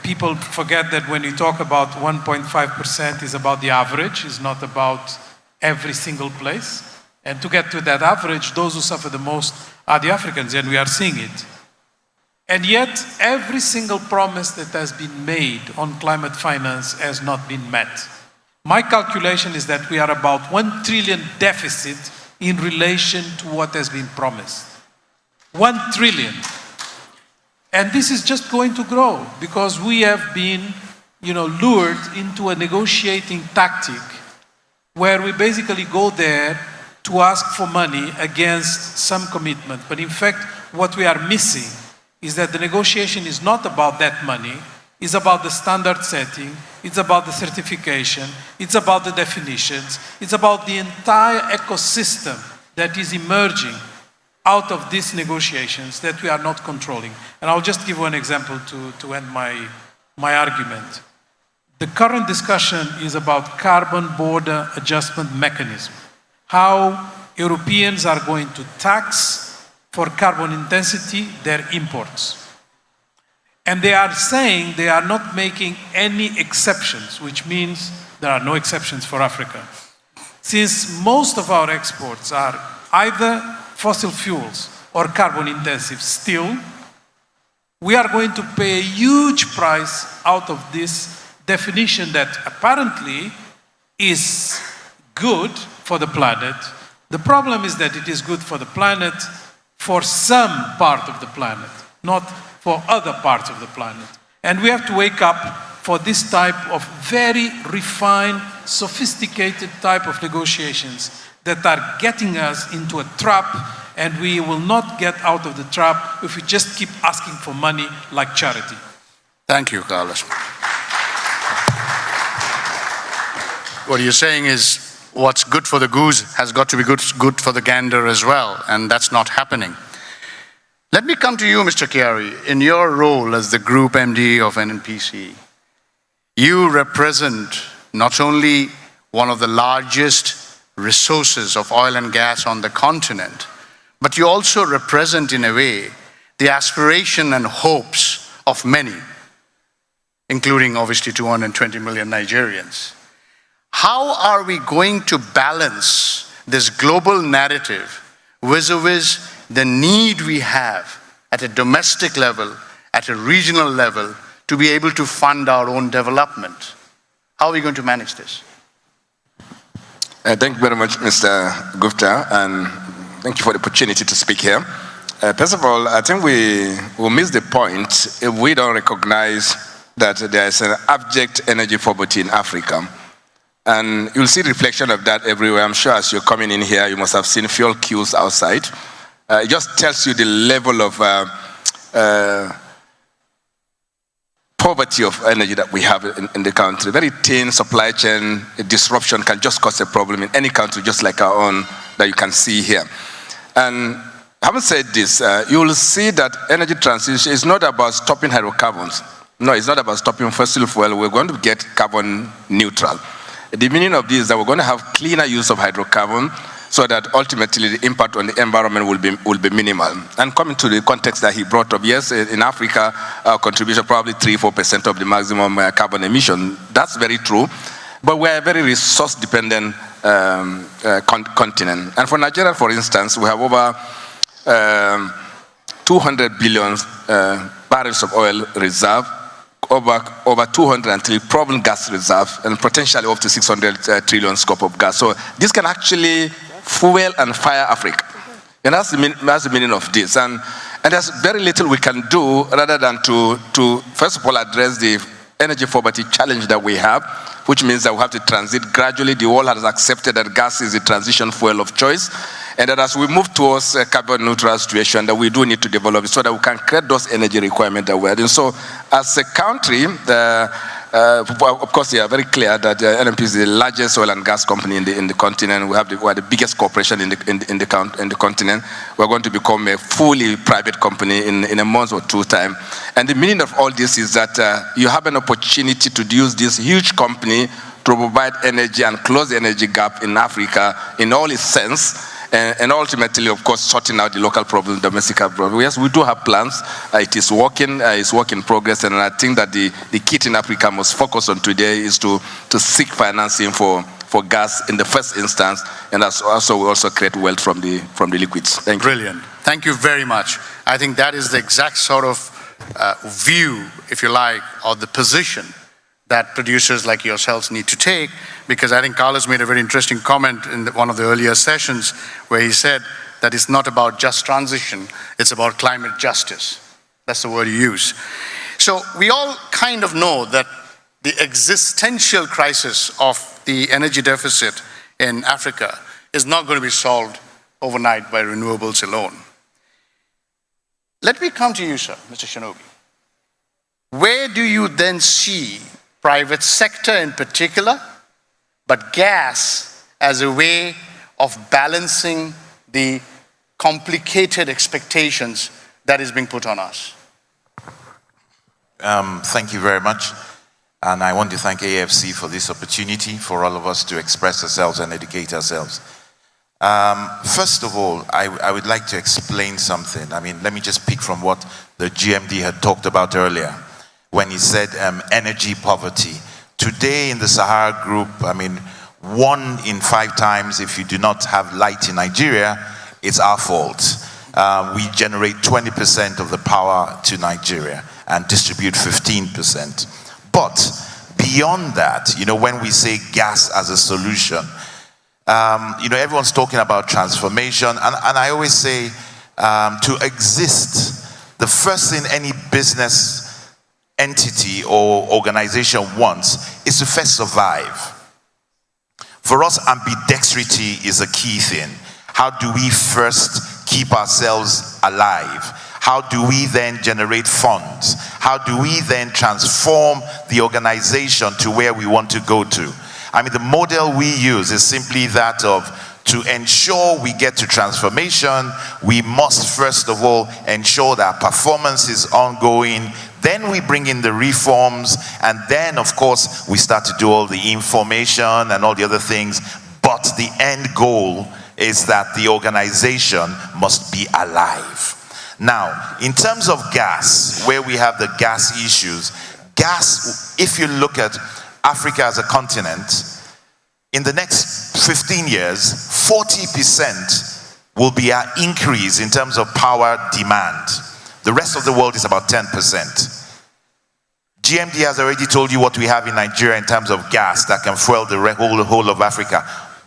People forget that when you talk about 1.5% is about the average, it's not about every single place. And to get to that average, those who suffer the most are the Africans, and we are seeing it. And yet, every single promise that has been made on climate finance has not been met. My calculation is that we are about 1 trillion deficit in relation to what has been promised. 1 trillion. And this is just going to grow because we have been, lured into a negotiating tactic where we basically go there to ask for money against some commitment. But in fact, what we are missing is that the negotiation is not about that money, it's about the standard setting, it's about the certification, it's about the definitions, it's about the entire ecosystem that is emerging out of these negotiations that we are not controlling. And I'll just give one example to end my argument. The current discussion is about carbon border adjustment mechanism. How Europeans are going to tax for carbon intensity their imports. And they are saying they are not making any exceptions, which means there are no exceptions for Africa. Since most of our exports are either fossil fuels or carbon intensive still, we are going to pay a huge price out of this definition that apparently is good for the planet. The problem is that it is good for the planet for some part of the planet, not for other parts of the planet. And we have to wake up for this type of very refined, sophisticated type of negotiations that are getting us into a trap, and we will not get out of the trap if we just keep asking for money like charity. Thank you, Carlos. What you're saying is what's good for the goose has got to be good for the gander as well, and that's not happening. Let me come to you, Mr. Chiari. In your role as the Group MD of NNPC, you represent not only one of the largest resources of oil and gas on the continent, but you also represent, in a way, the aspiration and hopes of many, including obviously 220 million Nigerians. How are we going to balance this global narrative vis-a-vis the need we have at a domestic level, at a regional level, to be able to fund our own development? How are we going to manage this? Thank you very much, Mr. Gupta, and thank you for the opportunity to speak here. First of all, I think we will miss the point if we don't recognize that there is an abject energy poverty in Africa. And you'll see reflection of that everywhere. I'm sure as you're coming in here, you must have seen fuel queues outside. It just tells you the level of poverty of energy that we have in the country. Very thin supply chain disruption can just cause a problem in any country, just like our own, that you can see here. And having said this, you will see that energy transition is not about stopping hydrocarbons. No, it's not about stopping fossil fuel. We're going to get carbon neutral. The meaning of this is that we're going to have cleaner use of hydrocarbon so that ultimately the impact on the environment will be minimal. And coming to the context that he brought up, yes, in Africa, our contribution probably 3-4% of the maximum carbon emission. That's very true. But we're a very resource-dependent continent. And for Nigeria, for instance, we have over 200 billion barrels of oil reserve, over 203 proven gas reserve, and potentially up to 600 trillion scope of gas. So this can actually fuel and fire Africa. And that's the meaning of this. And And there's very little we can do rather than to first of all address the energy poverty challenge that we have, which means that we have to transit gradually. The world has accepted that gas is the transition fuel of choice, and that as we move towards a carbon neutral situation, that we do need to develop it so that we can create those energy requirements that we're doing. So as a country, of course, they are very clear that NMP is the largest oil and gas company in the continent. We are the biggest corporation in the continent. We're going to become a fully private company in a month or two time. And the meaning of all this is that you have an opportunity to use this huge company to provide energy and close the energy gap in Africa in all its sense. And ultimately, of course, sorting out the local problems, domestic problems. Yes, we do have plans. It is working. It's work in progress. And I think that the key in Africa must focus on today is to seek financing for gas in the first instance, and that's also we also create wealth from the liquids. Thank you. Brilliant. Thank you very much. I think that is the exact sort of view, if you like, or the position that producers like yourselves need to take, because I think Carlos made a very interesting comment in one of the earlier sessions where he said that it's not about just transition, it's about climate justice. That's the word you use. So we all kind of know that the existential crisis of the energy deficit in Africa is not going to be solved overnight by renewables alone. Let me come to you, sir, Mr. Shinobi. Where do you then see private sector in particular, but gas as a way of balancing the complicated expectations that is being put on us? Thank you very much. And I want to thank AFC for this opportunity for all of us to express ourselves and educate ourselves. First of all, I would like to explain something. I mean, let me just pick from what the GMD had talked about earlier when he said energy poverty. Today in the Sahara Group, I mean, 1 in 5 times if you do not have light in Nigeria, it's our fault. We generate 20% of the power to Nigeria and distribute 15%. But beyond that, you know, when we say gas as a solution, you know, everyone's talking about transformation, and I always say to exist, the first thing any business entity or organization wants is to first survive. For us, ambidextrity is a key thing. How do we first keep ourselves alive? How do we then generate funds? How do we then transform the organization to where we want to go to? I mean, the model we use is simply that of, to ensure we get to transformation, we must first of all ensure that performance is ongoing. Then we bring in the reforms, and then of course we start to do all the information and all the other things. But the end goal is that the organization must be alive. Now, in terms of gas, where we have the gas issues, gas, if you look at Africa as a continent, in the next 15 years, 40% will be our increase in terms of power demand. The rest of the world is about 10%. GMD has already told you what we have in Nigeria in terms of gas that can fuel the whole of Africa.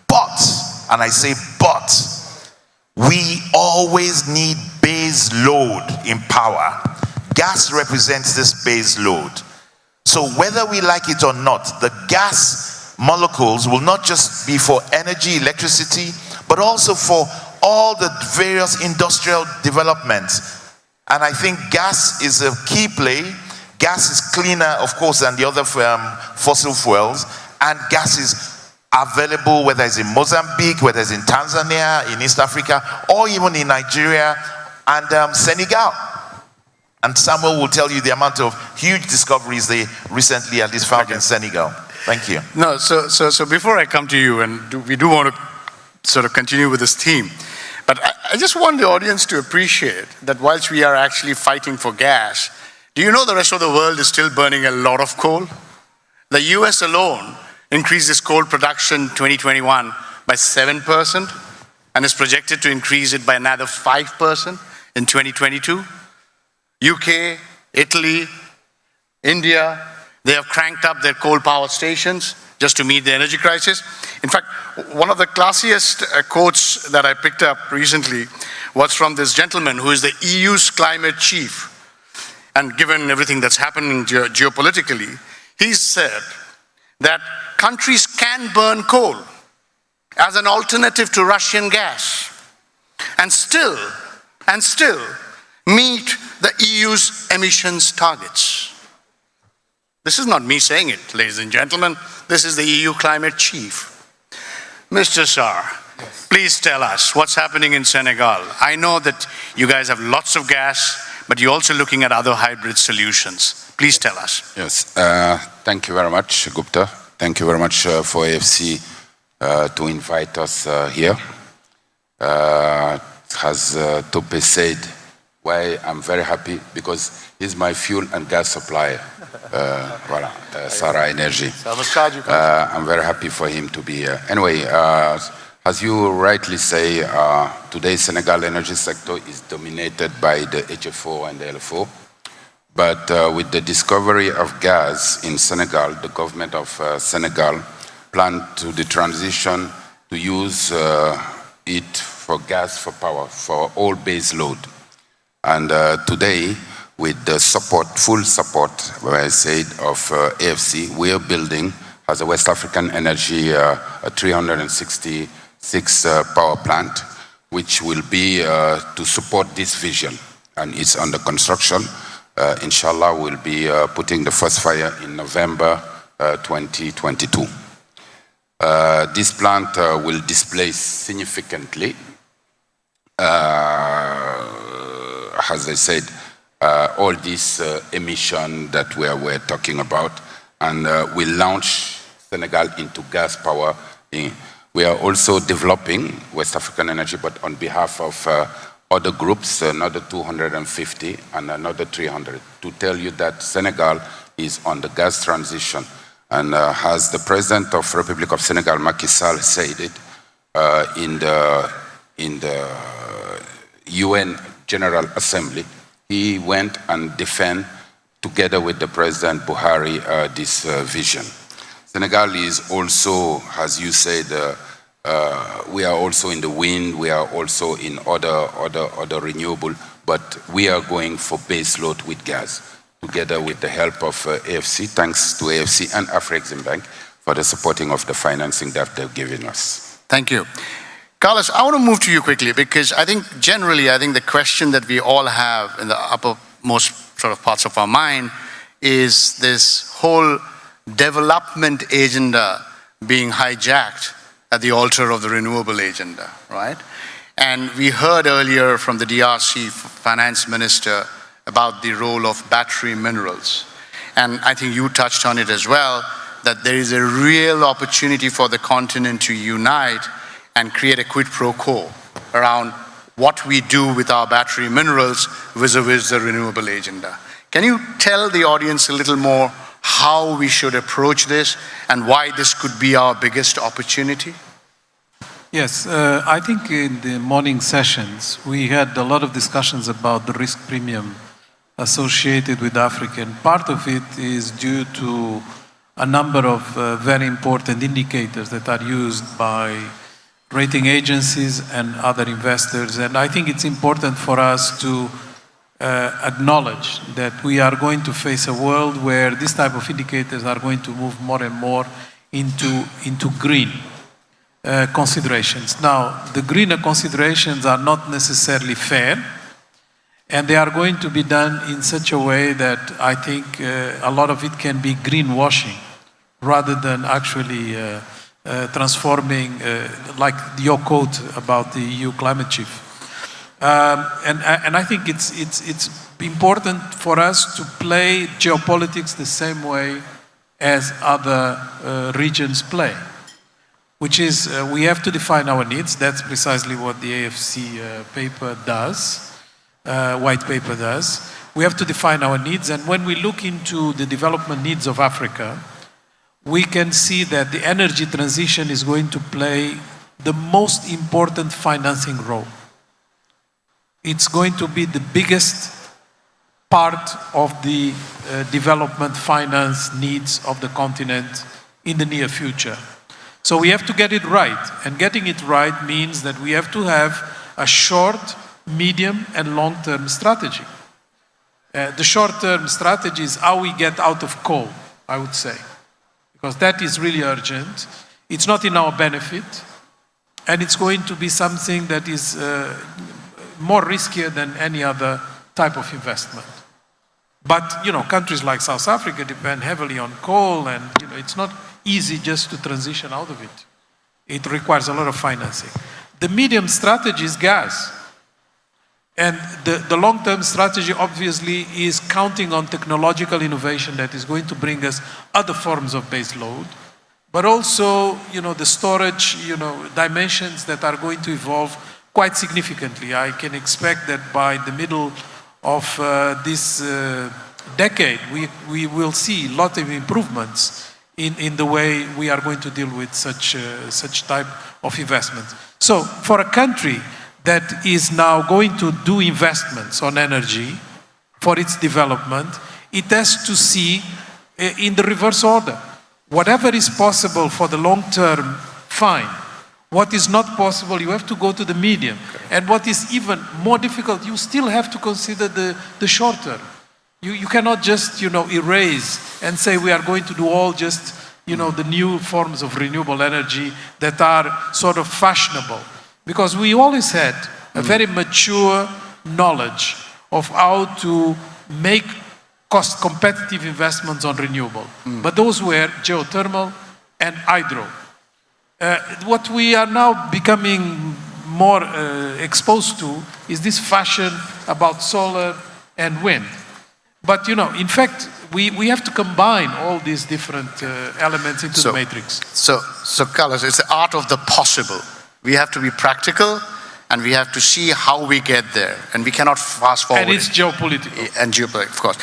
But, and I say but, we always need base load in power. Gas represents this base load. So whether we like it or not, the gas molecules will not just be for energy, electricity, but also for all the various industrial developments. And I think gas is a key play. Gas is cleaner, of course, than the other fossil fuels. And gas is available whether it's in Mozambique, whether it's in Tanzania, in East Africa, or even in Nigeria and Senegal. And Samuel will tell you the amount of huge discoveries they recently at least found in Senegal. Thank you. No, so before I come to you, and we do want to sort of continue with this theme, but I just want the audience to appreciate that whilst we are actually fighting for gas, do you know the rest of the world is still burning a lot of coal? The US alone increased its coal production 2021 by 7% and is projected to increase it by another 5% in 2022. UK, Italy, India, they have cranked up their coal power stations just to meet the energy crisis. In fact, one of the classiest quotes that I picked up recently was from this gentleman who is the EU's climate chief. And given everything that's happening geopolitically, he said that countries can burn coal as an alternative to Russian gas and still meet the EU's emissions targets. This is not me saying it, ladies and gentlemen. This is the EU climate chief. Mr. Sarr, please tell us what's happening in Senegal. I know that you guys have lots of gas, but you're also looking at other hybrid solutions. Please tell us. Yes, thank you very much, Gupta. Thank you very much for AFC to invite us here. As Tope said, why I'm very happy, because he's my fuel and gas supplier. Voilà, Sarah Energy. I'm very happy for him to be here. Anyway, as you rightly say, today's Senegal energy sector is dominated by the HFO and the LFO. But with the discovery of gas in Senegal, the government of Senegal planned to the transition to use it for gas for power, for all base load. And today, with the support, full support, what I said, of AFC, we are building, as a West African Energy, a 366 power plant, which will be to support this vision. And it's under construction. Inshallah, we'll be putting the first fire in November 2022. This plant will displace significantly, as I said, all this emission that we're talking about, and we'll launch Senegal into gas power. We are also developing West African Energy, but on behalf of other groups, another 250 and another 300, to tell you that Senegal is on the gas transition. And as the President of Republic of Senegal, Macky Sall, said it in the UN General Assembly, he went and defended, together with the President Buhari, this vision. Senegal is also, as you said, we are also in the wind, we are also in other renewable, but we are going for base load with gas, together with the help of AFC, thanks to AFC and Afreximbank for the supporting of the financing that they've given us. Thank you. Carlos, I want to move to you quickly, because I think generally, the question that we all have in the uppermost sort of parts of our mind is this whole development agenda being hijacked at the altar of the renewable agenda, right? And we heard earlier from the DRC finance minister about the role of battery minerals. And I think you touched on it as well, that there is a real opportunity for the continent to unite and create a quid pro quo around what we do with our battery minerals vis-a-vis the renewable agenda. Can you tell the audience a little more how we should approach this and why this could be our biggest opportunity? Yes, I think in the morning sessions, we had a lot of discussions about the risk premium associated with Africa. And part of it is due to a number of very important indicators that are used by rating agencies and other investors. And I think it's important for us to acknowledge that we are going to face a world where this type of indicators are going to move more and more into green considerations. Now, the greener considerations are not necessarily fair, and they are going to be done in such a way that I think a lot of it can be greenwashing rather than actually transforming, like your quote about the EU climate chief. And I think it's important for us to play geopolitics the same way as other regions play, which is we have to define our needs. That's precisely what the AFC paper does, white paper does. We have to define our needs, and when we look into the development needs of Africa, we can see that the energy transition is going to play the most important financing role. It's going to be the biggest part of the development finance needs of the continent in the near future. So we have to get it right. And getting it right means that we have to have a short, medium and long-term strategy. The short-term strategy is how we get out of coal, I would say, because that is really urgent. It's not in our benefit, and it's going to be something that is more riskier than any other type of investment. But, countries like South Africa depend heavily on coal, and, it's not easy just to transition out of it. It requires a lot of financing. The medium strategy is gas. And the long-term strategy obviously is counting on technological innovation that is going to bring us other forms of base load, but also, the storage, dimensions that are going to evolve quite significantly. I can expect that by the middle of this decade, we will see a lot of improvements in the way we are going to deal with such type of investments. So for a country that is now going to do investments on energy for its development, it has to see in the reverse order. Whatever is possible for the long term, fine. What is not possible, you have to go to the medium. And what is even more difficult, you still have to consider the short term. You cannot just, erase and say we are going to do all just, the new forms of renewable energy that are sort of fashionable. Because we always had a very mature knowledge of how to make cost competitive investments on renewable. But those were geothermal and hydro. What we are now becoming more exposed to is this fashion about solar and wind. But, in fact, we have to combine all these different elements into the matrix. So Carlos, it's the art of the possible. We have to be practical, and we have to see how we get there. And we cannot fast forward. And it's geopolitical. And geopolitical, of course.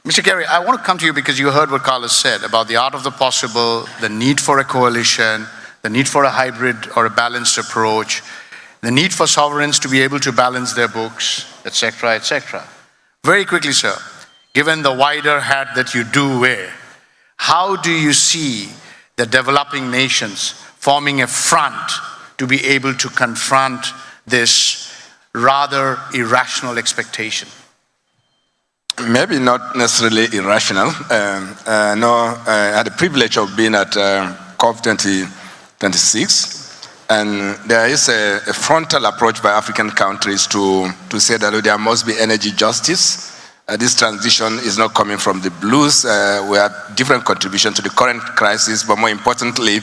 Mr. Gary, I want to come to you because you heard what Carlos said about the art of the possible, the need for a coalition, the need for a hybrid or a balanced approach, the need for sovereigns to be able to balance their books, etc., etc. Very quickly, sir, given the wider hat that you do wear, how do you see the developing nations forming a front to be able to confront this rather irrational expectation? Maybe not necessarily irrational. I had the privilege of being at COP 26, and there is a frontal approach by African countries to say that there must be energy justice. This transition is not coming from the blues. We have different contributions to the current crisis, but more importantly,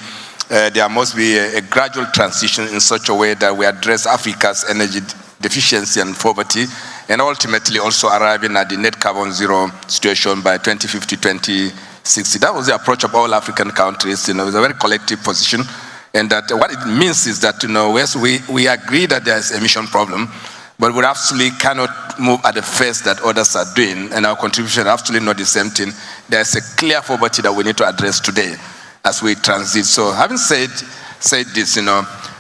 there must be a gradual transition in such a way that we address Africa's energy deficiency and poverty, and ultimately also arriving at the net carbon zero situation by 2050, 2060. That was the approach of all African countries. It's a very collective position, and that what it means is that we agree that there is an emission problem, but we absolutely cannot move at the pace that others are doing, and our contribution is absolutely not the same thing. There is a clear poverty that we need to address today as we transit. So having said this,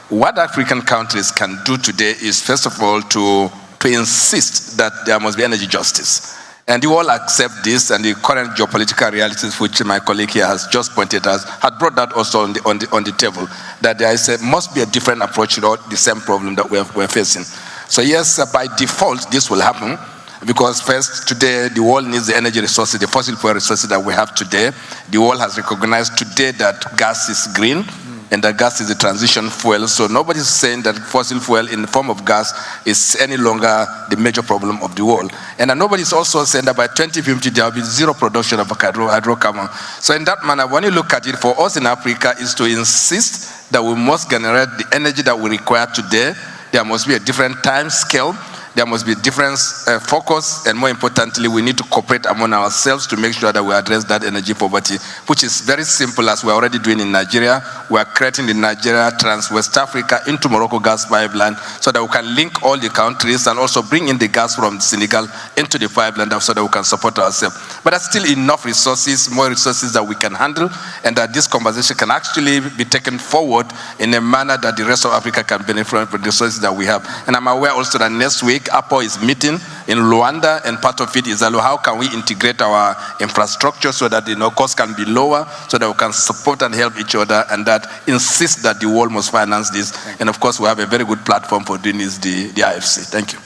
what African countries can do today is, first of all, to insist that there must be energy justice. And you all accept this, and the current geopolitical realities, which my colleague here has just pointed out, had brought that also on the table, that there must be a different approach to the same problem that we're facing. So yes, by default, this will happen, because first, today, the world needs the energy resources, the fossil fuel resources that we have today. The world has recognized today that gas is green, and that gas is a transition fuel. So nobody's saying that fossil fuel in the form of gas is any longer the major problem of the world. And nobody's also saying that by 2050, there will be zero production of hydrocarbon. So in that manner, when you look at it, for us in Africa, is to insist that we must generate the energy that we require today. There must be a different time scale. There must be a different focus, and more importantly, we need to cooperate among ourselves to make sure that we address that energy poverty, which is very simple, as we're already doing in Nigeria. We're creating the Nigeria Trans-West Africa into Morocco gas pipeline, so that we can link all the countries and also bring in the gas from Senegal into the pipeline so that we can support ourselves. But there's still enough resources, more resources that we can handle, and that this conversation can actually be taken forward in a manner that the rest of Africa can benefit from the resources that we have. And I'm aware also that next week, APO is meeting in Luanda, and part of it is how can we integrate our infrastructure so that costs can be lower, so that we can support and help each other, and that insist that the world must finance this. And of course, we have a very good platform for doing this, the IFC. Thank you.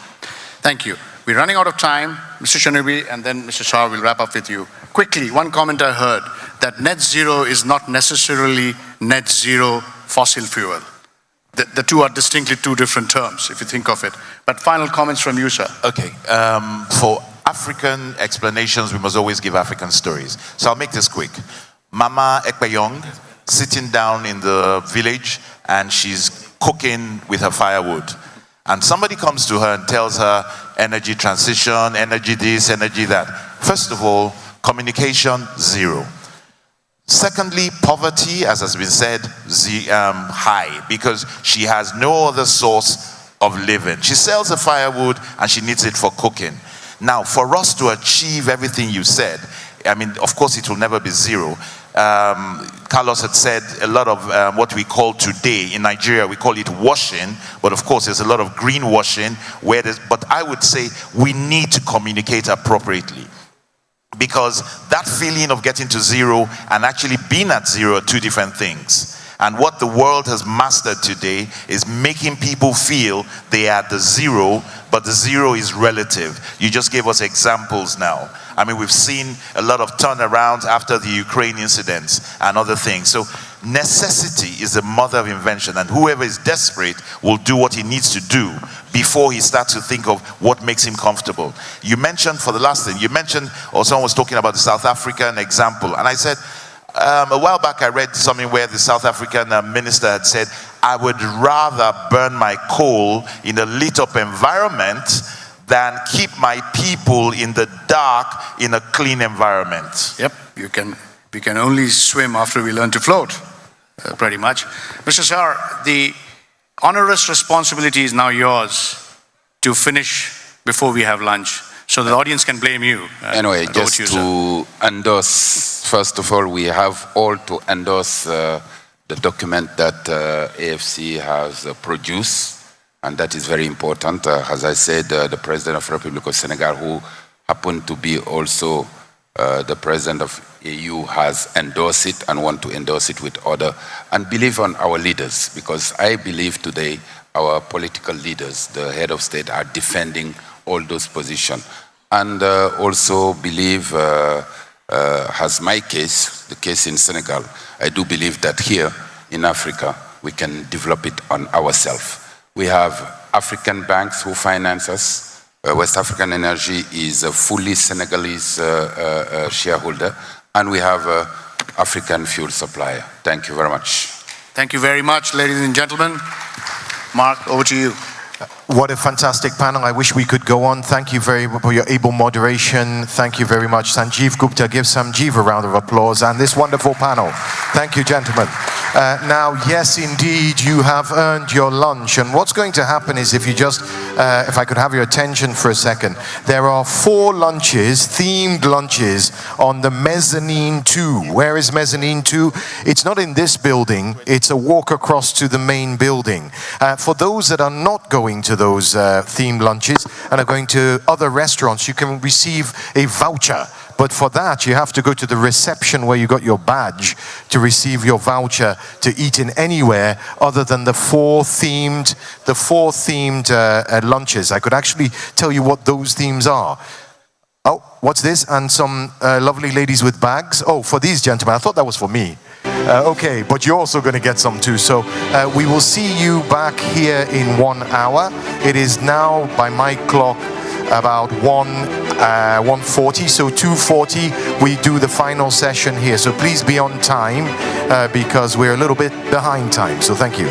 Thank you. We're running out of time. Mr. Shanubi and then Mr. Shah will wrap up with you. Quickly, one comment I heard, that net zero is not necessarily net zero fossil fuel. The two are distinctly two different terms, if you think of it. But final comments from you, sir. Okay. For African explanations, we must always give African stories. So I'll make this quick. Mama Ekpeyong, sitting down in the village, and she's cooking with her firewood. And somebody comes to her and tells her energy transition, energy this, energy that. First of all, communication, zero. Secondly, poverty, as has been said, high, because she has no other source of living. She sells the firewood and she needs it for cooking. Now, for us to achieve everything you said, I mean, of course it will never be zero. Carlos had said a lot of what we call today, in Nigeria, we call it washing, but of course there's a lot of greenwashing, but I would say we need to communicate appropriately. Because that feeling of getting to zero and actually being at zero are two different things. And what the world has mastered today is making people feel they are at the zero, but the zero is relative. You just gave us examples now. I mean, we've seen a lot of turnarounds after the Ukraine incidents and other things. So necessity is the mother of invention, and whoever is desperate will do what he needs to do before he starts to think of what makes him comfortable. You mentioned, for the last thing, you mentioned, or someone was talking about the South African example, and I said, a while back I read something where the South African minister had said, I would rather burn my coal in a lit up environment than keep my people in the dark in a clean environment. Yep, we can only swim after we learn to float, pretty much. Mr. Shah, the onerous responsibility is now yours to finish before we have lunch, so the audience can blame you. Anyway, just to endorse, first of all, we have all to endorse the document that AFC has produced, and that is very important. As I said, the President of the Republic of Senegal, who happened to be also the President of EU, has endorsed it and want to endorse it with order, and believe on our leaders, because I believe today our political leaders, the head of state, are defending all those positions. And also believe, as my case, the case in Senegal, I do believe that here in Africa, we can develop it on ourselves. We have African banks who finance us. West African Energy is a fully Senegalese shareholder, and we have an African fuel supplier. Thank you very much. Thank you very much, ladies and gentlemen. Mark, over to you. What a fantastic panel. I wish we could go on. Thank you very much for your able moderation. Thank you very much. Sanjeev Gupta, give Sanjeev a round of applause, and this wonderful panel. Thank you, gentlemen. Now, yes, indeed, you have earned your lunch. And what's going to happen is, if you just, if I could have your attention for a second, there are 4 lunches, themed lunches, on the mezzanine 2. Where is mezzanine 2? It's not in this building. It's a walk across to the main building. For those that are not going to those themed lunches and are going to other restaurants, you can receive a voucher. But for that, you have to go to the reception where you got your badge to receive your voucher to eat in anywhere other than the 4 themed lunches. I could actually tell you what those themes are. Oh, what's this? And some lovely ladies with bags. Oh, for these gentlemen. I thought that was for me. Okay, but you're also going to get some too. So we will see you back here in 1 hour. It is now, by my clock, about 1:40, so 2:40 we do the final session here. So please be on time because we're a little bit behind time. So thank you.